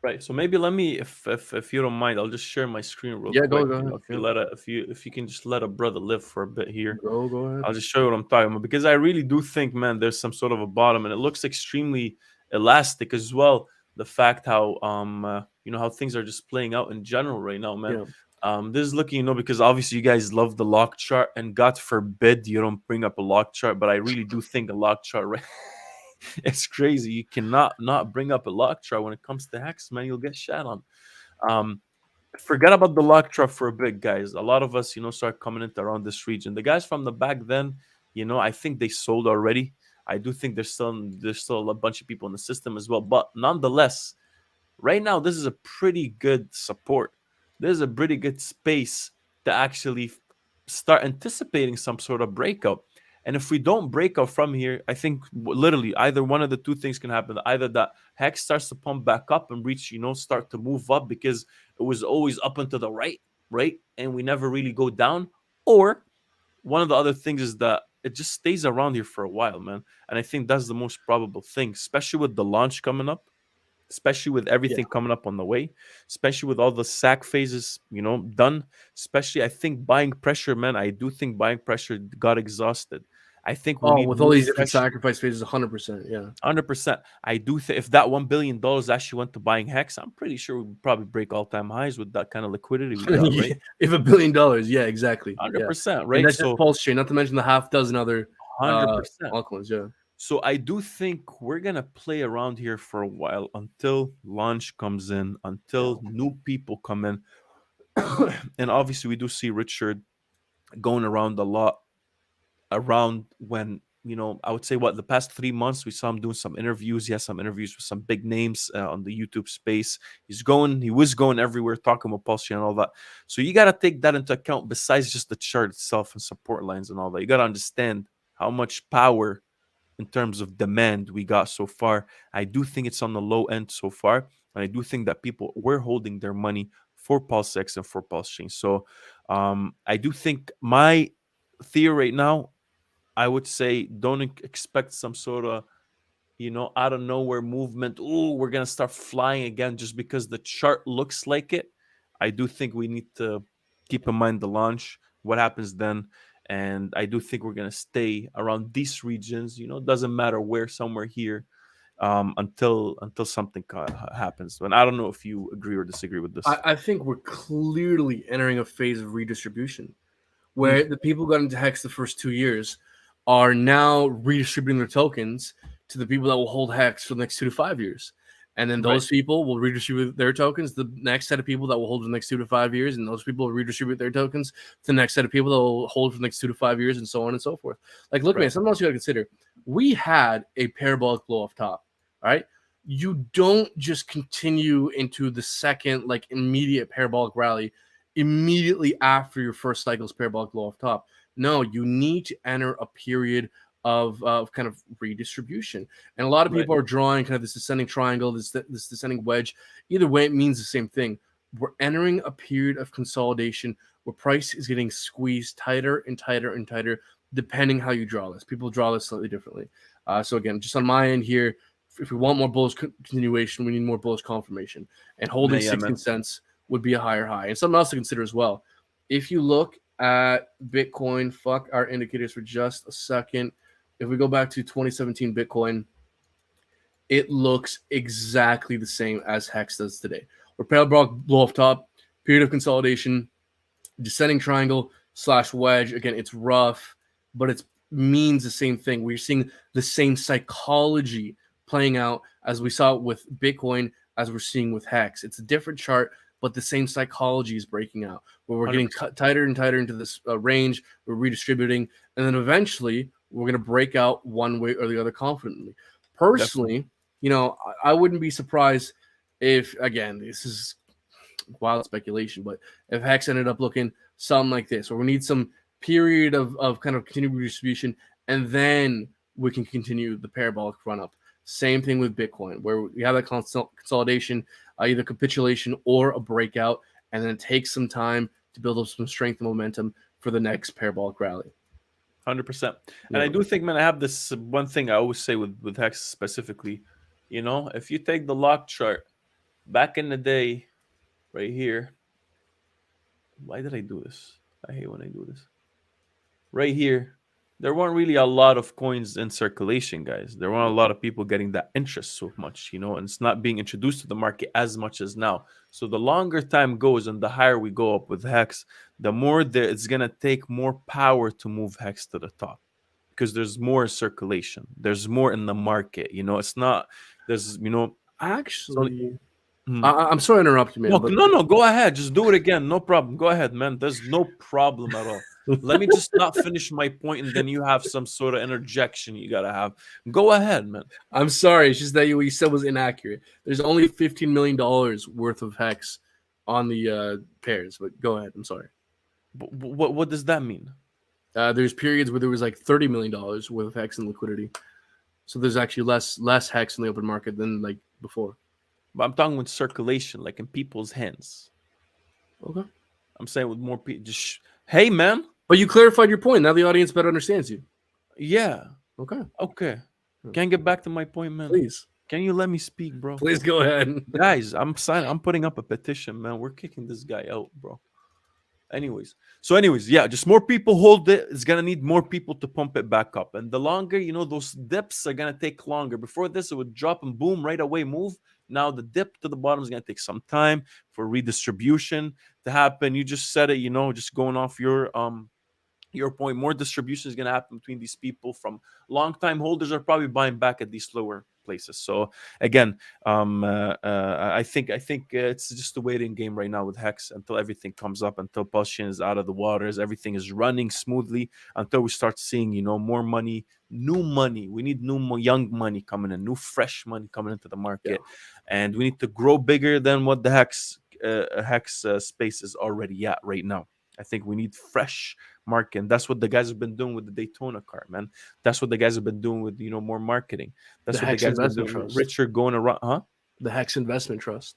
[SPEAKER 1] Right. So maybe let me, if you don't mind, I'll just share my screen real
[SPEAKER 2] Yeah,
[SPEAKER 1] quick.
[SPEAKER 2] go ahead.
[SPEAKER 1] If you let if you can just let a brother live for a bit here.
[SPEAKER 2] Go ahead.
[SPEAKER 1] I'll just show you what I'm talking about because I really do think, man, there's some sort of a bottom, and it looks extremely elastic as well. The fact how how things are just playing out in general right now, man.
[SPEAKER 2] Yeah.
[SPEAKER 1] This is looking, because obviously you guys love the lock chart, and God forbid you don't bring up a lock chart, but I really do think a lock chart, right? It's crazy. You cannot not bring up a lock chart when it comes to hex, man. You'll get shat on. Um, Forget about the lock chart for a bit, guys. A lot of us, start coming into around this region. The guys from the back then, I think they sold already. I do think there's still a bunch of people in the system as well. But nonetheless, right now, this is a pretty good support. This is a pretty good space to actually start anticipating some sort of breakout. And if we don't break out from here, I think literally either one of the two things can happen. Either that Hex starts to pump back up and reach, start to move up because it was always up and to the right, right? And we never really go down. Or one of the other things is that it just stays around here for a while, man. And I think that's the most probable thing, especially with the launch coming up, especially with
[SPEAKER 2] Yeah.
[SPEAKER 1] everything coming up on the way, especially with all the sack phases, done. Especially, I think buying pressure, man. I do think buying pressure got exhausted. I think we
[SPEAKER 2] Oh,
[SPEAKER 1] need
[SPEAKER 2] with all
[SPEAKER 1] more
[SPEAKER 2] these different
[SPEAKER 1] fresh.
[SPEAKER 2] sacrifice phases, 100%. Yeah.
[SPEAKER 1] 100%. I do think if that $1 billion actually went to buying Hex, I'm pretty sure we'd probably break all-time highs with that kind of liquidity we got,
[SPEAKER 2] Yeah,
[SPEAKER 1] right?
[SPEAKER 2] if $1 billion, yeah, exactly. Yeah.
[SPEAKER 1] 100%,
[SPEAKER 2] And
[SPEAKER 1] right?
[SPEAKER 2] that's just
[SPEAKER 1] So
[SPEAKER 2] PulseChain, not to mention the half dozen other
[SPEAKER 1] 100%.
[SPEAKER 2] altcoins. Yeah.
[SPEAKER 1] So I do think we're gonna play around here for a while until launch comes in,
[SPEAKER 2] Yeah.
[SPEAKER 1] until new people come in. And obviously we do see Richard going around a lot around when, I would say what the past 3 months we saw him doing some interviews. He has some interviews with some big names on the YouTube space. He was going everywhere talking about Pulse and all that. So you got to take that into account besides just the chart itself and support lines and all that. You got to understand how much power in terms of demand we got so far. I do think it's on the low end so far. And I do think that people were holding their money for PulseX and for PulseChain. So I do think my theory right now, I would say don't expect some sort of, out of nowhere movement. Oh, we're going to start flying again just because the chart looks like it. I do think we need to keep in mind the launch, what happens then. And I do think we're going to stay around these regions, doesn't matter where, somewhere here, until something happens. And I don't know if you agree or disagree with this.
[SPEAKER 2] I think we're clearly entering a phase of redistribution
[SPEAKER 1] Mm,
[SPEAKER 2] where the people who got into Hex the first 2 years are now redistributing their tokens to the people that will hold Hex for the next 2 to 5 years. And then
[SPEAKER 1] right.
[SPEAKER 2] those people will redistribute their tokens to the next set of people that will hold for the next 2 to 5 years. And those people will redistribute their tokens to the next set of people that will hold for the next 2 to 5 years, and so on and so forth. Like, look, man,
[SPEAKER 1] Right.
[SPEAKER 2] something else you got to consider. We had a parabolic blow off top, all right? You don't just continue into the second, like, immediate parabolic rally immediately after your first cycle's parabolic blow off top. No, you need to enter a period of kind of redistribution. And a lot of
[SPEAKER 1] Right.
[SPEAKER 2] people are drawing kind of this descending triangle, this descending wedge. Either way, it means the same thing. We're entering a period of consolidation where price is getting squeezed tighter and tighter and tighter, depending how you draw this. People draw this slightly differently. So again, just on my end here, if we want more bullish continuation, we need more bullish confirmation. And holding
[SPEAKER 1] Yeah,
[SPEAKER 2] 16
[SPEAKER 1] man.
[SPEAKER 2] cents would be a higher high. And something else to consider as well. If you look at Bitcoin, fuck our indicators for just a second. If we go back to 2017 Bitcoin, it looks exactly the same as Hex does today. We're parabolic blow off top, period of consolidation, descending triangle / wedge. Again, it's rough, but it means the same thing. We're seeing the same psychology playing out as we saw with Bitcoin, as we're seeing with Hex. It's a different chart, but the same psychology is breaking out, where we're getting
[SPEAKER 1] 100%.
[SPEAKER 2] tighter and tighter into this range. We're redistributing, and then eventually we're going to break out one way or the other confidently.
[SPEAKER 1] Definitely.
[SPEAKER 2] Personally, I wouldn't be surprised if, again, this is wild speculation, but if Hex ended up looking something like this, where we need some period of kind of continued redistribution, and then we can continue the parabolic run up. Same thing with Bitcoin, where we have that consolidation, either capitulation or a breakout, and then it takes some time to build up some strength and momentum for the next parabolic rally.
[SPEAKER 1] 100%. And I do think, man, I have this one thing I always say with Hex specifically. If you take the lock chart back in the day, right here. Why did I do this? I hate when I do this. Right here, there weren't really a lot of coins in circulation, guys. There weren't a lot of people getting that interest so much, and it's not being introduced to the market as much as now. So the longer time goes and the higher we go up with Hex, the more it's going to take more power to move Hex to the top because there's more circulation. There's more in the market. It's not, there's, so,
[SPEAKER 2] Actually, I'm sorry to interrupt you, man,
[SPEAKER 1] no,
[SPEAKER 2] but
[SPEAKER 1] no, no. Go ahead. Just do it again. No problem. Go ahead, man. There's no problem at all. Let me just not finish my point, and then you have some sort of interjection you gotta have. Go ahead, man.
[SPEAKER 2] I'm sorry. It's just that what you said was inaccurate. There's only $15 million worth of Hex on the pairs, but go ahead. I'm sorry.
[SPEAKER 1] What does that mean?
[SPEAKER 2] There's periods where there was like $30 million worth of Hex in liquidity. So there's actually less Hex in the open market than like before.
[SPEAKER 1] But I'm talking with circulation, like in people's hands.
[SPEAKER 2] Okay.
[SPEAKER 1] I'm saying with more people. Hey, man.
[SPEAKER 2] But you clarified your point. Now the audience better understands you.
[SPEAKER 1] Yeah.
[SPEAKER 2] Okay.
[SPEAKER 1] Okay. Can I get back to my point, man?
[SPEAKER 2] Please.
[SPEAKER 1] Can you let me speak, bro?
[SPEAKER 2] Please go ahead.
[SPEAKER 1] Guys, I'm putting up a petition, man. We're kicking this guy out, bro. Anyways, yeah, just more people hold it. It's gonna need more people to pump it back up, and the longer, those dips are gonna take longer. Before this, it would drop and boom right away, move. Now the dip to the bottom is gonna take some time for redistribution to happen. You just said it, just going off your point, more distribution is going to happen between these people. From long time holders are probably buying back at these lower places. So again, I think it's just a waiting game right now with Hex until everything comes up, until PulseChain is out of the waters, everything is running smoothly, until we start seeing more money, new money. We need young money coming in, new fresh money coming into the market, and we need to grow bigger than what the Hex space is already at right now. I think we need fresh market, and that's what the guys have been doing with the Daytona car, man. That's what the guys have been doing with more marketing. That's
[SPEAKER 2] The
[SPEAKER 1] what the
[SPEAKER 2] Hex
[SPEAKER 1] guys have been
[SPEAKER 2] Investment
[SPEAKER 1] doing.
[SPEAKER 2] Trust.
[SPEAKER 1] Richard going around, huh?
[SPEAKER 2] The Hex Investment Trust.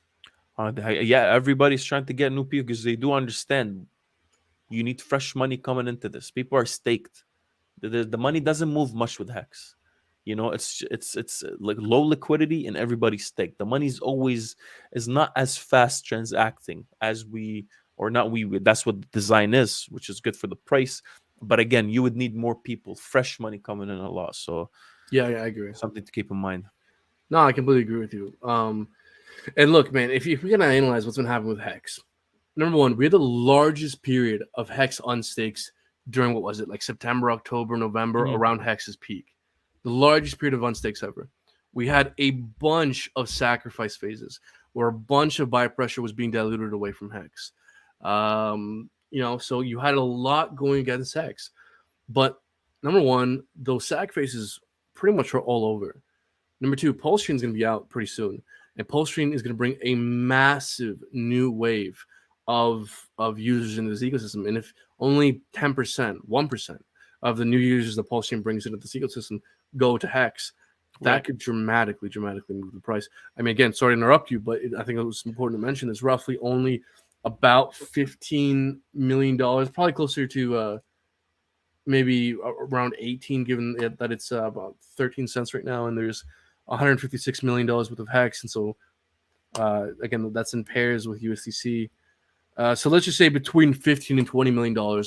[SPEAKER 1] Yeah, everybody's trying to get new people because they do understand you need fresh money coming into this. People are staked. The money doesn't move much with Hex. It's like low liquidity and everybody's staked. The money's always is not as fast transacting as we, or not we. That's what the design is, which is good for the price. But again, you would need more people, fresh money coming in a lot. So
[SPEAKER 2] yeah, I agree.
[SPEAKER 1] Something to keep in mind.
[SPEAKER 2] No, I completely agree with you. And look, man, if we're gonna analyze what's been happening with Hex, number one, we had the largest period of Hex unstakes during what was it, like September, October, November, around Hex's peak. The largest period of unstakes ever. We had a bunch of sacrifice phases where a bunch of buy pressure was being diluted away from Hex. So you had a lot going against Hex. But number one, those sac phases pretty much are all over. Number two, PulseChain is going to be out pretty soon. And PulseChain is going to bring a massive new wave of users into this ecosystem. And if only 10%, 1% of the new users that PulseChain brings into this ecosystem go to Hex, that could dramatically move the price. I mean, again, sorry to interrupt you, but I think it was important to mention there's roughly only about $15 million, probably closer to maybe around 18, given that it's about 13 cents right now, and there's $156 million worth of Hex. And so, again, that's in pairs with USDC. So let's just say between $15 and $20 million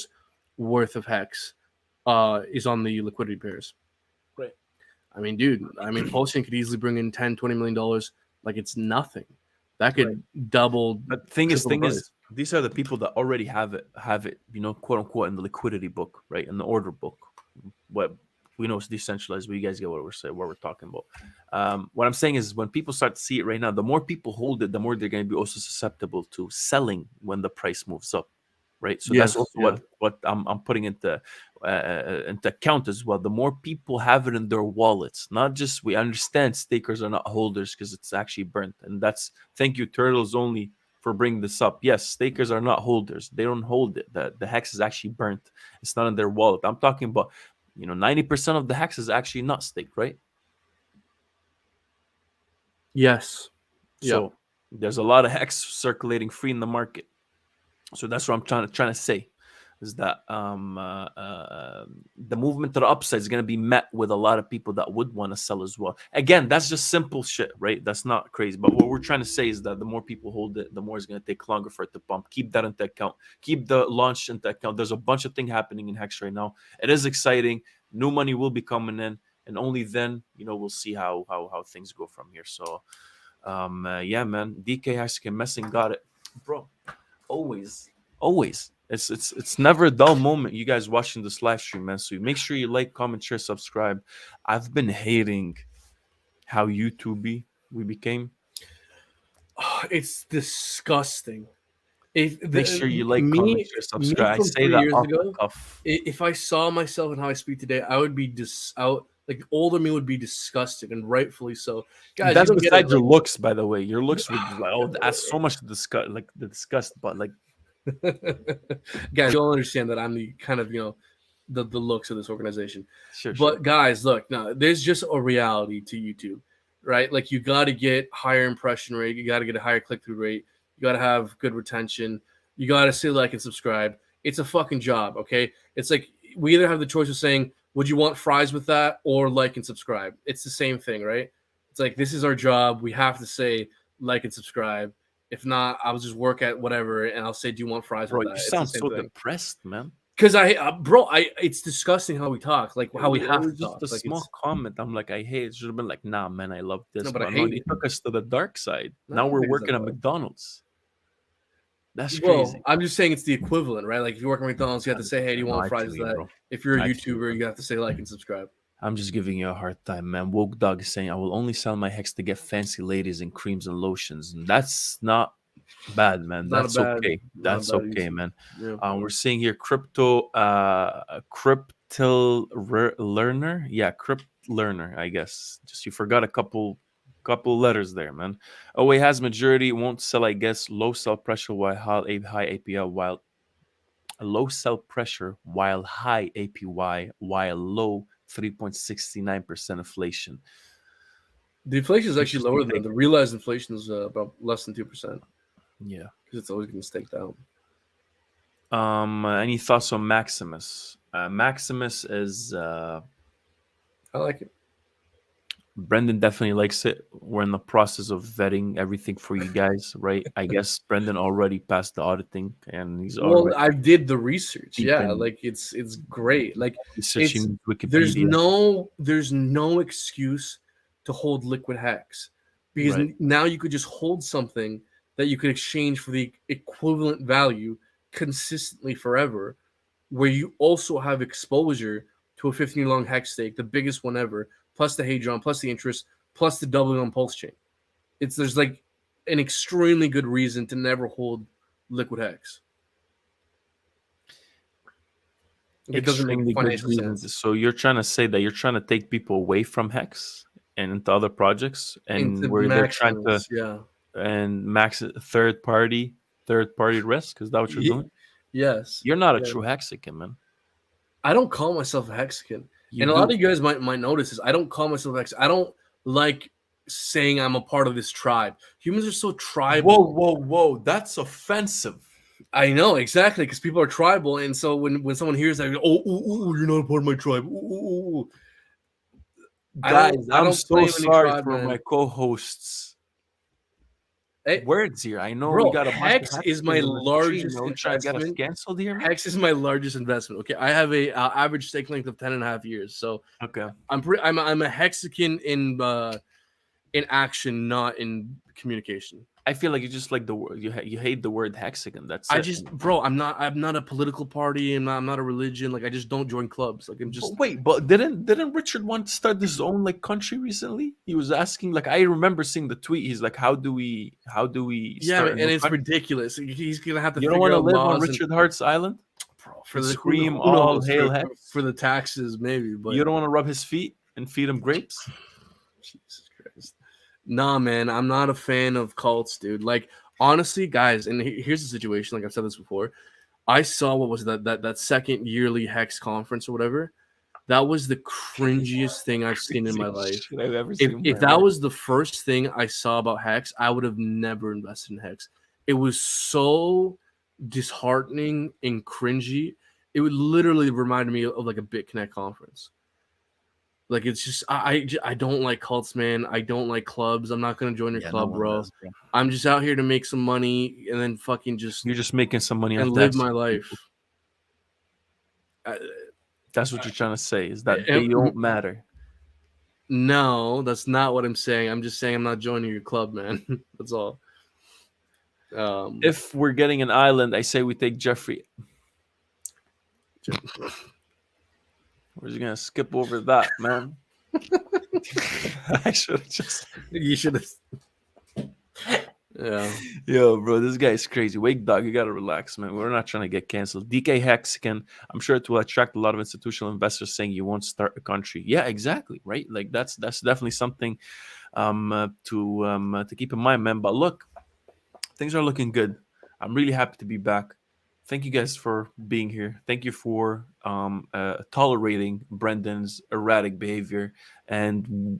[SPEAKER 2] worth of Hex is on the liquidity pairs.
[SPEAKER 1] Right.
[SPEAKER 2] I mean, dude, PulseChain could easily bring in $10, $20 million like it's nothing. That could double.
[SPEAKER 1] But thing is, these are the people that already have it, quote unquote, in the liquidity book, right? In the order book. What we know is decentralized, but you guys get what we're talking about. What I'm saying is, when people start to see it right now, the more people hold it, the more they're going to be also susceptible to selling when the price moves up, right? So that's also what I'm putting into account as well. The more people have it in their wallets, not just, we understand stakers are not holders because it's actually burnt, and that's, thank you Turtles Only for bringing this up. Yes, stakers are not holders. They don't hold it. The Hex is actually burnt. It's not in their wallet. I'm talking about 90% of the Hex is actually not staked, right?
[SPEAKER 2] Yes.
[SPEAKER 1] So there's a lot of Hex circulating free in the market. So that's what I'm trying to say, is that the movement to the upside is going to be met with a lot of people that would want to sell as well. Again, that's just simple shit, right? That's not crazy. But what we're trying to say is that the more people hold it, the more it's going to take longer for it to pump. Keep that into account. Keep the launch into account. There's a bunch of things happening in Hex right now. It is exciting. New money will be coming in, and only then, we'll see how things go from here. So, yeah, man. DK Haskin Mehsen got it, bro. Always. It's never a dull moment, you guys watching this live stream, man. So make sure you like, comment, share, subscribe. I've been hating how YouTube we became.
[SPEAKER 2] It's disgusting.
[SPEAKER 1] Make sure you like, comment, share, subscribe. I say that off the cuff.
[SPEAKER 2] If I saw myself and how I speak today, I would be like older me would be disgusted, and rightfully so. Guys,
[SPEAKER 1] that's besides your looks, by the way. Your looks would be like, that's so much disgust, like the disgust, but like.
[SPEAKER 2] Guys, you'll understand that I'm the kind of the looks of this organization.
[SPEAKER 1] Sure.
[SPEAKER 2] Guys, look, no, there's just a reality to YouTube, right? Like, you got to get higher impression rate, you got to get a higher click-through rate, you got to have good retention, you got to say like and subscribe. It's a fucking job, okay? It's like we either have the choice of saying, would you want fries with that, or like and subscribe? It's the same thing, right? It's like, this is our job. We have to say like and subscribe. If not, I'll just work at whatever, and I'll say, "Do you want fries
[SPEAKER 1] Bro,
[SPEAKER 2] with
[SPEAKER 1] you
[SPEAKER 2] that?" It's the
[SPEAKER 1] sound
[SPEAKER 2] same
[SPEAKER 1] so
[SPEAKER 2] thing.
[SPEAKER 1] depressed, man.
[SPEAKER 2] Because it's disgusting how we talk, like how we
[SPEAKER 1] It
[SPEAKER 2] have
[SPEAKER 1] was
[SPEAKER 2] to
[SPEAKER 1] just
[SPEAKER 2] talk.
[SPEAKER 1] a
[SPEAKER 2] Like
[SPEAKER 1] small comment. I'm like, I hate it. Should have been like, nah, man, I love this.
[SPEAKER 2] no, but I
[SPEAKER 1] But no,
[SPEAKER 2] hate
[SPEAKER 1] they
[SPEAKER 2] it.
[SPEAKER 1] took us to the dark side.
[SPEAKER 2] No,
[SPEAKER 1] Now
[SPEAKER 2] I don't
[SPEAKER 1] we're
[SPEAKER 2] think it's
[SPEAKER 1] working
[SPEAKER 2] that
[SPEAKER 1] at
[SPEAKER 2] bad.
[SPEAKER 1] McDonald's. That's
[SPEAKER 2] Well,
[SPEAKER 1] crazy.
[SPEAKER 2] I'm just saying it's the equivalent, right? Like if you work at McDonald's, you have to say, "Hey, do you
[SPEAKER 1] No,
[SPEAKER 2] want
[SPEAKER 1] I
[SPEAKER 2] fries
[SPEAKER 1] feel
[SPEAKER 2] with
[SPEAKER 1] you,
[SPEAKER 2] that?"
[SPEAKER 1] bro.
[SPEAKER 2] If you're a
[SPEAKER 1] I feel you,
[SPEAKER 2] YouTuber,
[SPEAKER 1] bro.
[SPEAKER 2] you have to say like and subscribe.
[SPEAKER 1] I'm just giving you a hard time, man. Woke Dog is saying I will only sell my hex to get fancy ladies and creams and lotions, and that's not bad, man.
[SPEAKER 2] It's not a
[SPEAKER 1] That's
[SPEAKER 2] bad,
[SPEAKER 1] okay.
[SPEAKER 2] not a
[SPEAKER 1] That's
[SPEAKER 2] bad
[SPEAKER 1] okay,
[SPEAKER 2] YouTube.
[SPEAKER 1] man.
[SPEAKER 2] Yeah.
[SPEAKER 1] We're seeing here cryptil learner. Yeah, crypt learner. I guess just you forgot a couple letters there, man. OA has majority, won't sell. I guess low sell pressure while high APL while low sell pressure while high APY while low 3.69% inflation.
[SPEAKER 2] The inflation is actually
[SPEAKER 1] Interesting
[SPEAKER 2] lower than
[SPEAKER 1] take.
[SPEAKER 2] the realized inflation is about less than 2%
[SPEAKER 1] Yeah.
[SPEAKER 2] because it's always getting staked out.
[SPEAKER 1] Any thoughts on Maximus? Maximus is
[SPEAKER 2] I like it.
[SPEAKER 1] Brendan definitely likes it. We're in the process of vetting everything for you guys, right? I guess Brendan already passed the auditing and he's
[SPEAKER 2] Well,
[SPEAKER 1] already
[SPEAKER 2] I did the research.
[SPEAKER 1] deep
[SPEAKER 2] Yeah,
[SPEAKER 1] in
[SPEAKER 2] like it's great. Like it's
[SPEAKER 1] researching Wikipedia.
[SPEAKER 2] there's no excuse to hold liquid hex because
[SPEAKER 1] Right.
[SPEAKER 2] now you could just hold something that you could exchange for the equivalent value consistently forever, where you also have exposure to a 15 long hex stake, the biggest one ever, plus the Hadron, plus the interest, plus the doubling on PulseChain. There's like an extremely good reason to never hold liquid hex. It doesn't make
[SPEAKER 1] Extremely good
[SPEAKER 2] financial
[SPEAKER 1] reasons.
[SPEAKER 2] sense.
[SPEAKER 1] So you're trying to say that you're trying to take people away from Hex and into other projects, and
[SPEAKER 2] Into
[SPEAKER 1] where they're trying to
[SPEAKER 2] Maximus, yeah.
[SPEAKER 1] and max third party risk. Is that what you're doing?
[SPEAKER 2] Yes.
[SPEAKER 1] You're not a
[SPEAKER 2] Yeah.
[SPEAKER 1] true Hexican, man.
[SPEAKER 2] I don't call myself a Hexican.
[SPEAKER 1] You
[SPEAKER 2] And a lot
[SPEAKER 1] do.
[SPEAKER 2] of you guys might notice this. I don't call myself Hexican. I don't like saying I'm a part of this tribe. Humans are so tribal.
[SPEAKER 1] Whoa! That's offensive.
[SPEAKER 2] I know exactly because people are tribal, and so when someone hears that, oh, ooh, ooh, you're not a part of my tribe. Ooh, ooh, ooh.
[SPEAKER 1] Guys,
[SPEAKER 2] I
[SPEAKER 1] I'm
[SPEAKER 2] don't
[SPEAKER 1] so
[SPEAKER 2] claim any
[SPEAKER 1] sorry
[SPEAKER 2] tribe,
[SPEAKER 1] for my
[SPEAKER 2] man.
[SPEAKER 1] co-hosts.
[SPEAKER 2] Hey,
[SPEAKER 1] Words here. I know we
[SPEAKER 2] bro,
[SPEAKER 1] got a bunch of
[SPEAKER 2] Hex is my
[SPEAKER 1] Hexicans on the stream.
[SPEAKER 2] largest
[SPEAKER 1] No, trying to get us
[SPEAKER 2] investment.
[SPEAKER 1] canceled here, man.
[SPEAKER 2] Hex is my largest investment. Okay, I have a average stake length of 10 and a half years. So
[SPEAKER 1] Okay.
[SPEAKER 2] I'm a Hexican in action, not in communication.
[SPEAKER 1] I feel like you just like the word. You hate the word Hexican. That's
[SPEAKER 2] I
[SPEAKER 1] it.
[SPEAKER 2] just, bro, I'm not a political party. I'm not a religion. Like I just don't join clubs. Like I'm just.
[SPEAKER 1] But wait, but didn't Richard want to start his own like country recently? He was asking, like, I remember seeing the tweet. He's like, how do we
[SPEAKER 2] Yeah,
[SPEAKER 1] start a
[SPEAKER 2] and
[SPEAKER 1] new
[SPEAKER 2] it's
[SPEAKER 1] country?
[SPEAKER 2] ridiculous. He's gonna have to
[SPEAKER 1] You don't
[SPEAKER 2] figure
[SPEAKER 1] want to
[SPEAKER 2] out
[SPEAKER 1] live on
[SPEAKER 2] laws and
[SPEAKER 1] Richard Hart's island
[SPEAKER 2] bro, for
[SPEAKER 1] and
[SPEAKER 2] the
[SPEAKER 1] scream
[SPEAKER 2] who
[SPEAKER 1] all
[SPEAKER 2] knows
[SPEAKER 1] hail Hex?
[SPEAKER 2] for the taxes maybe, but
[SPEAKER 1] You don't want to rub his feet and feed him grapes?
[SPEAKER 2] Jesus Christ. Nah, man, I'm not a fan of cults, dude. Like honestly, guys, and here's the situation. Like I've said this before, I saw what was that second yearly Hex conference or whatever. That was the cringiest thing I've seen in my
[SPEAKER 1] Craziest
[SPEAKER 2] life.
[SPEAKER 1] shit I've ever seen in
[SPEAKER 2] If
[SPEAKER 1] my
[SPEAKER 2] that
[SPEAKER 1] life.
[SPEAKER 2] was the first thing I saw about Hex, I would have never invested in Hex. It was so disheartening and cringy. It would literally remind me of like a BitConnect conference. Like it's just I don't like cults, man. I don't like clubs. I'm not gonna join your
[SPEAKER 1] Yeah, no
[SPEAKER 2] club,
[SPEAKER 1] one
[SPEAKER 2] bro.
[SPEAKER 1] does, bro.
[SPEAKER 2] I'm just out here to make some money and then fucking just
[SPEAKER 1] You're just making some money
[SPEAKER 2] and
[SPEAKER 1] off
[SPEAKER 2] live
[SPEAKER 1] tax
[SPEAKER 2] my
[SPEAKER 1] people.
[SPEAKER 2] life. I,
[SPEAKER 1] That's what you're trying to say, is that they
[SPEAKER 2] I-
[SPEAKER 1] don't matter.
[SPEAKER 2] no, that's not what I'm saying. I'm just saying I'm not joining your club, man. That's all.
[SPEAKER 1] If we're getting an island, I say we take Jeffrey. We're just gonna skip over that, man. I should have just.
[SPEAKER 2] you should have. Yeah.
[SPEAKER 1] Yo, bro, this guy's crazy. Wake dog, you gotta relax, man. We're not trying to get canceled. DK Hexican, I'm sure it will attract a lot of institutional investors saying you won't start a country. Yeah, exactly, right? Like that's definitely something to keep in mind, man. But look, things are looking good. I'm really happy to be back. Thank you guys for being here. Thank you for tolerating Brendan's erratic behavior, and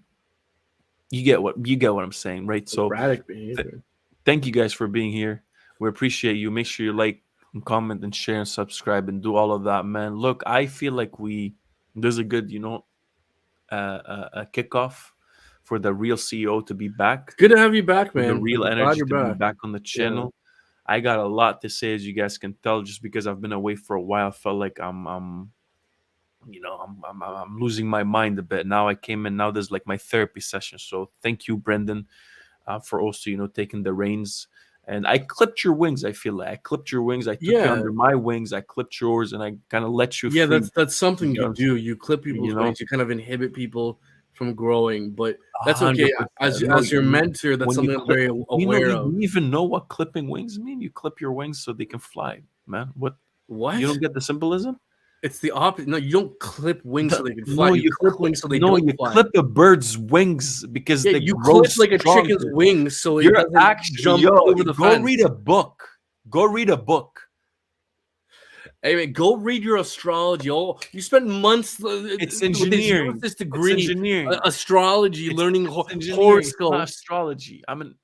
[SPEAKER 1] you get what I'm saying, right? So,
[SPEAKER 2] Erratic
[SPEAKER 1] th-
[SPEAKER 2] behavior.
[SPEAKER 1] thank you guys for being here. We appreciate you. Make sure you like and comment and share and subscribe and do all of that, man. Look, I feel like there's a good, a kickoff for the real CEO to be back.
[SPEAKER 2] Good to have you back,
[SPEAKER 1] For the
[SPEAKER 2] man.
[SPEAKER 1] real
[SPEAKER 2] I'm glad
[SPEAKER 1] energy
[SPEAKER 2] you're
[SPEAKER 1] to be
[SPEAKER 2] back.
[SPEAKER 1] back on the channel. I got a lot to say, as you guys can tell, just because I've been away for a while. I felt like I'm losing my mind a bit. Now I came in. Now there's like my therapy session. So thank you, Brendan, for also taking the reins. And I clipped your wings. I feel like I clipped your wings. I took you under my wings. I clipped yours, and I kind of let you free.
[SPEAKER 2] That's something
[SPEAKER 1] You know
[SPEAKER 2] you
[SPEAKER 1] what I'm
[SPEAKER 2] do. You clip people's wings. You kind of inhibit people from growing, but that's okay.
[SPEAKER 1] 100%.
[SPEAKER 2] As your mentor, that's
[SPEAKER 1] When you
[SPEAKER 2] something I'm
[SPEAKER 1] clip,
[SPEAKER 2] very aware of.
[SPEAKER 1] you even know what clipping wings mean? You clip your wings so they can fly, man. What? You don't get the symbolism?
[SPEAKER 2] It's the opposite. No, you don't clip wings so they can fly.
[SPEAKER 1] No,
[SPEAKER 2] you clip wings so they don't fly.
[SPEAKER 1] clip a bird's wings because they
[SPEAKER 2] you
[SPEAKER 1] grow
[SPEAKER 2] clip like a
[SPEAKER 1] stronger.
[SPEAKER 2] chicken's wings so
[SPEAKER 1] You're
[SPEAKER 2] it doesn't
[SPEAKER 1] actually
[SPEAKER 2] jump over the
[SPEAKER 1] go
[SPEAKER 2] fence.
[SPEAKER 1] read a book. Go read a book.
[SPEAKER 2] Hey man, go read your astrology. Oh, you spent months.
[SPEAKER 1] It's engineering.
[SPEAKER 2] With this degree,
[SPEAKER 1] it's engineering.
[SPEAKER 2] Astrology, learning
[SPEAKER 1] horoscopes. Astrology. I mean,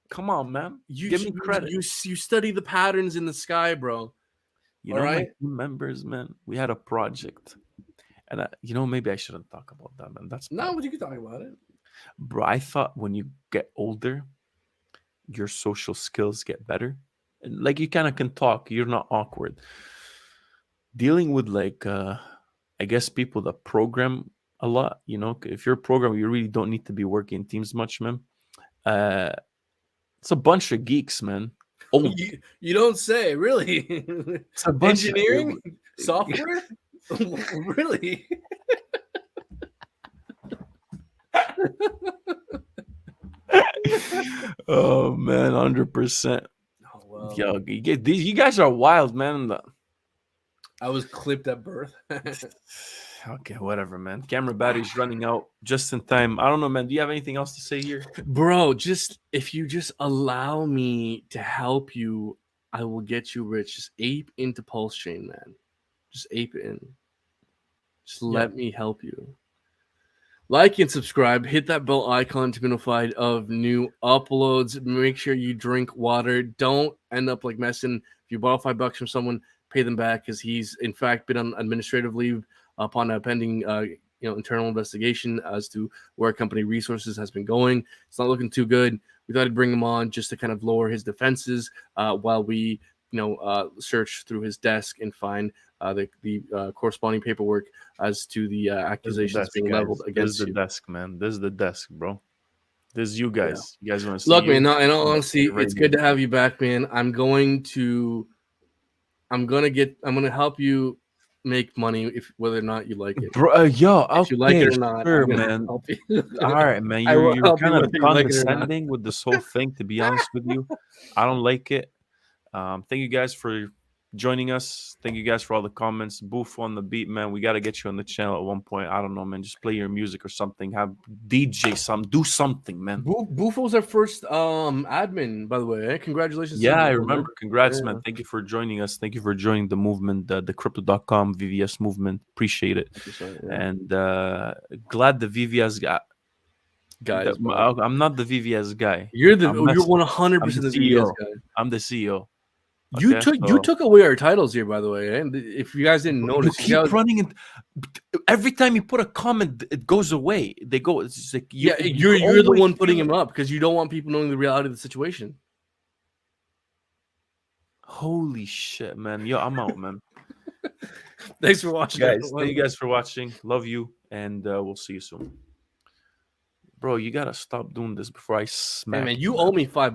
[SPEAKER 1] come on, man. Give me credit.
[SPEAKER 2] You study the patterns in the sky, bro.
[SPEAKER 1] You know, my team members, man. We had a project, and maybe I shouldn't talk about that, man. That's
[SPEAKER 2] no, but you can talk about it,
[SPEAKER 1] bro. I thought when you get older, your social skills get better, and like you kind of can talk. You're not awkward. Dealing with I guess people that program a lot. If you're a programmer, you really don't need to be working in teams much, man. It's a bunch of geeks, man.
[SPEAKER 2] Oh, you don't say, really?
[SPEAKER 1] It's a bunch
[SPEAKER 2] engineering, software, really?
[SPEAKER 1] Oh man, 100%.
[SPEAKER 2] Oh, wow.
[SPEAKER 1] Yo, you guys are wild, man.
[SPEAKER 2] I was clipped at birth.
[SPEAKER 1] Okay, whatever, man. Camera battery's running out just in time. I don't know, man. Do you have anything else to say here?
[SPEAKER 2] Bro, if you just allow me to help you, I will get you rich. Just ape into PulseChain, man. Just ape in. Just let me help you. Like and subscribe. Hit that bell icon to be notified of new uploads. Make sure you drink water. Don't end up like Mehsen. If you borrow $5 from someone, pay them back, because he's in fact been on administrative leave upon a pending internal investigation as to where company resources has been going. It's not looking too good. We thought I'd bring him on just to kind of lower his defenses while we search through his desk and find the corresponding paperwork as to the accusations being leveled against
[SPEAKER 1] you. This is the desk, man. This is the desk, bro. This is you guys. You guys want to see?
[SPEAKER 2] Look, man. In all honesty, it's good to have you back, man. I'm gonna help you make money whether or not you like it,
[SPEAKER 1] bro. If
[SPEAKER 2] you like it or not,
[SPEAKER 1] sure, man. All right, man. You're kind of condescending with this whole thing. To be honest with you, I don't like it. Thank you guys for joining us. Thank you guys for all the comments. Boof on the beat, man. We got to get you on the channel at one point. I don't know, man. Just play your music or something. Have DJ do something, man.
[SPEAKER 2] Boof was our first admin, by the way. Congratulations.
[SPEAKER 1] Yeah, I remember. Congrats, man. Thank you for joining us. Thank you for joining the movement, the crypto.com VVS movement. Appreciate it. And glad the VVS
[SPEAKER 2] guys.
[SPEAKER 1] I'm not the VVS guy.
[SPEAKER 2] You're 100% the VVS guy.
[SPEAKER 1] I'm the CEO.
[SPEAKER 2] Okay, you took away our titles here, by the way. And if you guys didn't notice,
[SPEAKER 1] you keep running, and every time you put a comment, it goes away. They go. It's just like
[SPEAKER 2] you're the one putting him up because you don't want people knowing the reality of the situation.
[SPEAKER 1] Holy shit, man! Yo, I'm out, man.
[SPEAKER 2] Thanks for watching,
[SPEAKER 1] guys. Thank you guys for watching. Love you, and we'll see you soon. Bro, you gotta stop doing this before I smack.
[SPEAKER 2] Hey, man, you owe me $5.